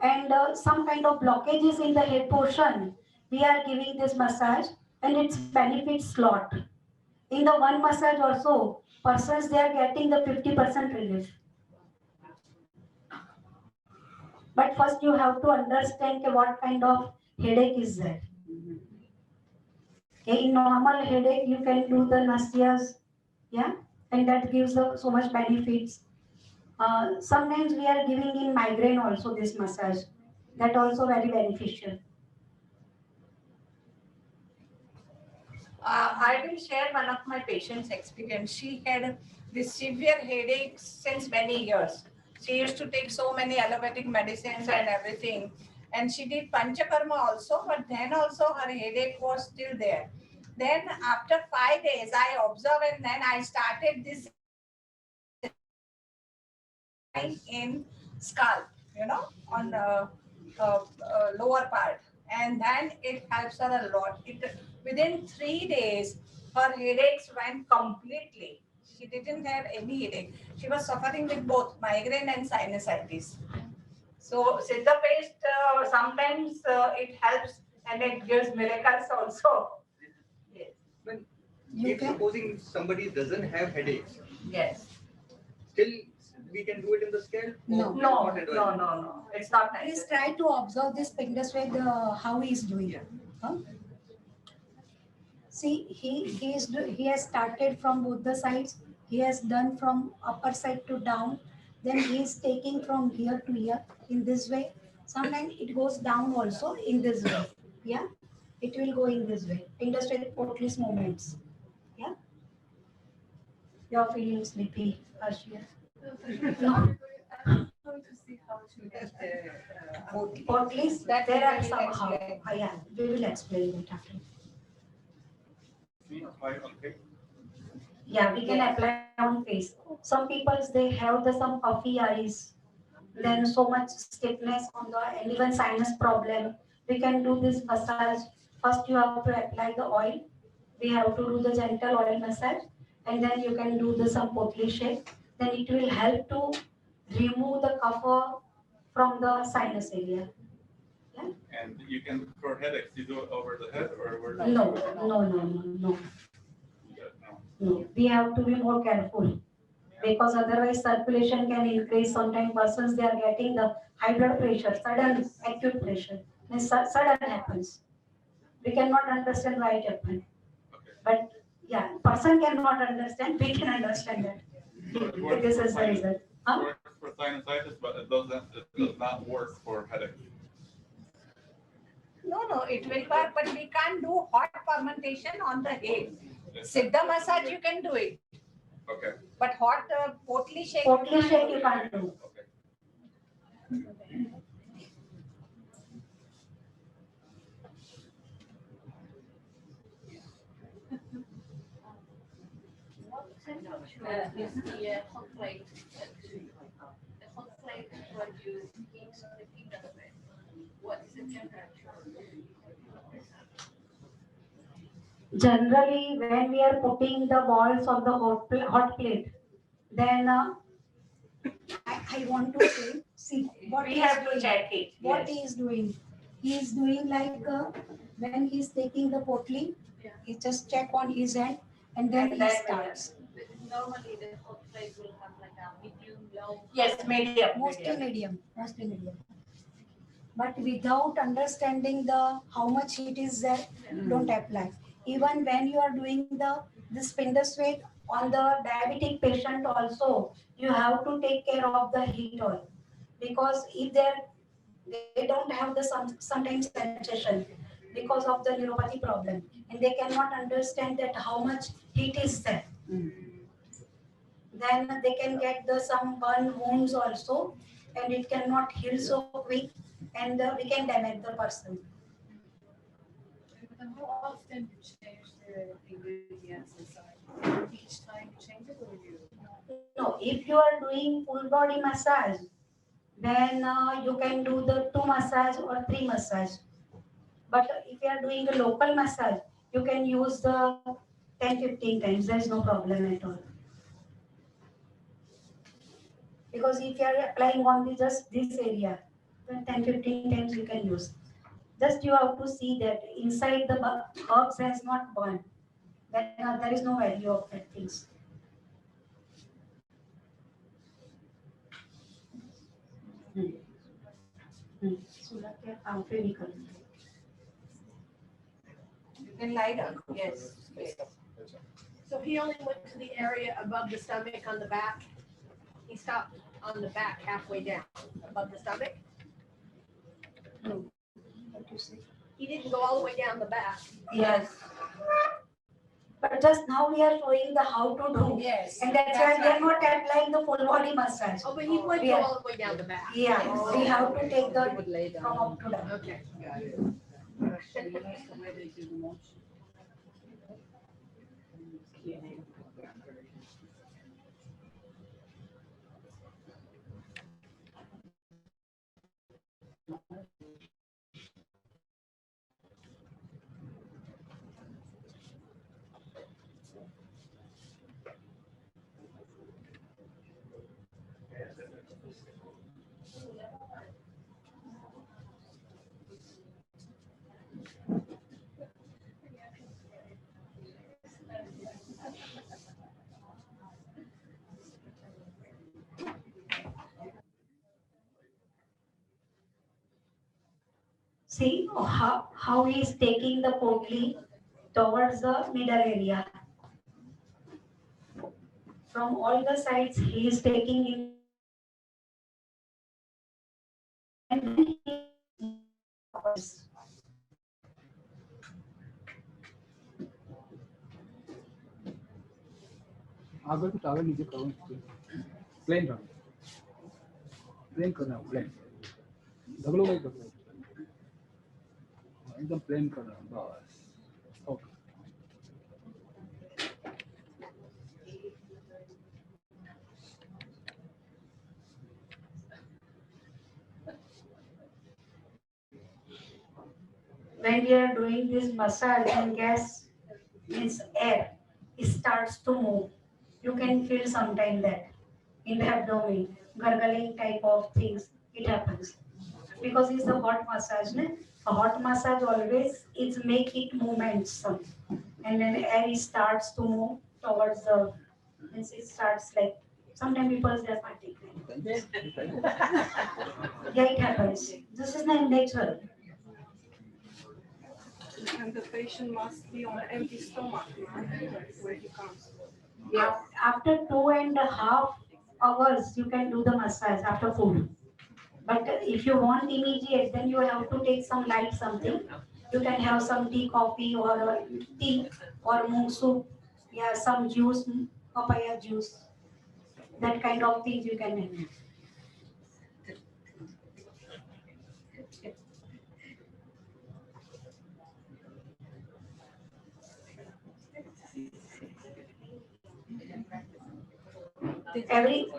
and some kind of blockages in the head portion, we are giving this massage and its benefits lot. In the one massage also, persons they are getting the 50% relief. But first you have to understand what kind of headache is there. Okay, in normal headache, you can do the nasiyas, yeah, and that gives so much benefits. Sometimes we are giving in migraine also this massage, that also very beneficial. I will share one of my patients' experience. She had this severe headaches since many years. She used to take so many allopathic medicines and everything. And she did panchkarma also, but then also her headache was still there. Then after 5 days, I observed and then I started this in scalp, on the lower part. And then it helps her a lot. Within 3 days, her headaches went completely. She didn't have any headache. She was suffering with both migraine and sinusitis. So Siddha paste, sometimes it helps and it gives miracles also. Yes. If supposing somebody doesn't have headaches, Yes. still we can do it in the scalp? No. No. It's not nice. Please try to observe this finger straight, how he is doing. Huh? See, he has started from both the sides. He has done from upper side to down. Then he is taking from here to here in this way. Sometimes it goes down also in this way. Yeah, it will go in this way. Finger straight, portals movements. Yeah. You are feeling sleepy, Ashia. No. Portals, that there are somehow. Yeah, we will explain it after. Yeah, we can apply on face. Some people they have some puffy eyes, then so much stiffness on the and even sinus problem. We can do this massage First you have to apply the oil. We have to do the gentle oil massage, and then you can do the some potli shake. Then it will help to remove the cough from the sinus area. And you can, for headaches, you do it over the head or where? No, no, no, no, no. No, we have to be more careful because otherwise circulation can increase. Sometimes persons they are getting the high blood pressure, sudden acute pressure. This sudden happens. We cannot understand why it happened. But yeah, person cannot understand. We can understand that. This is the reason. It works for sinusitis, but it does not work for headache. No, it will work, but we can't do hot fermentation on the head. Siddha massage, you can do it. Okay. But hot potli shake. Potli shake you can't do. Is the hot plate, the hot plate where you eat the peanut bread, what is the temperature? Generally, when we are putting the balls on the hot plate, then I want to say, see what We he have is to doing. check it. What Yes. he is doing. He is doing like when he is taking the potli, he just check on his hand and then he starts. Normally the hot plate will have like a medium, low. Yes, medium. Mostly medium, mostly medium. But without understanding the how much heat is there, don't apply. Even when you are doing the spindle sweat on the diabetic patient also, you have to take care of the heat oil because if they don't have the sometimes sensation because of the neuropathy problem and they cannot understand that how much heat is there. Then they can get the some burn wounds also and it cannot heal so quick and we can damage the person. And how often you change the ingredients inside? Each time you change it or you? No, if you are doing full body massage, then you can do the 2 massage or 3 massage. But if you are doing the local massage, you can use the 10-15 times. There is no problem at all. Because if you are applying on the just this area, then 10-15 times you can use. Just you have to see that inside the herbs has not burned. Then there is no value of that things. You can lie down. Yes. So he only went to the area above the stomach on the back. He stopped on the back halfway down, above the stomach. No. What you say? He didn't go all the way down the back. Yes. But just now we are showing the how to do. Yes. And that's why we are not applying the full body massage. Oh, but he would We go are- all the way down the back. Yeah, Oh, we have to okay. take the He would lay down. from up to down. Okay. Got it. See how he is taking the potli towards the middle area. From all the sides he is taking in. And then he आगे तो towel नीचे करो plane रहो plane करना plane दबलो नहीं करना एकदम plane करना बस okay when we are doing this massage and gas means air, it starts to move. You can feel sometime that in the abdomen, gurgling type of things, it happens. Because it's a hot massage, ne? A hot massage always is make it movement some. And then air starts to move towards the, means it starts like, sometimes people say fatigue. Yeah, it happens. This is not natural. And the patient must be on empty stomach, right? Where he comes. After 2.5 hours, you can do the massage after food. But if you want immediate, then you have to take some light something. You can have some tea, coffee, or tea, or moong soup. Yeah, some juice, papaya juice. That kind of things you can have. Every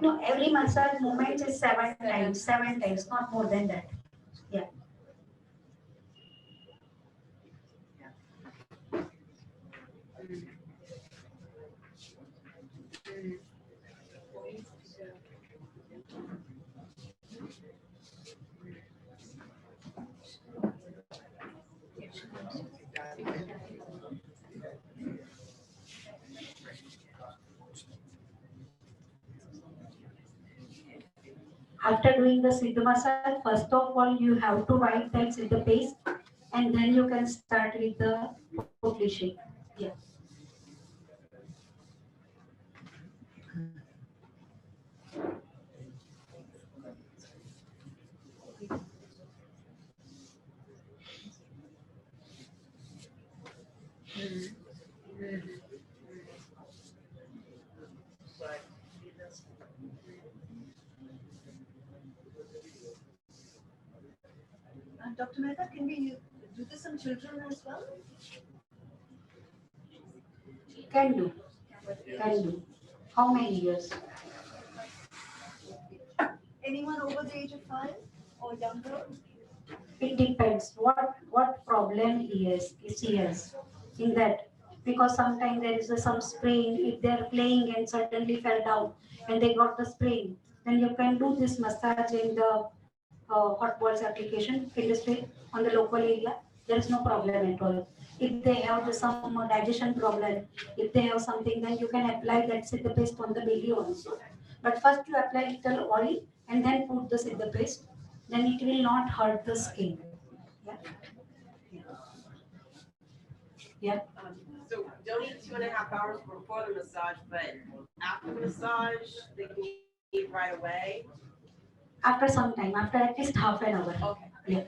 no, every massage movement is 7 times, 7 times, not more than that. Yeah. After doing the Siddha massage, first of all, you have to wipe that Siddha paste, and then you can start with the Pokli shake. Yeah. Dr. Mehta, can we do this on children as well? Can do. Can do. How many years? Anyone over the age of 5 or younger? It depends what problem he has in that, because sometimes there is some sprain. If they are playing and suddenly fell down and they got the sprain, then you can do this massage in the hot balls application industry on the local area. There is no problem at all. If they have some digestion problem, if they have something, then you can apply that siddha paste on the baby also. But first you apply little oil and then put the siddha paste, then it will not hurt the skin. Yeah. Yeah. So don't eat 2.5 hours before the massage, but after the massage, they can eat right away. After some time, after at least half an hour. Okay. Yeah.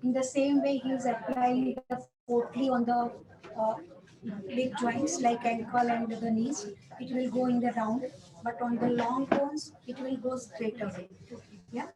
In the same way, he is applying the potli on the uh, big joints like ankle and the knees. It will go in the round, but on the long bones, it will go straight away. Yeah.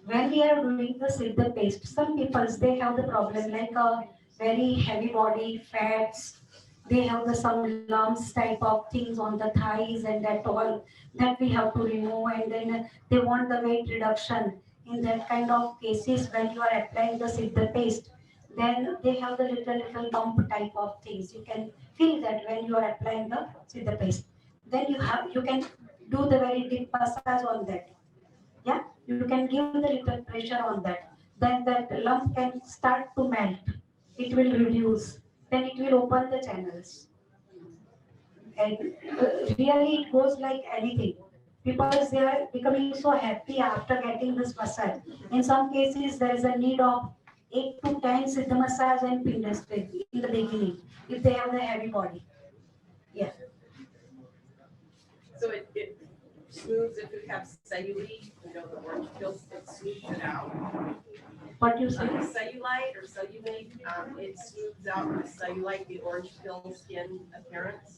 When we are doing the siddha paste, some people they have the problem like a very heavy body, fats. They have the some lumps type of things on the thighs and that all that we have to remove, and then they want the weight reduction. In that kind of cases, when you are applying the siddha paste, then they have the little bump type of things. You can feel that when you are applying the siddha paste. Then you can do the very deep massage on that. Yeah, you can give the little pressure on that. Then that lump can start to melt. It will reduce. Then it will open the channels. And really, it goes like anything. because they are becoming so happy after getting this massage. In some cases, there is a need of 8 to 10 Siddha massage and Pindastri in the beginning, if they have the heavy body. Yeah. So it smooths if you have cellulite, you know, the orange pills, it smooths it out. What you say? Cellulite or cellulite, it smooths out the cellulite, the orange pill skin appearance.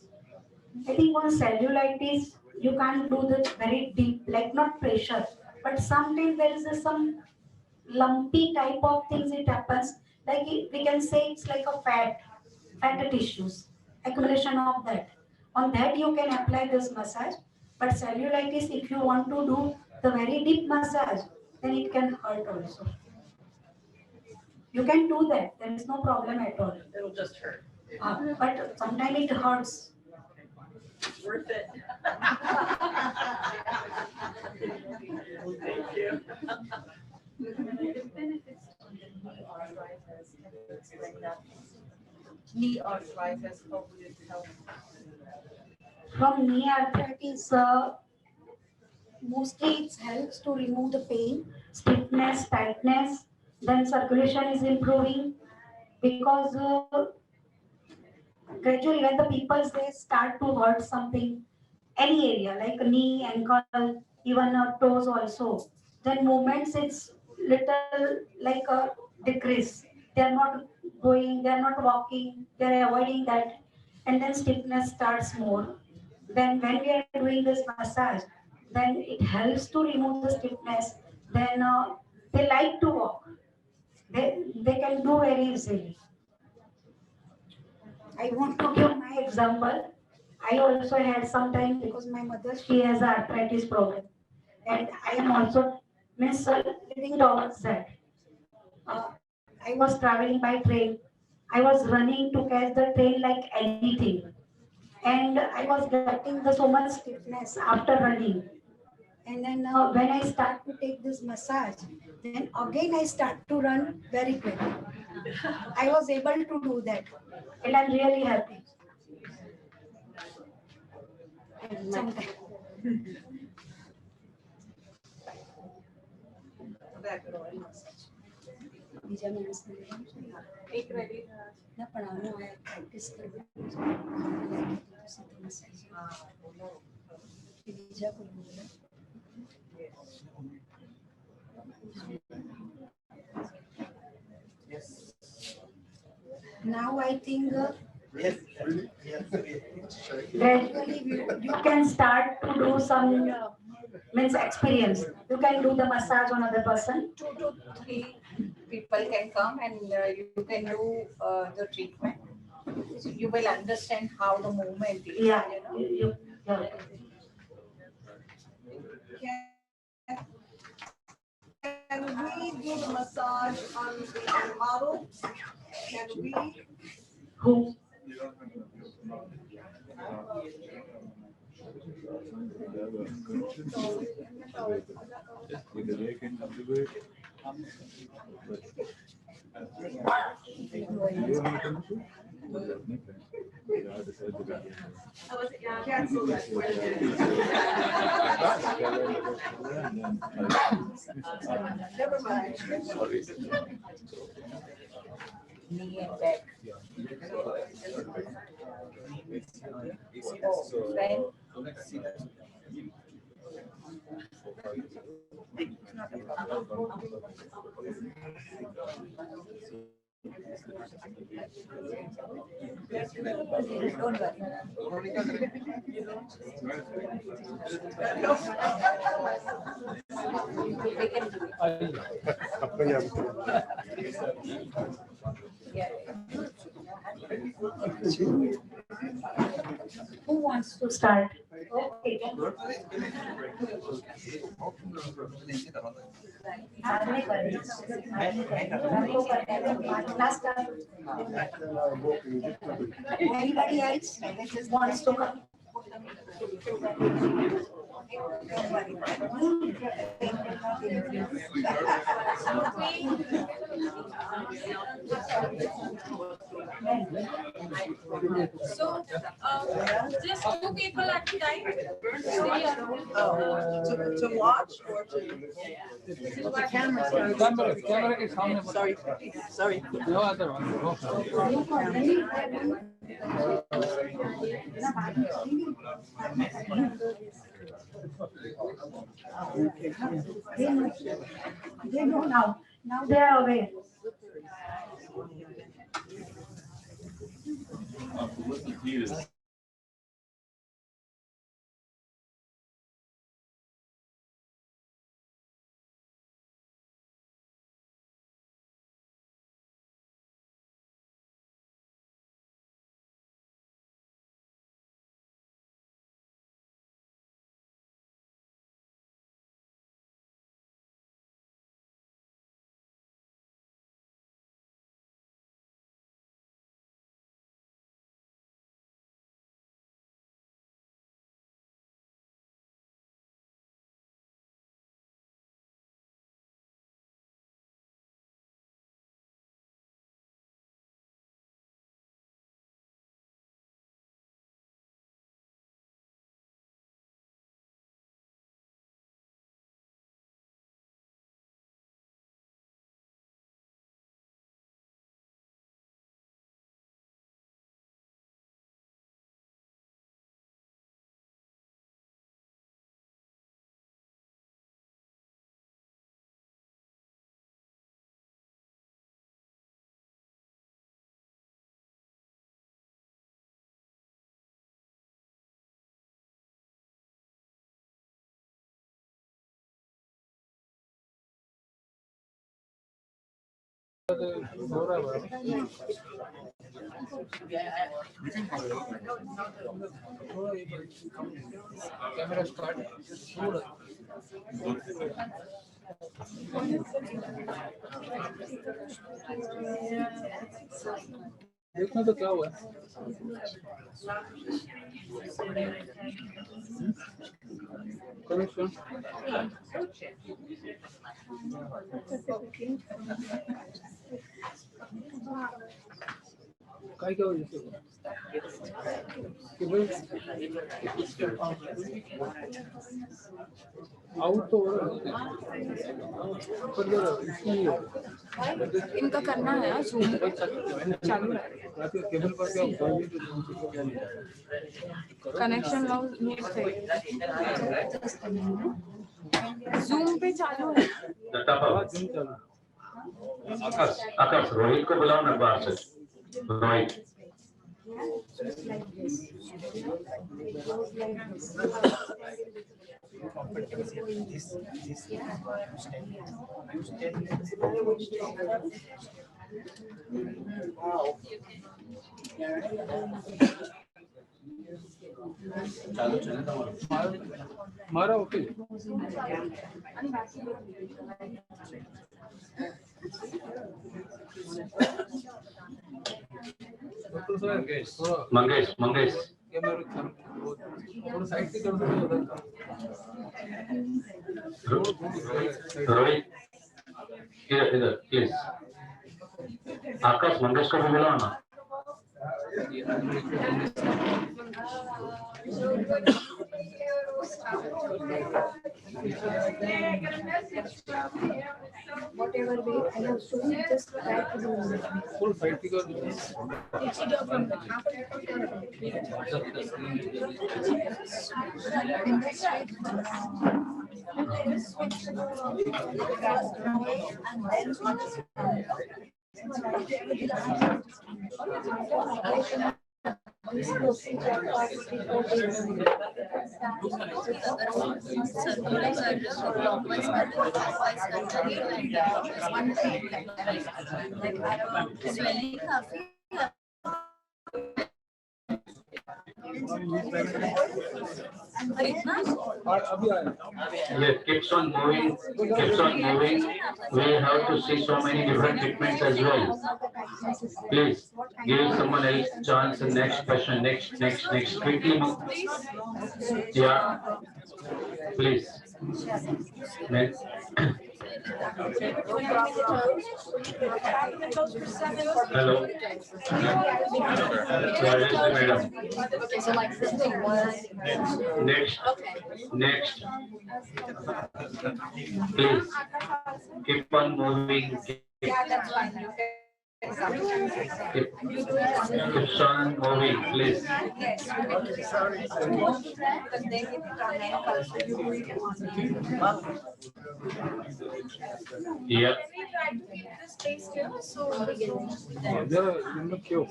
I think on cellulitis, you can't do the very deep, like not pressure, but sometimes there is some lumpy type of things it happens. Like we can say it's like a fat tissues, accumulation of that. On that you can apply this massage. But cellulitis, if you want to do the very deep massage, then it can hurt also. You can do that. There is no problem at all. It'll just hurt. But sometimes it hurts. Worth it. Thank you. Knee arthritis, how would it help? From knee arthritis, mostly it helps to remove the pain, stiffness, tightness, then circulation is improving because gradually when the people they start to hurt something, any area like knee, ankle, even toes also, then movements it's little like a decrease. They are not going, they are not walking, they are avoiding that, and then stiffness starts more. Then when we are doing this massage, then it helps to remove the stiffness. Then they like to walk. They can do very easily. I want to give my example. I also had some time because my mother she has arthritis problem, and I am also means living towards that. I was traveling by train. I was running to catch the train like anything, and I was getting the so much stiffness after running. And then when I start to take this massage, then again I start to run very quick. I was able to do that, and I'm really happy. Sometimes. બીજા માણસને એક ready ના પણ આનું આ practice કરવી બીજા કોઈ બોલે now I think gradually you can start to do some means experience. You can do the massage on other person. 2 to 3 people can come and you can do the treatment. So you will understand how the movement is. Yeah. You know? Can we do the massage on the model? Can we? Who? Cancel that Never mind. Knee and back. Then don't worry. We can do it. Yeah. Who wants to start? Okay. Anybody else wants to come? So, just two people at a time. To watch or to? The camera is सामने. Sorry. No other one. They know now. Now they are aware. Listen to you. Camera start. देखना तो क्या हुआ? Correction. काय क्या वजह से? कि भाई आउट तो हो रहा है पर इसमें नहीं हो इनका करना है जूम चालू है केबल पर क्या कनेक्शन लॉस है जूम पे चालू है आकाश रोहित को बुलाओ ना बाहर से रोहित चालू चले मारा ओके मंगेश मंगेश साइड से कर दो रोहित इधर इधर प्लीज आकाश मंगेश को भी बुलाओ ना Whatever way I have shown, just try to do it. full fight figure This procedure for 3-4 days. Yes, keeps on moving, keeps on moving. We have to see so many different treatments as well. Please give someone else chance in next question, next, quickly. Yeah, please. Next. Hello. Rajeshri madam. Okay, so like this thing was. Next. Next. Please keep on moving. Yeah, that's fine. Keep on moving, please. Yes. Because they need to turn ankle, so you do it one. Yeah. Space here, so In the queue.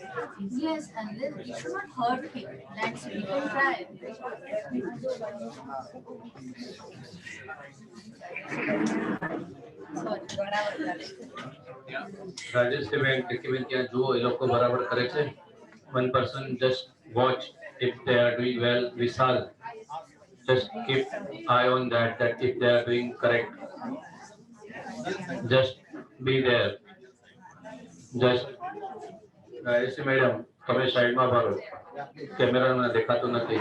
yes, and then it should not hurt him. That's it. You can try. Rajeshbhai બેન ટીકીબેન ત્યાં જુઓ એ લોકો બરાબર કરે છે. One person just watch if they are doing well. Vishal, just keep eye on that if they are doing correct. Just be there. Just Rajeshji madam તમે સાઈડમાં ભરો કેમેરામાં દેખાતું નથી.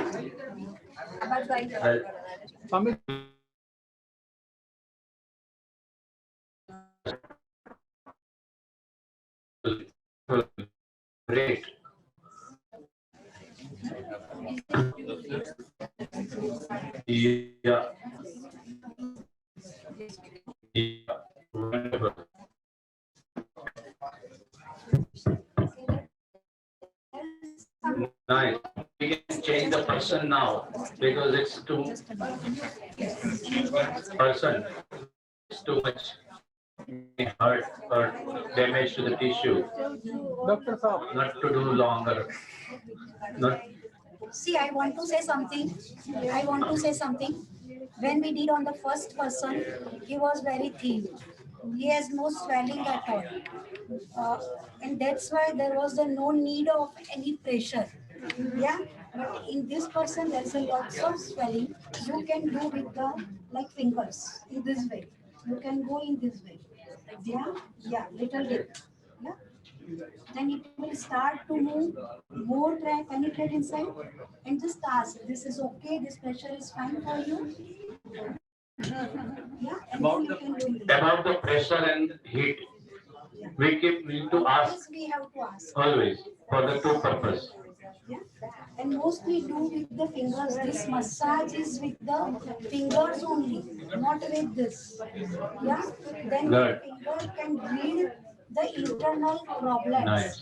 Great. Yeah. Yeah. Wonderful. Nice. We can change the person now because it's too much hurt or damage to the tissue. Doctor Saab. Not to do longer. Not. See, I want to say something. When we did on the first person, he was very thin. He has no swelling at all. And that's why there was no need of any pressure. Yeah, but in this person, there's a lots of swelling. You can do with the like fingers in this way. You can go in this way. Yeah, little bit. Yeah. Then it will start to move, more penetrate inside, and just ask, this is okay, this pressure is fine for you? Yeah, and then you can do it. About the pressure and heat, we need to ask. Yes, we have to ask. Always, for the two purpose. Yeah. And mostly do with the fingers. This massage is with the fingers only, not with this. Yeah. Then the finger can read the internal problems. Nice.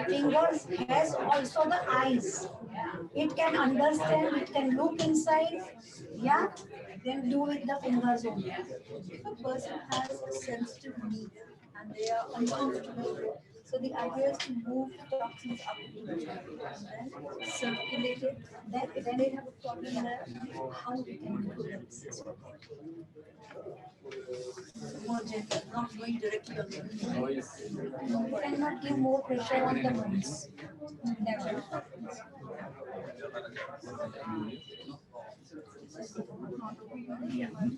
Fingers has also the eyes. It can understand, it can look inside. Yeah. Then do with the fingers only. If a person has a sensitive knee and they are uncomfortable, so the idea is to move toxins up to the body and then circulate it. Then if they have a problem there, how we can do this? More gentle, not going directly on the knee. You cannot give more pressure on the bones. Never.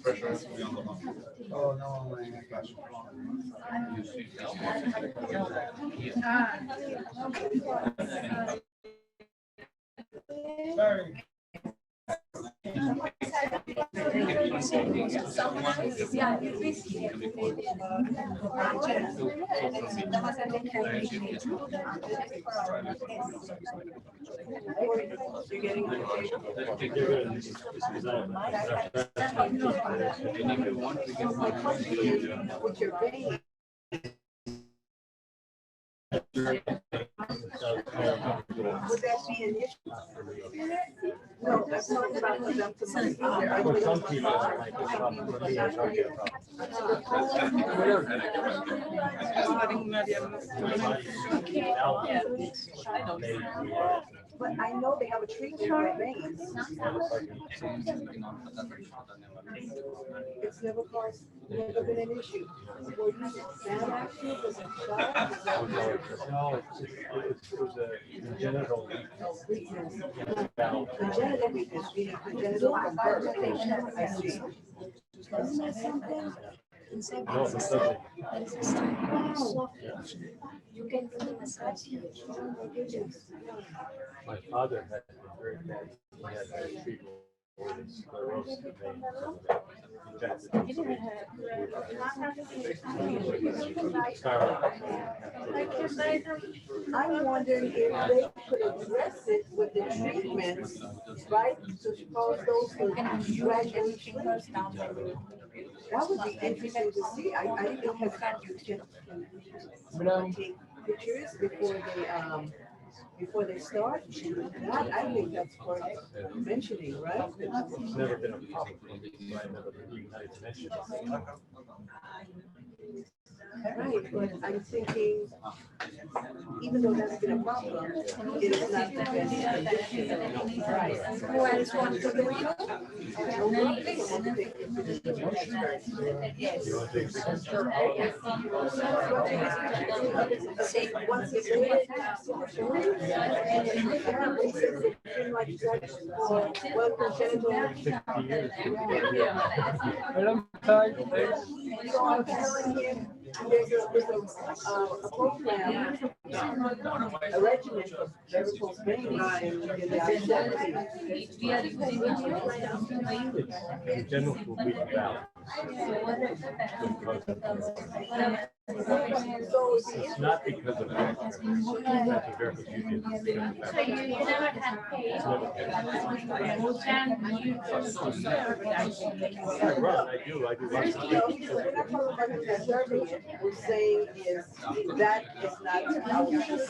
Pressure has to be on the bone. Oh no, my gosh. Sorry. With your vein. Would that be an issue? No, that's not about them to money. For some people, like it's not for me, I'm talking Yeah. But I know they have a treatment for veins. It's never caused, never been an issue. Were you Xanax, was it shot? No, it was a genital Weakness. Congenital weakness, meaning congenital from birth. I see. Isn't that something? Inside No, the it's system, not. there is a soft. You can do the massage here. My father had a very bad, he had a treatment I'm wondering if they could address it with the treatments, right? To suppose those who scratch any fingers down there. That would be interesting to see. I think can take pictures before they start. That, I think that's worth mentioning, right? It's never been a problem for me, so I never even had to mention it. Right, but I'm thinking, even though that's been a problem, it is not the best condition. Right. Who else wants to do it? Say, once it's welcome, gentlemen. 50 years. So I'm telling him, there's a program, a regimen for varicose veins in the In general, will be valid. It's not because of that. That's a varicose vein. So you never had pain? I run, I do lots of things. We're not talking about him deserving it. We're saying is that is not how we should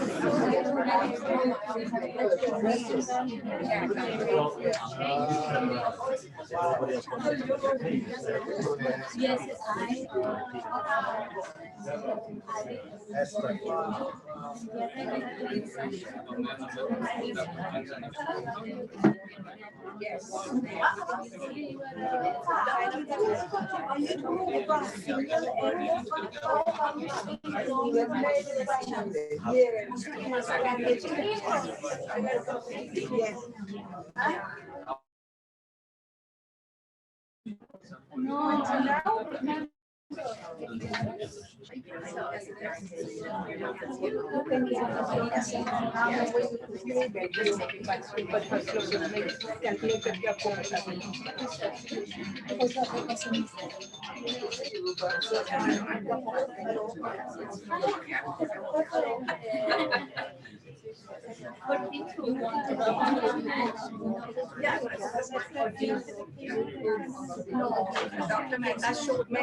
doctor ने ऐसा shoot में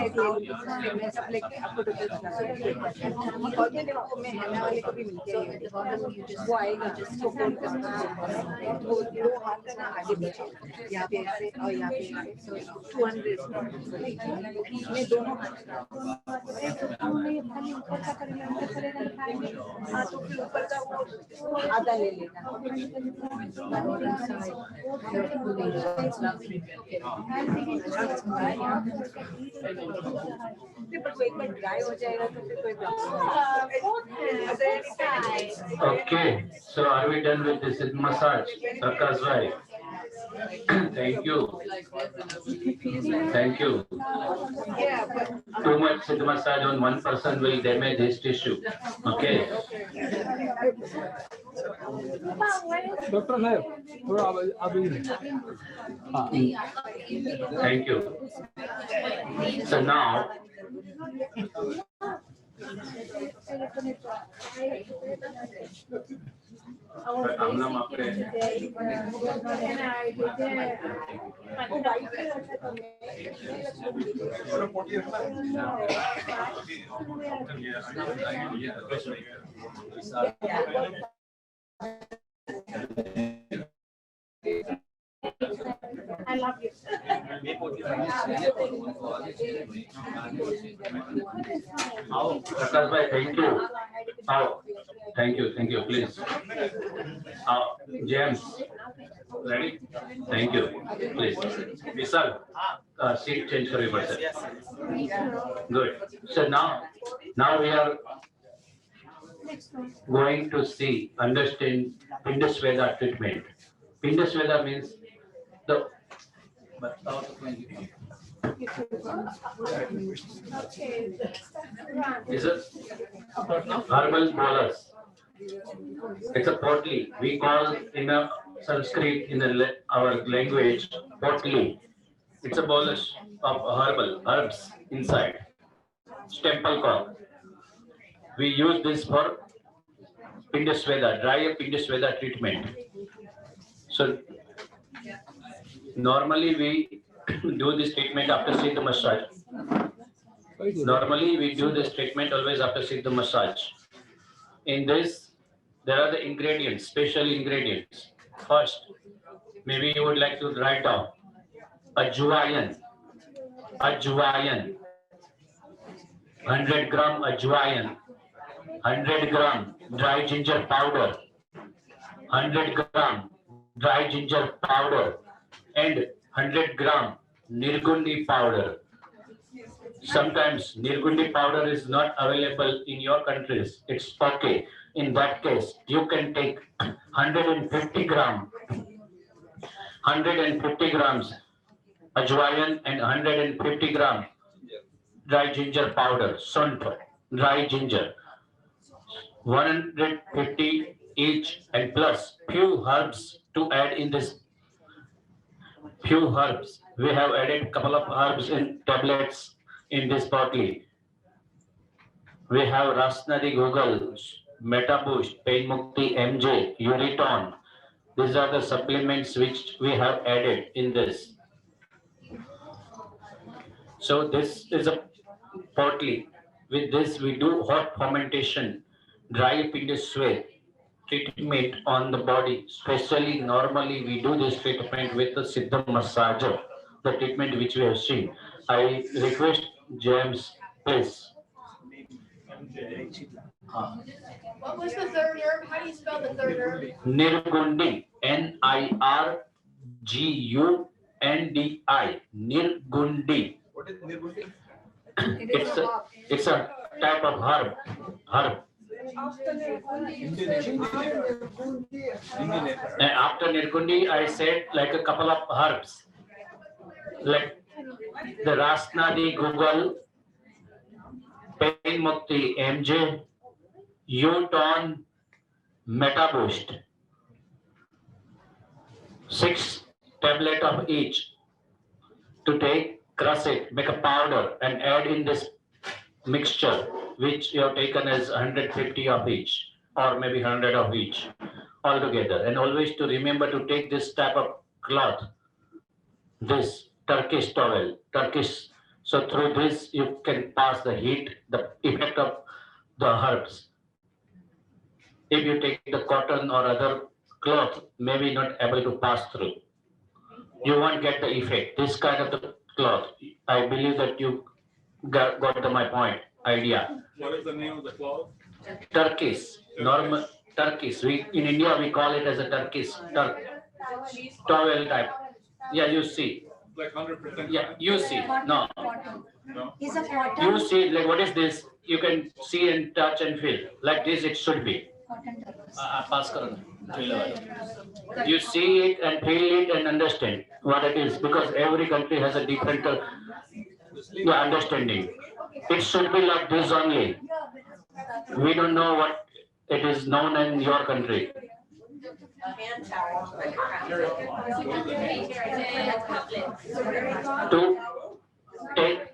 मैं सब लेके आपको और मैं देखो मैं हेना वाले को भी मिलके वो आएगा जिसको फोन करना वो दो हाथ का ना आगे पीछे यहाँ पे ऐसे और यहाँ पे ऐसे 200 मैं दोनों हाथ का हाँ तो फिर ऊपर का वो आधा ले लेना Okay, so are we done with this massage? Prakash bhai. Thank you. Thank you. Too much sit massage on one person will damage his tissue. Okay. Doctor साहब थोड़ा अभी Thank you. So now I love you. Prakash bhai, thank you. Thank you, please. James, ready? Thank you. Please. Vishal, seat change for yourself. Good. So now we are going to see, understand Pindasveda treatment. Pindasveda means the is a herbal bolus. It's a potli. We call in a Sanskrit in our language, potli. It's a bolus of herbal herbs inside. Stemple corn. We use this for Pindasveda, dry Pindasveda treatment. So normally we do this treatment after Siddha massage. Normally we do this treatment always after Siddha massage. In this, there are the ingredients, special ingredients. First, maybe you would like to write down ajwain, ajwain, 100 gram ajwain, 100 gram dry ginger powder, 100 gram dry ginger powder, and 100 gram nirgundi powder. Sometimes nirgundi powder is not available in your countries. It's okay. In that case, you can take 150 grams ajwain and 150 gram dry ginger powder, sunt, dry ginger, 150 each, and plus few herbs to add in this. Few herbs. We have added couple of herbs in tablets in this potli. We have Rasnadi Google, Metaboost, Pain Mukti, MJ, Uriton. These are the supplements which we have added in this. So this is a potli. With this we do hot fermentation, dry pindasway treatment on the body. Especially normally we do this treatment with the Siddha massager, the treatment which we have seen. I request James, please. What was the third herb? How do you spell the third herb? Nirgundi, Nirgundi, Nirgundi. What is Nirgundi? It's a type of herb. And after Nirgundi, I said like a couple of herbs, like the Rasnadi Google, Pain Mukti MJ, U-Ton, Metaboost. 6 tablets of each to take, crush it, make a powder and add in this mixture which you have taken as 150 of each or maybe 100 of each altogether. And always to remember to take this type of cloth, this Turkish towel, Turkish. So through this you can pass the heat, the effect of the herbs. If you take the cotton or other cloth, maybe not able to pass through. You won't get the effect. This kind of the cloth, I believe that you got my point, idea. What is the name of the cloth? Turkish, normal Turkish. In India we call it as a Turkish towel type. Yeah, you see. Like 100%. Yeah, you see. No. No. Is a cotton. You see, like what is this? You can see and touch and feel. Like this it should be. Pass karo na. You see it and feel it and understand what it is, because every country has a different understanding. It should be like this only. We don't know what it is known in your country. Hand towel. To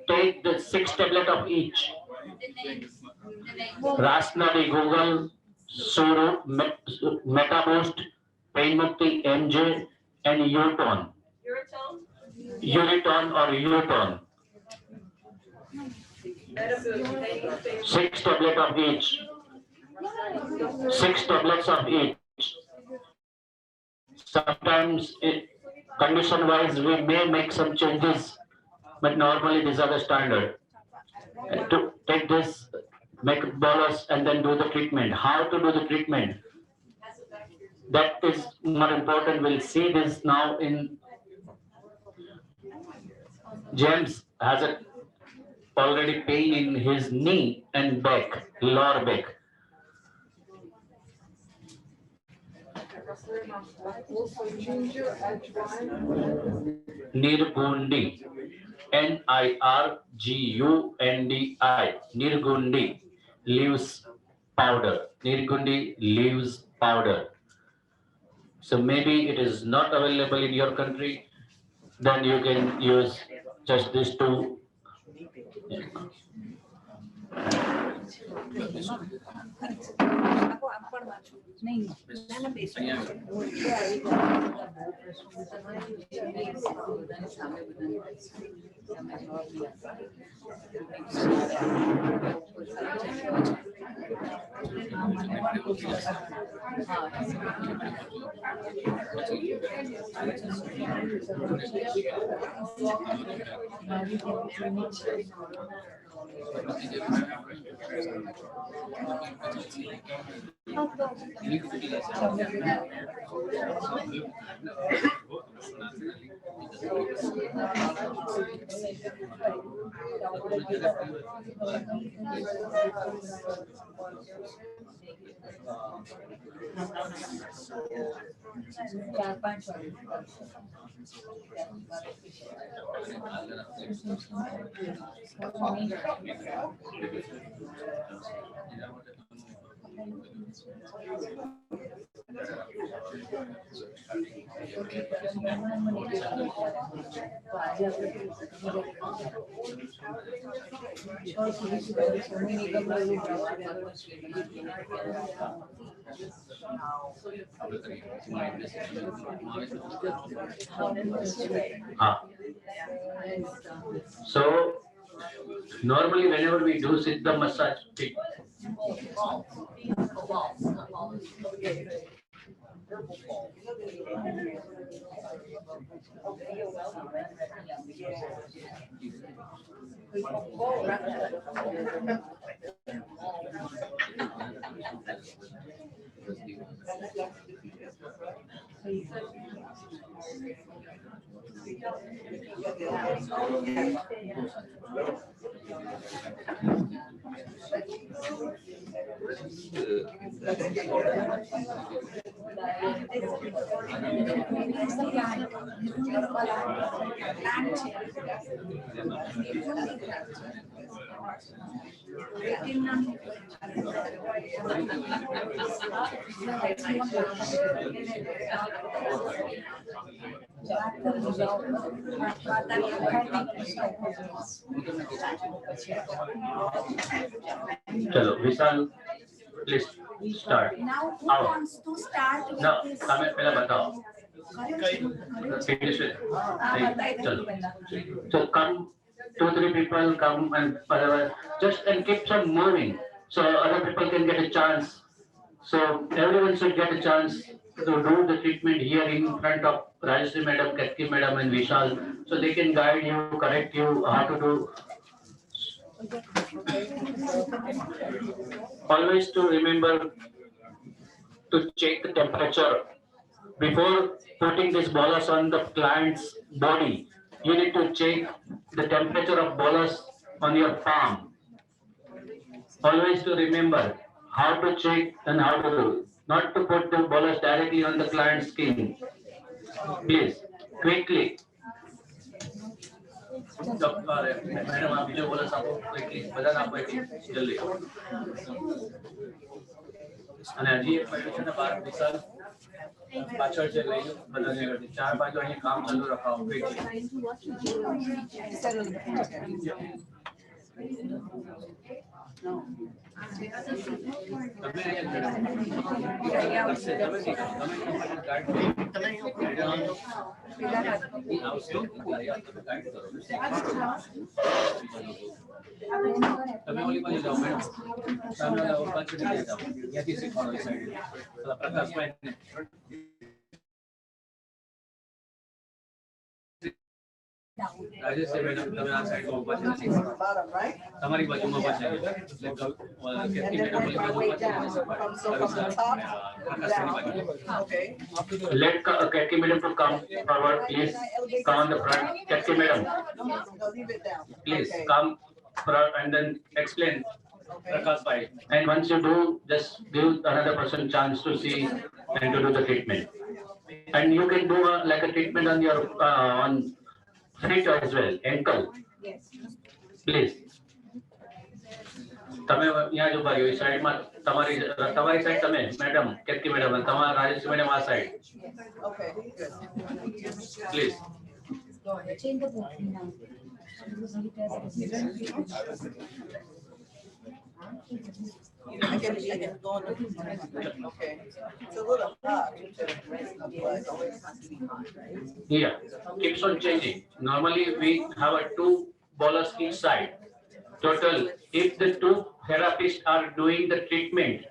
take the 6 tablets of each. Rasnadi Google, Suru, Metaboost, Pain Mukti, MJ, and U-Ton. Uriton or U-Ton. 6 tablets of each. 6 tablets of each. Sometimes, condition-wise, we may make some changes, but normally these are the standard. To take this, make bolus, and then do the treatment. How to do the treatment? That is more important. We'll see this now in. James has a already pain in his knee and back, lower back. Also ginger, ajwain. Nirgundi, Nirgundi, Nirgundi, leaves powder, Nirgundi leaves powder. So maybe it is not available in your country, then you can use just these two. So normally whenever we do Siddha massage, Chalo, Vishal, please start. Now who आओ. wants to start with No, this? हमें पहले बताओ. Finish it. Chalo. So come, 2, 3 people come and whatever, just and keep on moving, so other people can get a chance. So everyone should get a chance to do the treatment here in front of Rajeshri Madam, Katki Madam and Vishal, so they can guide you, correct you how to do. Always to remember to check the temperature before putting this bolus on the client's body. You need to check the temperature of bolus on your palm. Always to remember how to check and how to do. Not to put the bolus directly on the client's skin. Please, quickly. Madam आप जो बोला आपको quickly बदन आपको एक जल्दी અને હજી એક પડ્યું છે ને બાર વિશાલ પાછળ છે લઈ લો બધાને કરતી 4 બાજુ અહીં કામ ચાલુ રખાવો ક્વિકલી તમે ઓલી બાજુ જાઓ મેડમ તમે પાછળ જાઓ ત્યાંથી શીખવાડો એ સાઈડ પેલા પ્રકાશભાઈ રાજેશ મેડમ તમે આ સાઈડ માં ઉભા છે તમારી બાજુમાં પાછળ કેતકી મેડમ ઓલી બાજુ Let Ketki madam to come forward, please. Come on the front. Ketki madam, please come front and then explain. Prakash bhai. And once you do, just give another person chance to see and to do the treatment. And you can do like a treatment on your on feet as well, ankle. Please. તમે અહીંયા જ ઉભા રહ્યો એ સાઈડમાં તમારી side તમે madam Ketaki madam અને તમારા રાજેશ મેડમ આ side Okay, good. Please Go ahead. Change the book now. I can go on. Okay. It's a little hot. But always has to be hot, right? here keeps on changing. Normally we have a 2 bowlers each side. Total, if the 2 therapists are doing the treatment,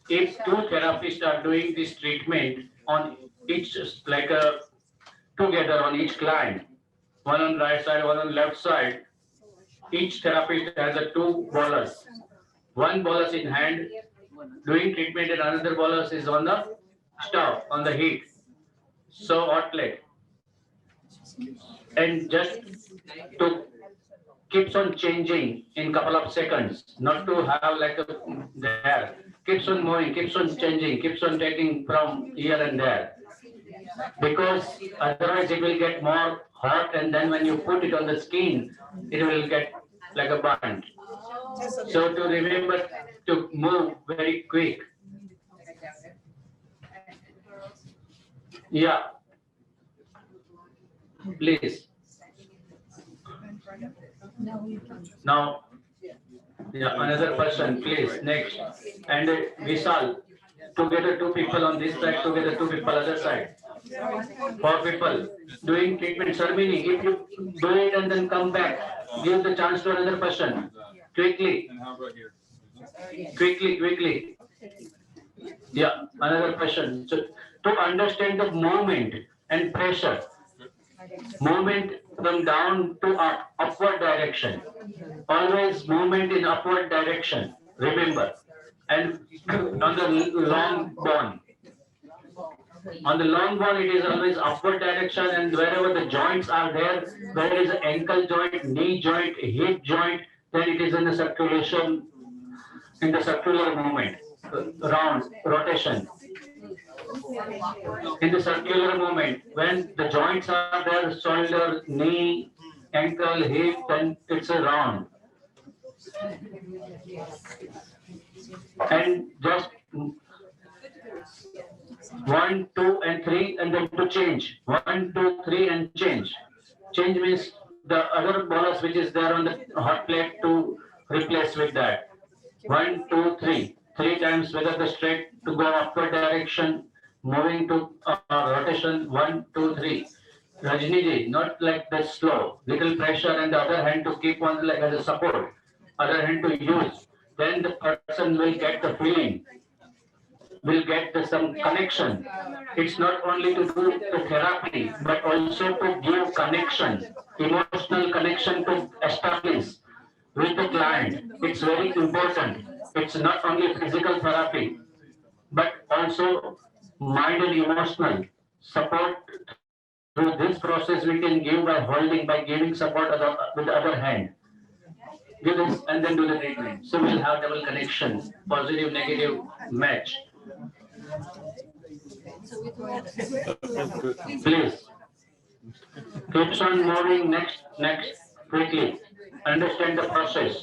if 2 therapists are doing this treatment on each, like a together on each client, one on right side, one on left side, each therapist has a 2 bowlers. One bowler in hand doing treatment and another bowler is on the stove, on the heat. So hot plate. And just to keeps on changing in couple of seconds, not to have like a there, keeps on moving, keeps on changing, keeps on taking from here and there. Because otherwise it will get more hot and then when you put it on the skin, it will get like a burnt. So to remember to move very quick. Yeah. Please. Now, yeah, another person, please, next. And Vishal, together 2 people on this side, together 2 people other side. 4 people doing treatment ceremony. If you do it and then come back, give the chance to another person. Quickly. And how about here? Quickly. Yeah, another person. So to understand the movement and pressure, movement from down to upward direction. Always movement in upward direction, remember. And on the long bone. On the long bone, it is always upward direction, and wherever the joints are there, where is the ankle joint, knee joint, hip joint, then it is in the circulation, in the circular movement, round, rotation. In the circular movement, when the joints are there, shoulder, knee, ankle, hip, then it's a round. And just 1, 2, and 3, and then to change. 1, 2, 3, and change. Change means the other bowlers which is there on the hot plate to replace with that. 1, 2, 3. 3 times whether the straight to go upward direction, moving to rotation. 1, 2, 3. Rajni ji, not like that slow. Little pressure and the other hand to keep on like as a support. Other hand to use. Then the person will get the feeling. Will get some connection. It's not only to do the therapy, but also to give connection, emotional connection to establish with the client. It's very important. It's not only physical therapy, but also mind and emotional support. Through this process, we can give by holding, by giving support with the other hand. Do this and then do the treatment. So we'll have double connection, positive, negative match. Please. Keeps on moving next, quickly. Understand the process.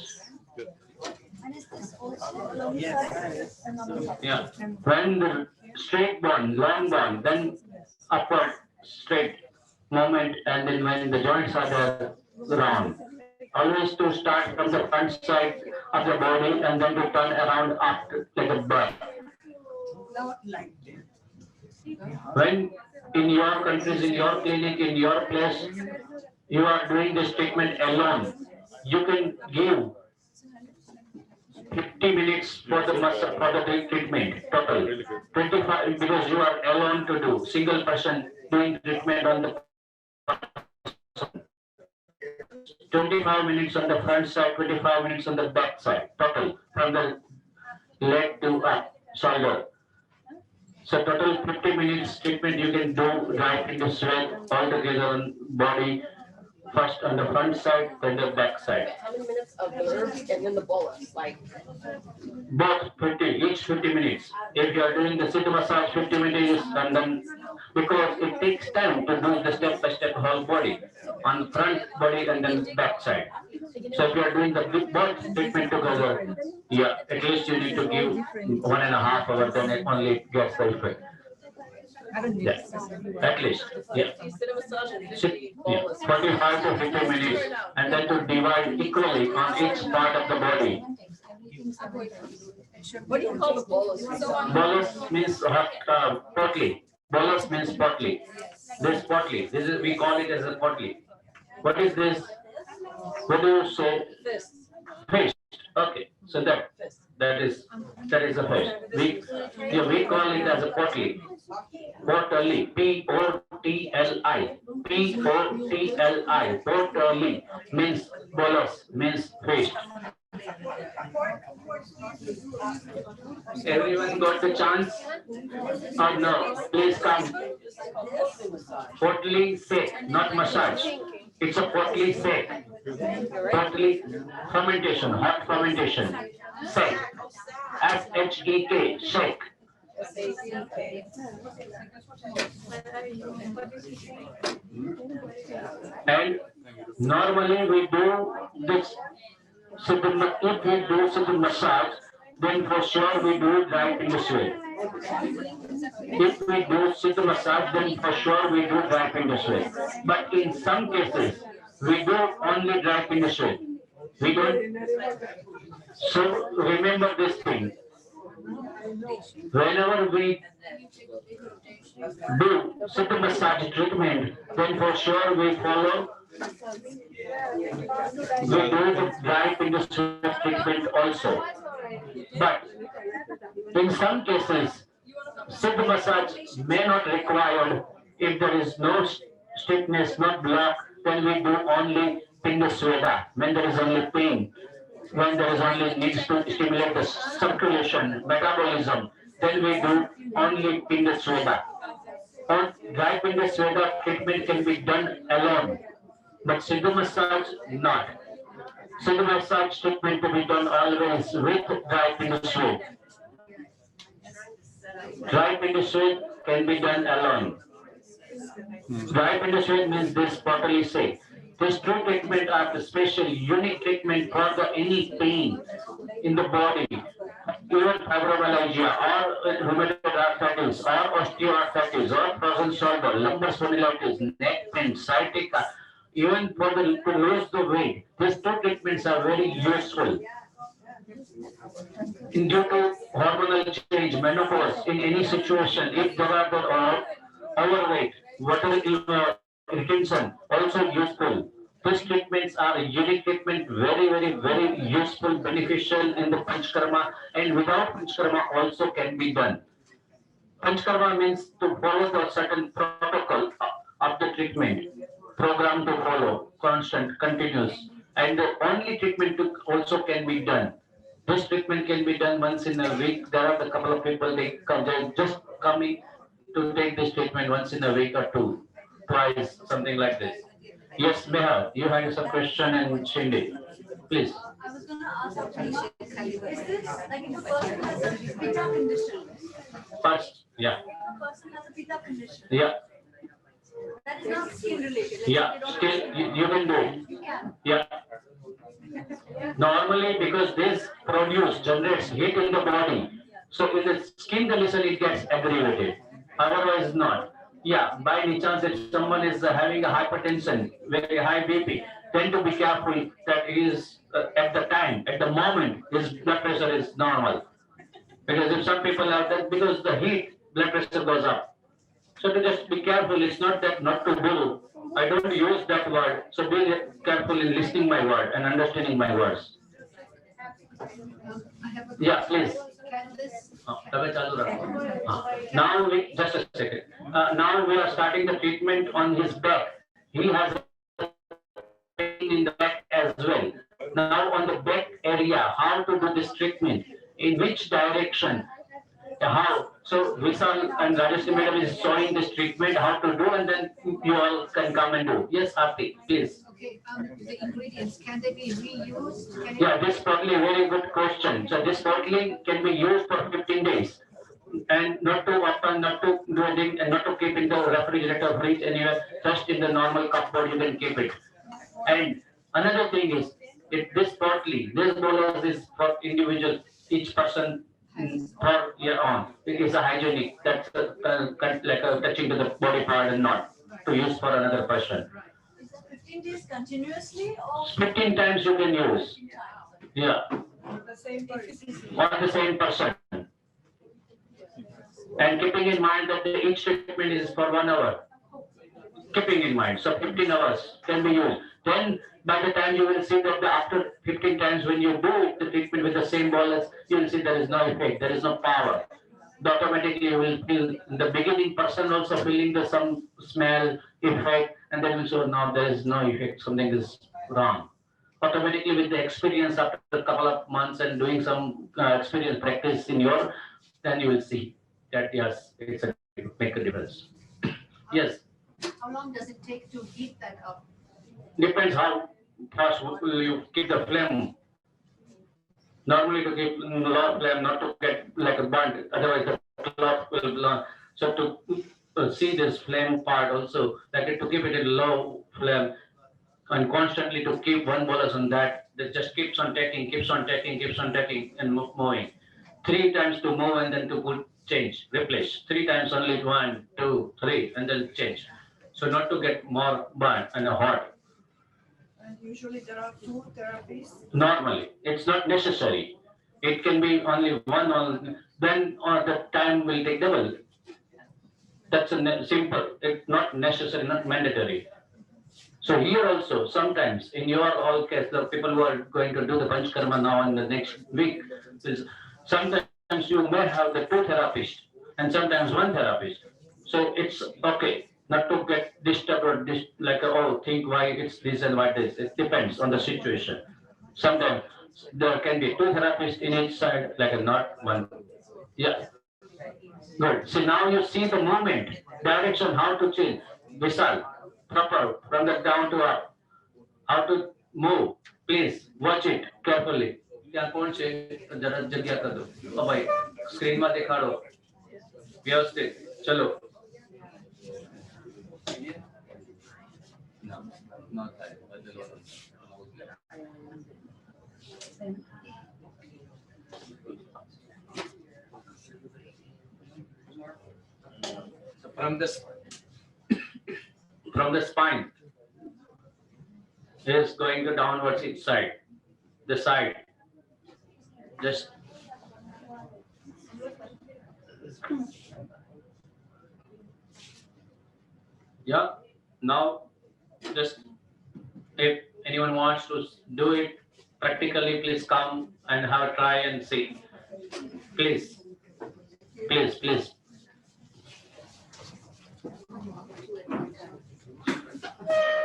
Yeah. When the straight bone, long bone, then upward, straight movement, and then when the joints are there, round. Always to start from the front side of the body and then to turn around after like a bird. When in your countries, in your clinic, in your place, you are doing this treatment alone, you can give 50 minutes for the treatment total. 25 because you are alone to do single person doing treatment on the 25 minutes on the front side, 25 minutes on the back side, total from the leg to shoulder. So total 50 minutes treatment you can do right into sweat all together on body, first on the front side, then the back side. How many minutes of the herbs and then the bolus, like? Both 50, each 50 minutes. If you are doing the sit massage 50 minutes and then because it takes time to do the step-by-step whole body, on front body and then back side. So if you are doing the both treatment together, yeah, at least you need to give 1.5 hours, then it only gets the effect. Yeah, at least, yeah. Yeah, 45 to 50 minutes, and then to divide equally on each part of the body. What do you call the bolus? Bolus means potli. Bolus means potli. This potli. This is, we call it as a potli. What is this? What do you say? Fist. Okay. So that is a fist. We call it as a potli. Potli. Potli. Potli. Potli means bolus means fist. Everyone got the chance? Or no? Please come. Potli sek, not massage. It's a potli sek. Potli fermentation, hot fermentation. Sek. S-H-E-K, shake. And normally we do this. So if we do the massage, then for sure we do it right in the sweat. If we do sit massage, then for sure we do dry finger sweat. But in some cases, we do only dry finger sweat. We don't. So remember this thing. Whenever we do sit massage treatment, then for sure we follow. We do the dry finger sweat treatment also. But in some cases, sit massage may not required. If there is no stiffness, no block, then we do only finger sweda. When there is only pain, when there is only needs to stimulate the circulation, metabolism, then we do only finger sweda. On dry finger sweda treatment can be done alone, but Siddha massage not. Siddha massage treatment to be done always with dry finger sweda. Dry finger sweat can be done alone. Dry finger sweat means this properly say. This two treatment are the special unique treatment for the any pain in the body, even fibromyalgia or rheumatoid arthritis or osteoarthritis or frozen shoulder, lumbar spondylitis, neck pain, sciatica, even for the to lose the weight. These two treatments are very useful. Due to hormonal change, menopause, in any situation, if there are the overweight, water retention, also useful. These treatments are a unique treatment, very, very, very useful, beneficial in the panchkarma, and without panchkarma also can be done. Panchkarma means to follow the certain protocol of the treatment, program to follow, constant, continuous, and the only treatment to also can be done. This treatment can be done once in a week. There are a couple of people they're just coming to take this treatment once in a week or two, twice, something like this. Yes, Meha, you had some question and Shindy, please. I was gonna ask Abhishek, is this like if a person has a pitta condition? First, yeah. If a person has a pitta condition. Yeah. That is not skin related. Yeah, still you can do it. You can. Yeah. Normally, because this generates heat in the body, so in the skin condition it gets aggravated. Otherwise, not. Yeah, by any chance, if someone is having a hypertension, very high BP, then to be careful that he is at the moment, his blood pressure is normal. Because if some people have that, because the heat, blood pressure goes up. So to just be careful, it's not that not to do. I don't use that word, so be careful in listening my word and understanding my words. Yeah, please. Now we just a second. Now we are starting the treatment on his back. He has pain in the back as well. Now on the back area, how to do this treatment? In which direction? How? So Vishal and Rajeshri madam is showing this treatment, how to do, and then you all can come and do. Yes, Aarti, please. Okay, the ingredients, can they be reused? Yeah, this is probably a very good question. So this probably can be used for 15 days. and not to open, not to do anything, and not to keep in the refrigerator, fridge, anywhere, just in the normal cupboard, you can keep it. And another thing is, if this bolus is for individual, each person for your own. It is a hygienic, that's like a touching to the body part and not to use for another person. Is it 15 days continuously or? 15 times you can use. Yeah. The same person. On the same person. And keeping in mind that each treatment is for 1 hour. Keeping in mind, so 15 hours can be used. Then by the time you will see that after 15 times when you do the treatment with the same bolus, you will see there is no effect, there is no power. Automatically you will feel in the beginning person also feeling the some smell effect, and then you say no, there is no effect, something is wrong. Automatically with the experience after a couple of months and doing some experience practice in your, then you will see that yes, it's a make a difference. Yes. How long does it take to heat that up? Depends how fast you keep the flame. Normally to keep low flame, not to get like a burnt, otherwise the cloth will burn. So to see this flame part also, like to keep it in low flame and constantly to keep one bolus on that just keeps on taking, and moving. 3 times to move and then to put change, replace. 3 times only, 1, 2, 3, and then change. So not to get more burnt and hot. And usually there are 2 therapies. Normally, it's not necessary. It can be only one, or then or the time will take double. That's a simple. It's not necessary, not mandatory. So here also, sometimes in your all case, the people who are going to do the panchkarma now in the next week, is sometimes you may have the 2 therapists and sometimes 1 therapist. So it's okay not to get disturbed or like oh think why it's this and why this. It depends on the situation. Sometimes there can be 2 therapists in each side, like not 1. Yeah. Good. So now you see the movement, direction, how to change. Vishal, proper, from the down to up. How to move. Please watch it carefully. ત્યાં કોણ છે જરા જગ્યા કર દો ભાઈ screen માં દેખાડો વ્યવસ્થિત ચલો from the spine is going to downwards each side, the side. Just yeah. Now, just if anyone wants to do it practically, please come and have a try and see. Please, please, please.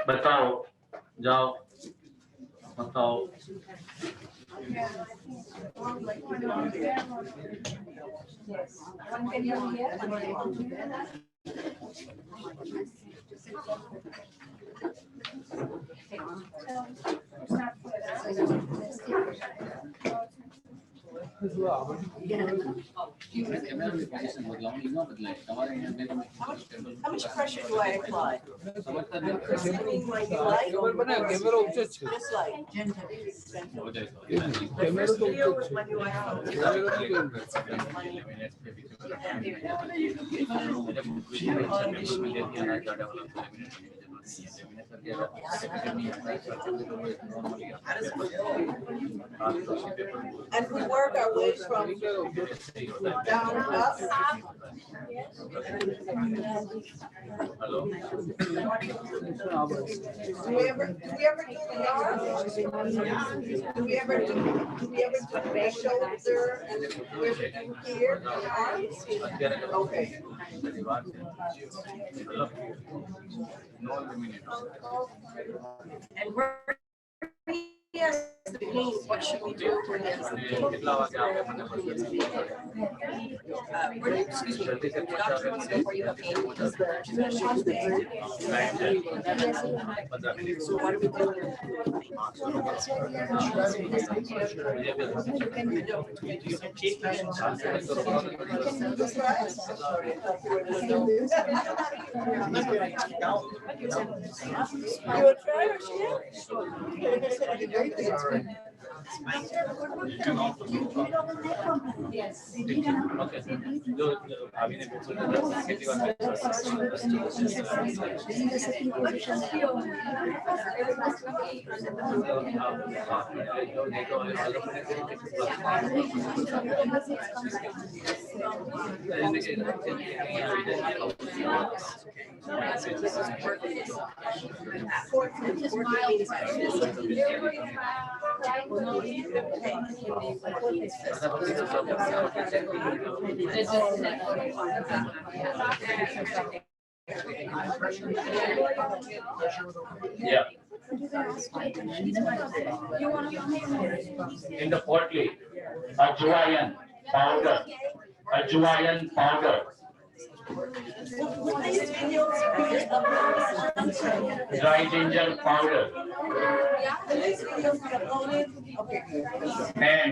बताओ जाओ बताओ Yes. One can do here, one can do here. How much pressure do I apply? Assuming when you like or dislike? First video was when you like. And we work our way from down up. Hello. Do we ever do the arms? Do we ever do the shoulder and do we ever do here the arms? Okay. And we're the pain, what should we do? Excuse me, the doctor wants to know where you have pain, what is the should we do? So what do we do? You would try or Yeah. In the poultry, ajwain powder, ajwain powder, dry ginger powder, and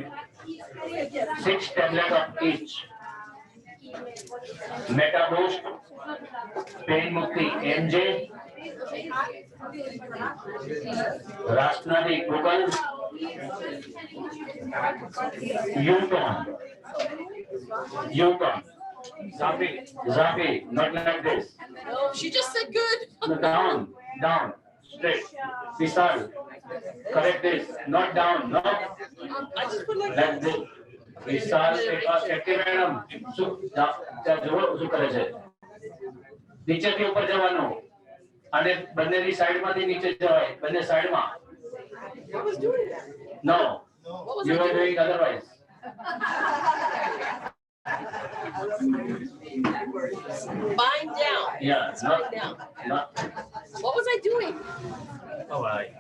6 tablets of each. Metaboost, Pain Mukti MJ, Rasnadi Google, Yukon, Zafi, not like this. She just said good. No, down, straight. Vishal, correct this, not down, no. I just put like Like this. Vishal, active madam, શું કરે છે નીચેથી ઉપર જવાનું અને બંનેની સાઈડમાંથી નીચે જવાય બંને સાઈડમાં No, you are doing otherwise. Bind down. Yeah, Bind down. What was I doing? All right.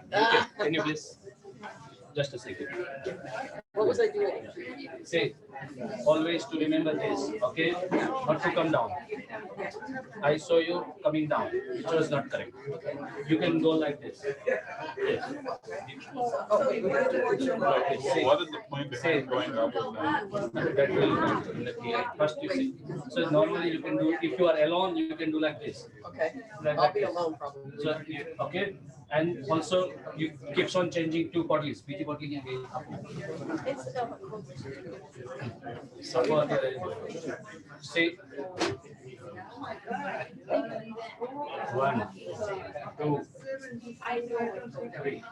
Can you please? Just a second. What was I doing? Say, always to remember this, okay? Not to come down. I saw you coming down. It was not correct. You can go like this. Yes. Say, What is the point behind going up and down? that will first you see. So normally you can do, if you are alone, you can do like this. Okay. I'll be alone probably. So, okay. And also you keeps on changing two bottles. Which bottle can be? Say 1, 2, 3.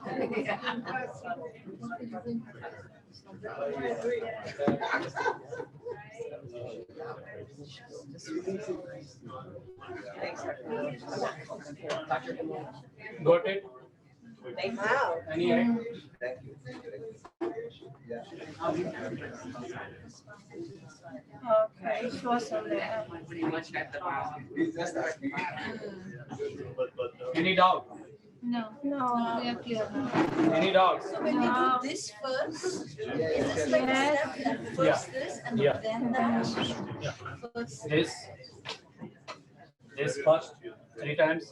Got it? Wow. Any Okay, it was on there. Any doubt? No. No. We are clear now. Any doubt? So when we do this first, is this like a step that first this and Yeah. then that? First. This first 3 times,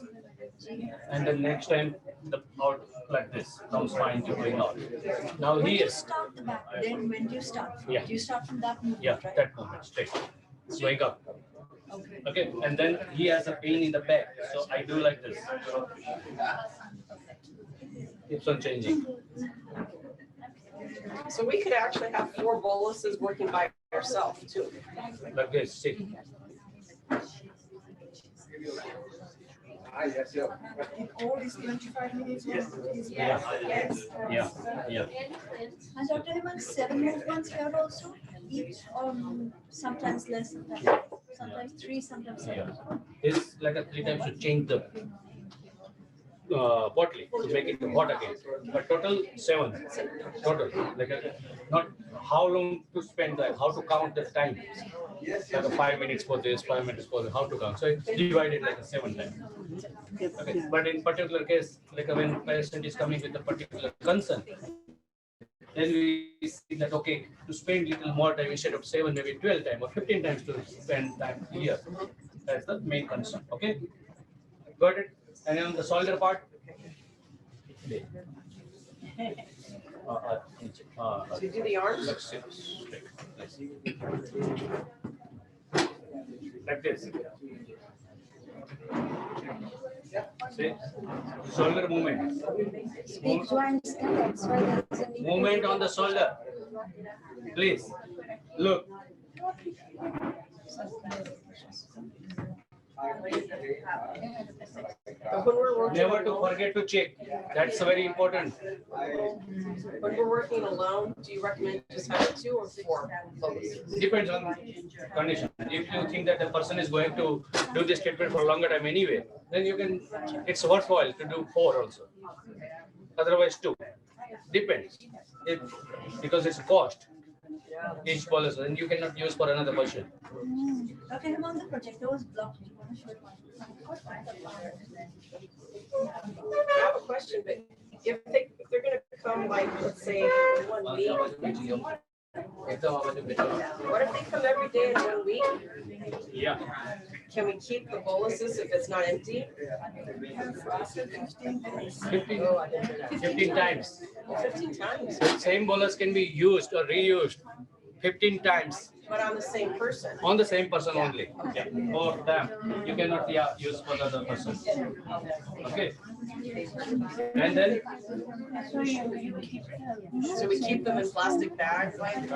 and then next time the out like this comes fine to going out. Now When you here, start back, then when do you start from? Yeah. Do you start from that movement, yeah, right? that moment straight, wake up. Okay. Okay, and then he has a pain in the back, so I do like this. Keeps on changing. So we could actually have 4 boluses working by ourselves too. Like this, see. Yes, in all these 25 minutes. Yeah. And Dr. Hemant, 7 movements here also, each sometimes less, sometimes 3, sometimes 7. It's like a 3 times to change the bottle to make it hot again. But total 7. Total. Like not how long to spend that, how to count the time. Like a 5 minutes for this, 5 minutes for this, how to count. So it's divided like a 7 times. Okay. But in particular case, like when patient is coming with a particular concern, then we see that, okay, to spend little more time instead of 7, maybe 12 times or 15 times to spend time here. That's the main concern. Okay, got it? And on the solder part, So you do the arms? let's see. Like this. See, shoulder movement. Big joints, that's why there is a need. Movement on the shoulder. Please look. Never to forget to check. That's very important. When we're working alone, do you recommend just having 2 or 4 focus? Depends on condition. If you think that the person is going to do this treatment for a longer time anyway, then you can. It's worthwhile to do 4 also. Otherwise 2. Depends. If because it's cost. Each policy, and you cannot use for another person. Okay, I'm on the projector was blocked. You want to show it one? I have a question, but if they're gonna come like, let's say, in 1 week, what if they come every day in 1 week? Yeah. Can we keep the boluses if it's not empty? 15 times. 15 times. The same bolus can be used or reused 15 times. But on the same person. On the same person only. Okay. For them. You cannot use for the other person. Okay. And then So we keep them in plastic bags like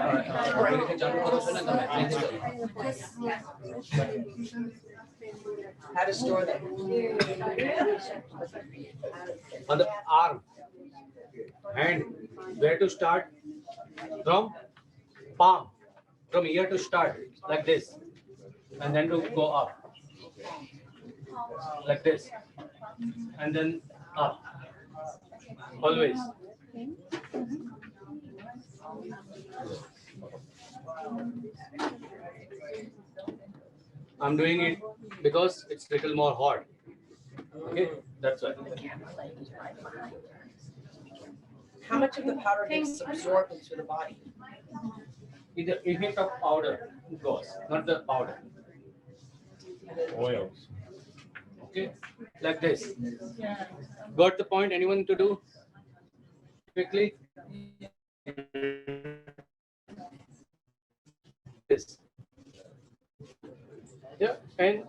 how to store them? on the arm. And where to start? From palm. From here to start, like this. And then to go up. Like this. And then up. Always. I'm doing it because it's little more hot. Okay, that's why. How much of the powder gets absorbed into the body? The effect of powder goes, not the powder. Oils. Okay, like this. Got the point? Anyone to do? Quickly. This. Yeah, and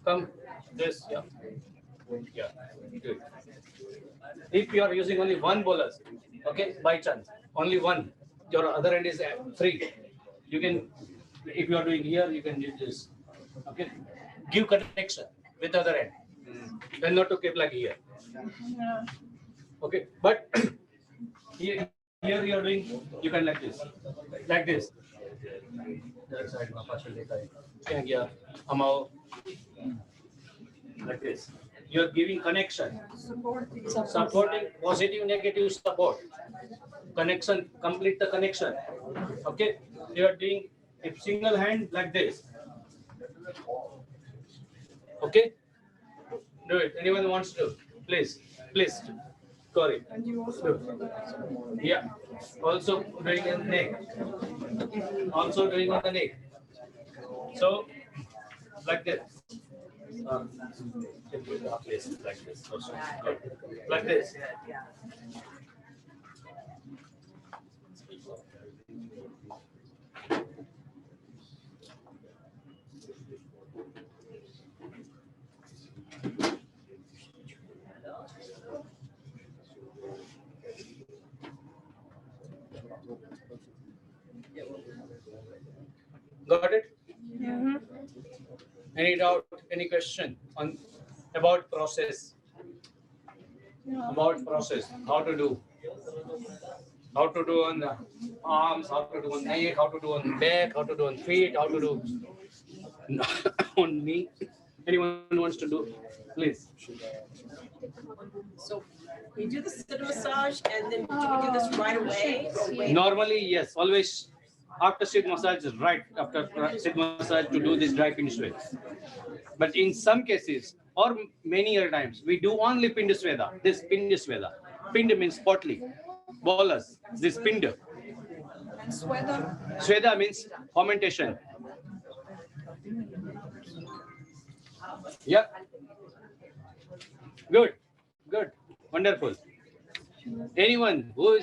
come this. Yeah. Yeah. Good. If you are using only one bolus, okay, by chance, only one, your other end is free. You can, if you are doing here, you can use this. Okay, give connection with the other end. Then not to keep like here. Okay, but here you are doing, you can like this. Like this. Like this. You are giving connection. Supporting positive, negative support. Connection, complete the connection. Okay, you are doing a single hand like this. Okay, do it. Anyone wants to? Please, please. Corey. And you also do the Yeah. Also doing on the neck. Also doing on the neck. So, like this. Like this. Also. Like this. Got it? Any doubt, any question on about process? About process, how to do? How to do on the arms, how to do on neck, how to do on back, how to do on feet, how to do on knee. Anyone wants to do? Please. So we do the sit massage and then do we do this right away? Or wait? Normally, yes, always after sit massage is right after sit massage to do this dry pinch sway. But in some cases, or many other times, we do only Pindasveda, this Pindasveda. Pind means potly. Bolus, this pinda. And Sweda? Sweda means fermentation. Yeah. Good. Good. Wonderful. Anyone who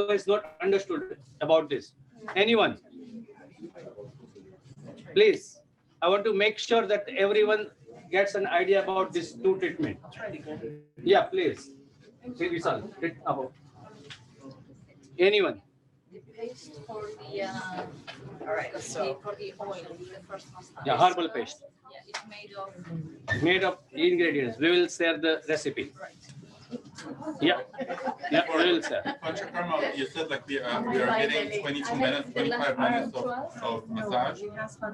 has not understood about this? Anyone? Please. I want to make sure that everyone gets an idea about this two treatment. Yeah, please. About. Anyone? The paste for the, all right, for the oil, the first massage. Yeah, herbal paste. Yeah, it's Made of ingredients. We will share the recipe. Yeah, yeah, we will share. Panchkarma, you said like we are getting 22 minutes, 25 minutes of massage.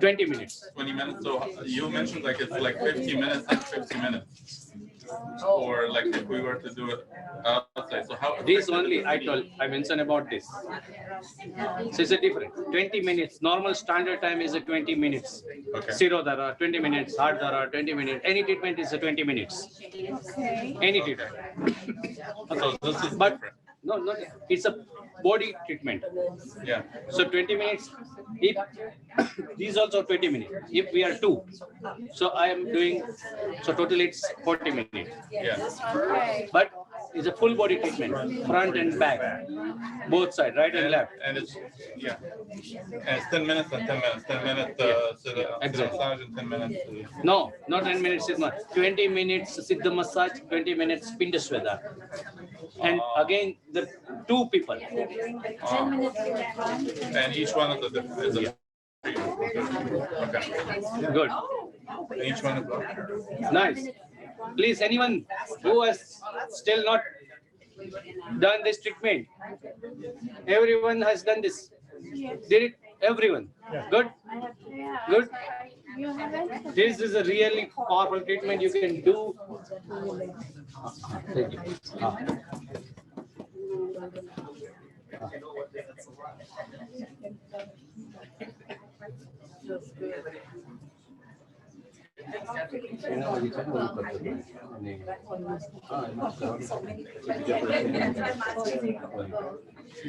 20 minutes. 20 minutes. So you mentioned like it's like 50 minutes and 50 minutes. Or like if we were to do it outside. So how? This only I mentioned about this. So it's a different 20 minutes. Normal standard time is a 20 minutes. Okay. Zero dara, 20 minutes, hard dara, 20 minutes. Any treatment is a 20 minutes. Okay. Any treatment. So this is But different. no, not it's a body treatment. Yeah. So 20 minutes. If these also 20 minutes. If we are two, so I am doing. So total it's 40 minutes. Yeah. Okay. But it's a full body treatment, front and back, both sides, right and left. And it's yeah. And it's 10 minutes and 10 minutes. 10 minutes Exactly. massage and 10 minutes. No, not 10 minutes. 20 minutes Siddha massage, 20 minutes Pinda Sweda. And again, the two people. 10 minutes in the front. And each one of the is a okay. Good. And each one is Nice. Please, anyone who has still not done this treatment, everyone has done this. Did it? Everyone. Good? Good? This is a really powerful treatment you can do. Thank you.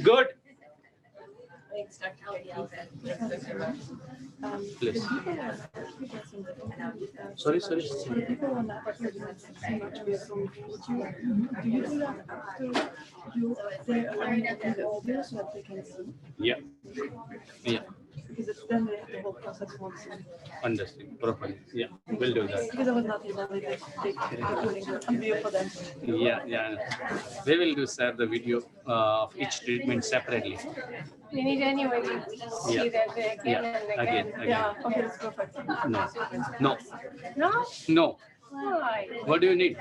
Good. Please. Sorry. Do you do that after you say the audio so that they can see? Yeah. Yeah. Because it's then the whole process once. Understood properly. Yeah, we'll do that. Because I was not able to take the video for them. Yeah. We will do share the video of each treatment separately. We need anyway to see Yeah. that again Yeah. and again. Again. Yeah, okay, that's perfect. No. No? No. Why? What do you need?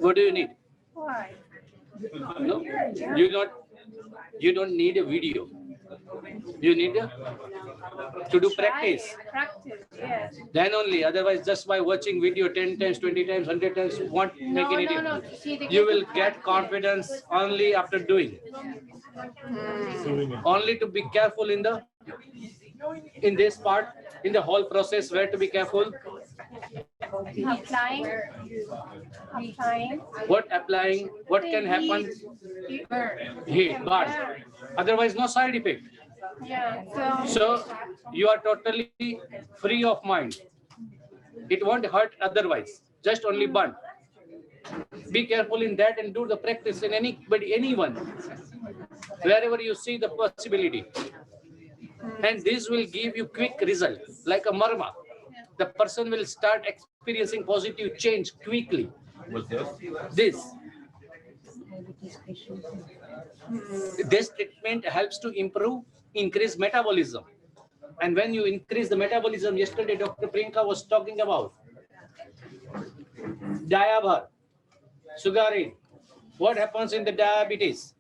What do you need? Why? No. You don't need a video. You need to do practice. Practice, yes. Then only. Otherwise, just by watching video 10 times, 20 times, 100 times won't make any difference. See, they You get will to get confidence only after doing. Only to be careful in this part, in the whole process, where to be careful. Applying. What applying? What can happen? Heat, burn. Otherwise, no side effect. Yeah. So you are totally free of mind. It won't hurt otherwise. Just only burn. Be careful in that and do the practice in anyone, wherever you see the possibility. And this will give you quick result, like a marma. The person will start experiencing positive change quickly. This treatment helps to increase metabolism. And when you increase the metabolism, yesterday Dr. Priyanka was talking about diabetes, sugaring. What happens in the diabetes?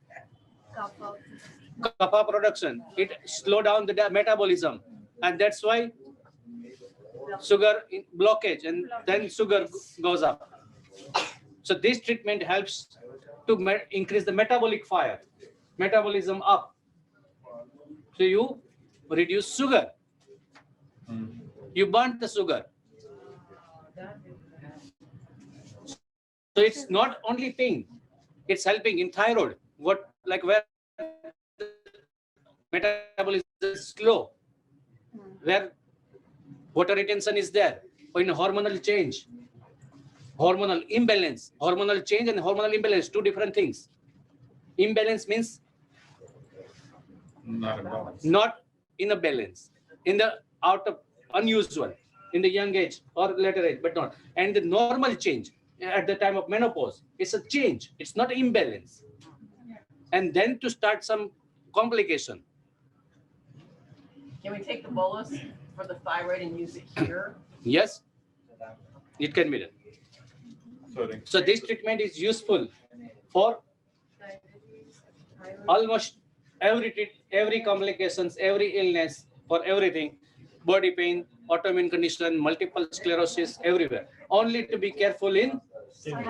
Kapha production. It slow down the metabolism, and that's why sugar blockage, and then sugar goes up. So this treatment helps to increase the metabolic fire, metabolism up. So you reduce sugar. You burn the sugar. So it's not only thing. It's helping in thyroid. What, like where metabolism is slow, where water retention is there, or in hormonal change, hormonal imbalance, hormonal change and hormonal imbalance, two different things. Imbalance means not in a balance, in the out of unusual, in the young age or later age, but not. And the normal change at the time of menopause, it's a change, it's not imbalance. And then to start some complication. Can we take the bolus for the thyroid and use it here? Yes, it can be done. So this treatment is useful for almost every complications, every illness, for everything, body pain, autoimmune condition, multiple sclerosis, everywhere. Only to be careful in Yeah,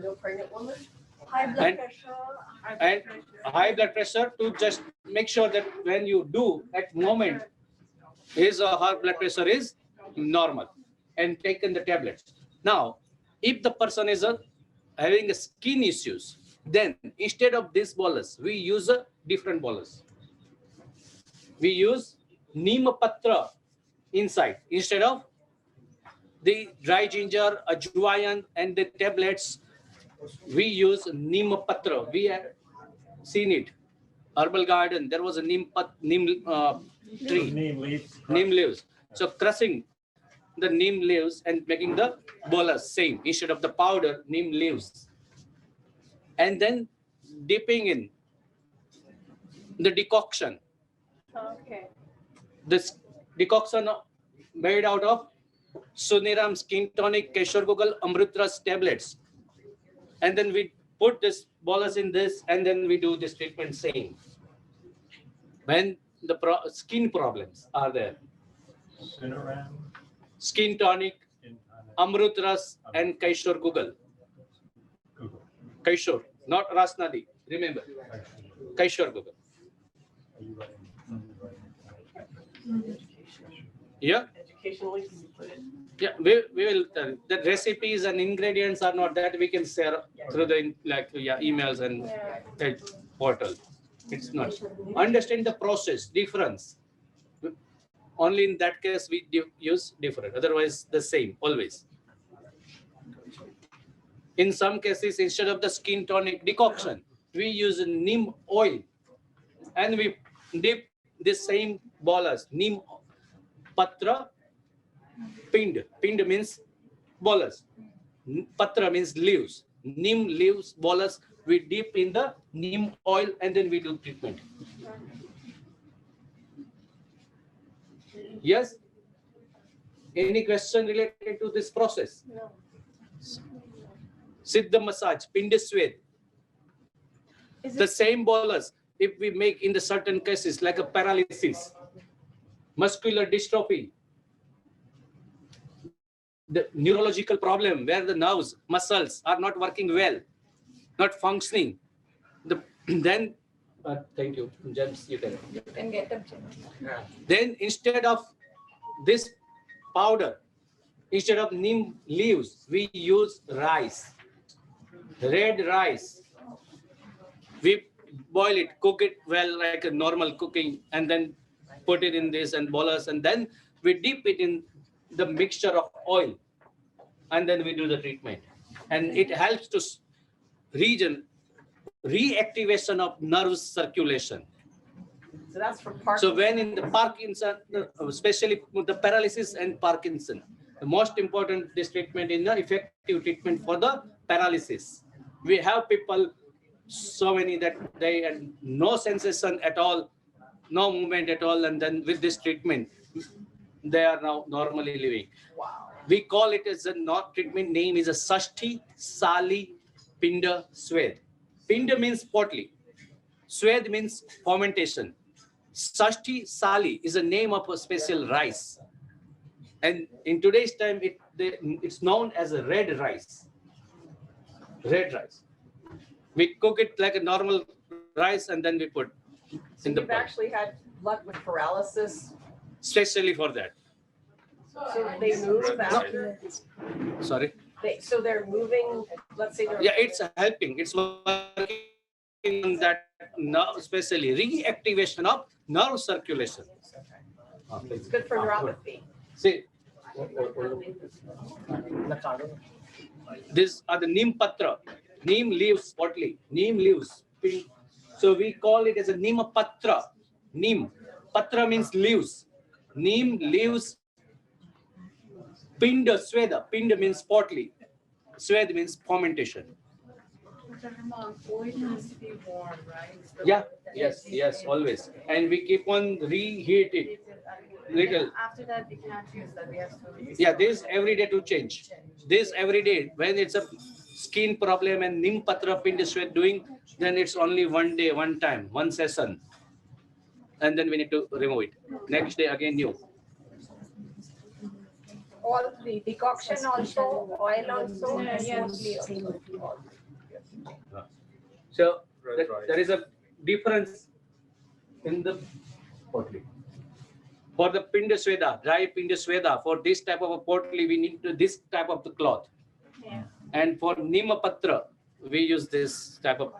no pregnant woman? High blood and, pressure. and high blood pressure, to just make sure that when you do at moment his or her blood pressure is normal and taken the tablets. Now, if the person is having a skin issues, then instead of this bolus, we use a different bolus. We use neem patra inside instead of the dry ginger, ajwain, and the tablets. We use neem patra. We have seen it. Herbal garden, there was a neem tree. Neem leaves. So crushing the neem leaves and making the bolus same instead of the powder, neem leaves. And then dipping in the decoction. Okay. This decoction made out of Suniram skin tonic, Keshwar Google, Amrutras tablets. And then we put this bolus in this, and then we do this treatment same. When the skin problems are there. Skin tonic, Amrutras, and Keshwar Google. Keshwar, not Rasnadi. Remember, Keshwar Google. Yeah. Educationally, can you put it? Yeah, we will. The recipes and ingredients are not that we can share through the emails and portal. It's not. Understand the process difference. Only in that case we use different. Otherwise, the same always. In some cases, instead of the skin tonic decoction, we use neem oil, and we dip this same bolus, neem patra pind. Pind means bolus. Patra means leaves. Neem leaves bolus. We dip in the neem oil and then we do treatment. Yes. Any question related to this process? No. Siddha massage, Pindaswed. The same bolus, if we make in the certain cases like a paralysis, muscular dystrophy, the neurological problem where the nerves, muscles are not working well, not functioning, then, thank you, James, you can. You can get them. Then instead of this powder, instead of neem leaves, we use rice, red rice. We boil it, cook it well like a normal cooking, and then put it in this and bolus, and then we dip it in the mixture of oil, and then we do the treatment. And it helps to reactivation of nerve circulation. So that's for Parkinson. So when in the Parkinson, especially the paralysis and Parkinson, the most important this treatment is the effective treatment for the paralysis. We have people, so many that they had no sensation at all, no movement at all, and then with this treatment, they are now normally living. Wow. We call it as a treatment name is a Sashti Sali Pinda Swed. Pinda means potly. Swed means fermentation. Sashti Sali is a name of a special rice. And in today's time, it's known as a red rice. Red rice. We cook it like a normal rice and then we put So in the you've pot. actually had luck with paralysis. Especially for that. So they move after, Sorry. so they're moving, let's say they're. Yeah, it's helping. It's working on that nerve, especially reactivation of nerve circulation. It's good for neuropathy. See, these are the neem patra, neem leaves, potly, neem leaves. So we call it as a neem patra. Neem patra means leaves. Neem leaves. Pinda sweda. Pinda means potly. Swed means fermentation. Always has to be warm, right? Yeah. Yes. Always. And we keep on reheat it. Little. After that, we cannot use that. We have to. Yeah, this every day to change. This every day. When it's a skin problem and neem patra pinda sweat doing, then it's only one day, one time, one session. And then we need to remove it. Next day again new. All three, decoction also, oil also, and mostly also. So there is a difference in the potli. For the pinda sweda, dry pinda sweda, for this type of a potli, we need to this type of the cloth. Yeah. And for Nima Patra, we use this type of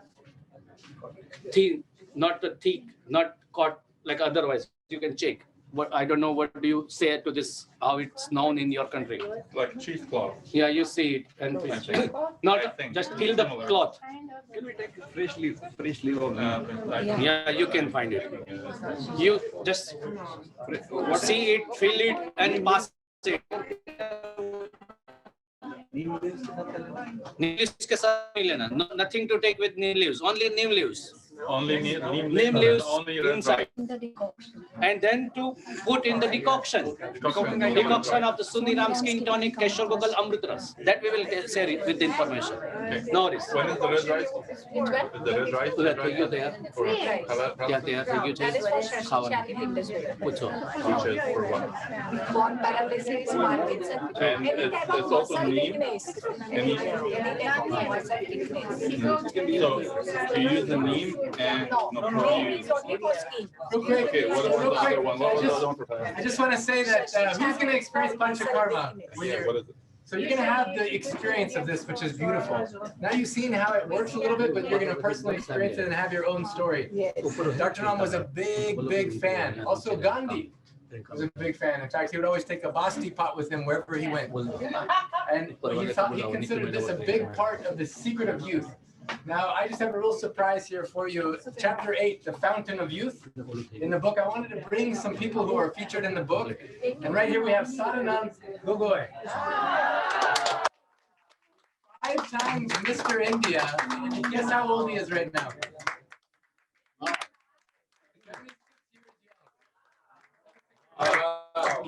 thin, not the thick, not caught like otherwise. You can check. What I don't know, what do you say to this? How it's known in your country? Like cheesecloth. Yeah, you see it and not just kill the cloth. Can we take fresh leaf of Yeah, you can find it. You just see it, feel it, and pass it. Neem leaves के साथ नहीं लेना. Nothing to take with neem leaves. Only neem leaves. Only neem leaves only red inside. rice. And then to put in the decoction. Decoction of the Sundiram skin tonic, Keshwar Gokul Amrit Ras. That we will share it with the information. No worries. When is the red rice? Is the red rice? Take you there. Yeah, there. Take you That is for Khawan. Pucho. Which is for what? For paralysis, Parkinson. And it's also neem. Any, so you use the neem and Neem is only for skin. Real quick. Okay, what was the other one? What was the other one for I just want to say that who's going to experience panchkarma? Yeah, what is it? So you're going to have the experience of this, which is beautiful. Now you've seen how it works a little bit, but you're going to personally experience it and have your own story. Dr. Ram was a big fan. Also Gandhi was a big fan. In fact, he would always take a basti pot with him wherever he went. And he considered this a big part of the secret of youth. Now, I just have a real surprise here for you. Chapter 8, The Fountain of Youth. In the book, I wanted to bring some people who are featured in the book. And right here we have Saranand Gogoi. 5 times Mr. India. And guess how old he is right now?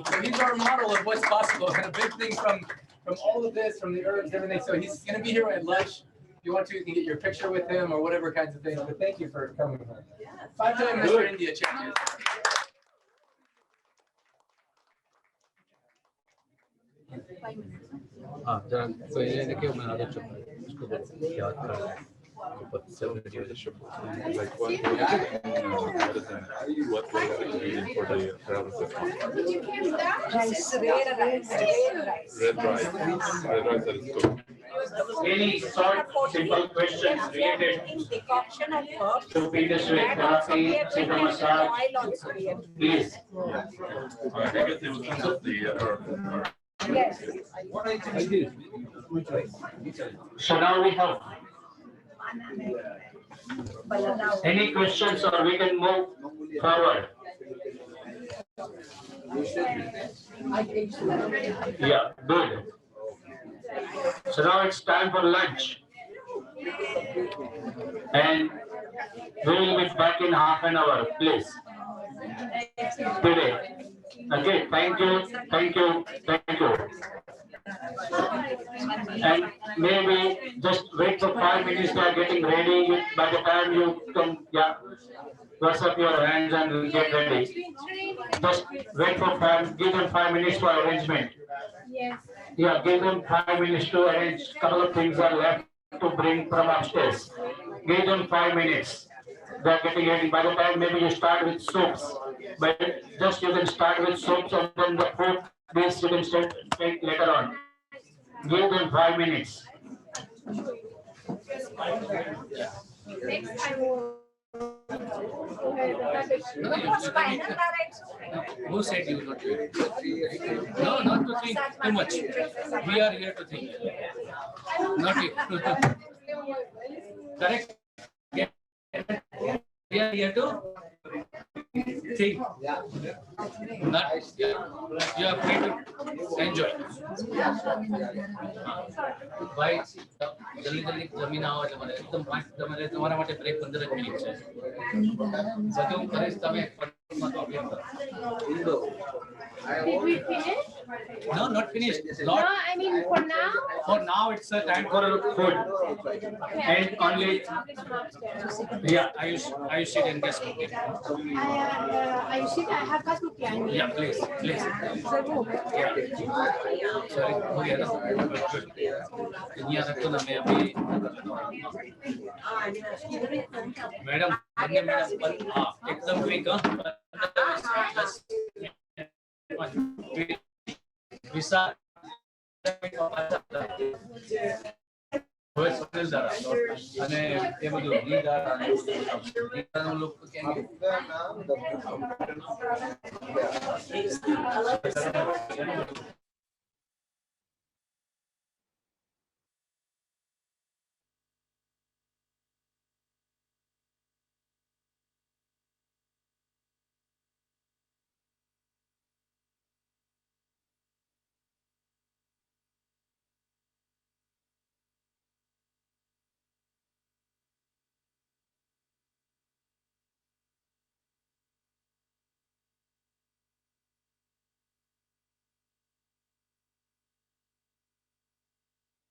So he's our model of what's possible. And a big thing from all of this, from the herbs, everything. So he's going to be here at lunch. If you want to, you can get your picture with him or whatever kinds of things. But thank you for coming. 5-time Mr. India champion. जरा तो ये देखिए मैं आगे चुप इसको याद कर Like what is the ingredient for the paralysis? Red rice. Red rice. Red rice that is cooked. Any short, simple questions related Decoction of herbs. to Peter's therapy, simple massage, please. I guess it was just the herb. Yes. So now we have any questions or we can move forward. Yeah, good. So now it's time for lunch. And we will be back in half an hour, please. Today. Okay, thank you. And maybe just wait for 5 minutes, they are getting ready. By the time you come, wash up your hands and we'll get ready. Just wait for 5, give them 5 minutes for arrangement. Yes. Yeah, give them 5 minutes to arrange. Couple of things are left to bring from upstairs. Give them 5 minutes. They're getting ready. By the time maybe you start with soups, but just you can start with soups and then the food Please, you can take later on. Give them 5 minutes. Next time. Who said you will not do it? No, not to think too much. We are here to think. Not you. Correct? Yeah. We are here to think. Not, you are free to enjoy. ભાઈ જલ્દી જલ્દી જમીન આવો એટલે મને એકદમ તમારે તમારા માટે બ્રેક 15 જ મિનિટ છે બધું કરીશ તમે Did we finish? No, not finished. No, I mean for now. For now, it's a time for food. And only, yeah, I sit and guess cooking. I see I have got to Yeah, please. Yeah. Sorry. Oh, yeah, no. Good. यहाँ रखो ना मैं अभी madam हाँ एकदम quick visa હવે સોનેલ દારા અને એ બધું ઈ દારા નું લોક કેમ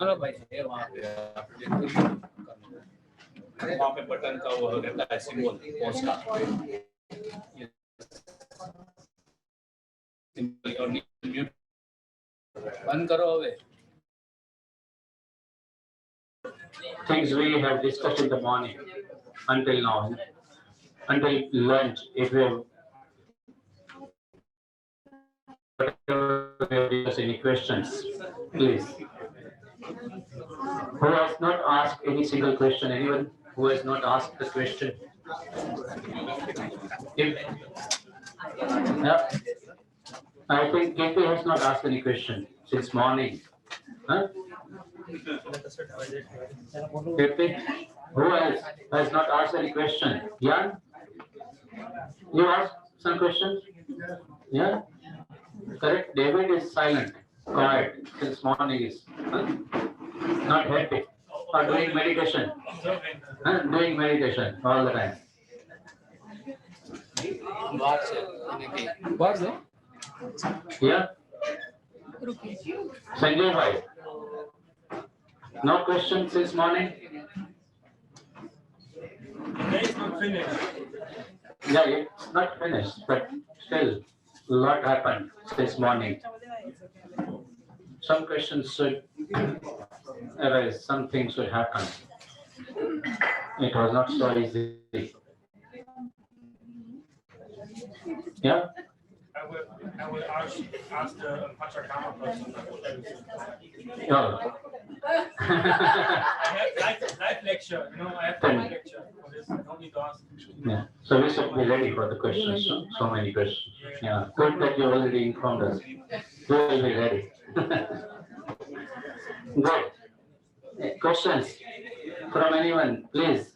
चलो भाई ये वहाँ पे बटन का वो रहता है सिंबल पोस्ट का सिंबल और म्यूट बंद करो अबे Things we have discussed in the morning until now, until lunch, if we have any questions, please. Who has not asked any single question? Anyone who has not asked the question? Yeah. I think KP has not asked any question since morning. Huh? KP, who else has not asked any question? Jan, you asked some questions? Yeah? Correct. David is silent, quiet since morning is not happy or doing meditation. Doing meditation all the time. What's it? Yeah. Sanjay bhai, no questions since morning? It's not finished. Yeah, it's not finished, but still a lot happened since morning. Some questions should arise, something should happen. It was not so easy. Yeah? I will ask the panchkarma person. Oh. I have live lecture, you know, I have live lecture for this. I don't need to ask. Yeah. So we should be ready for the questions. So many questions. Yeah. Good that you already informed us. We will be ready. Good. Questions from anyone, please.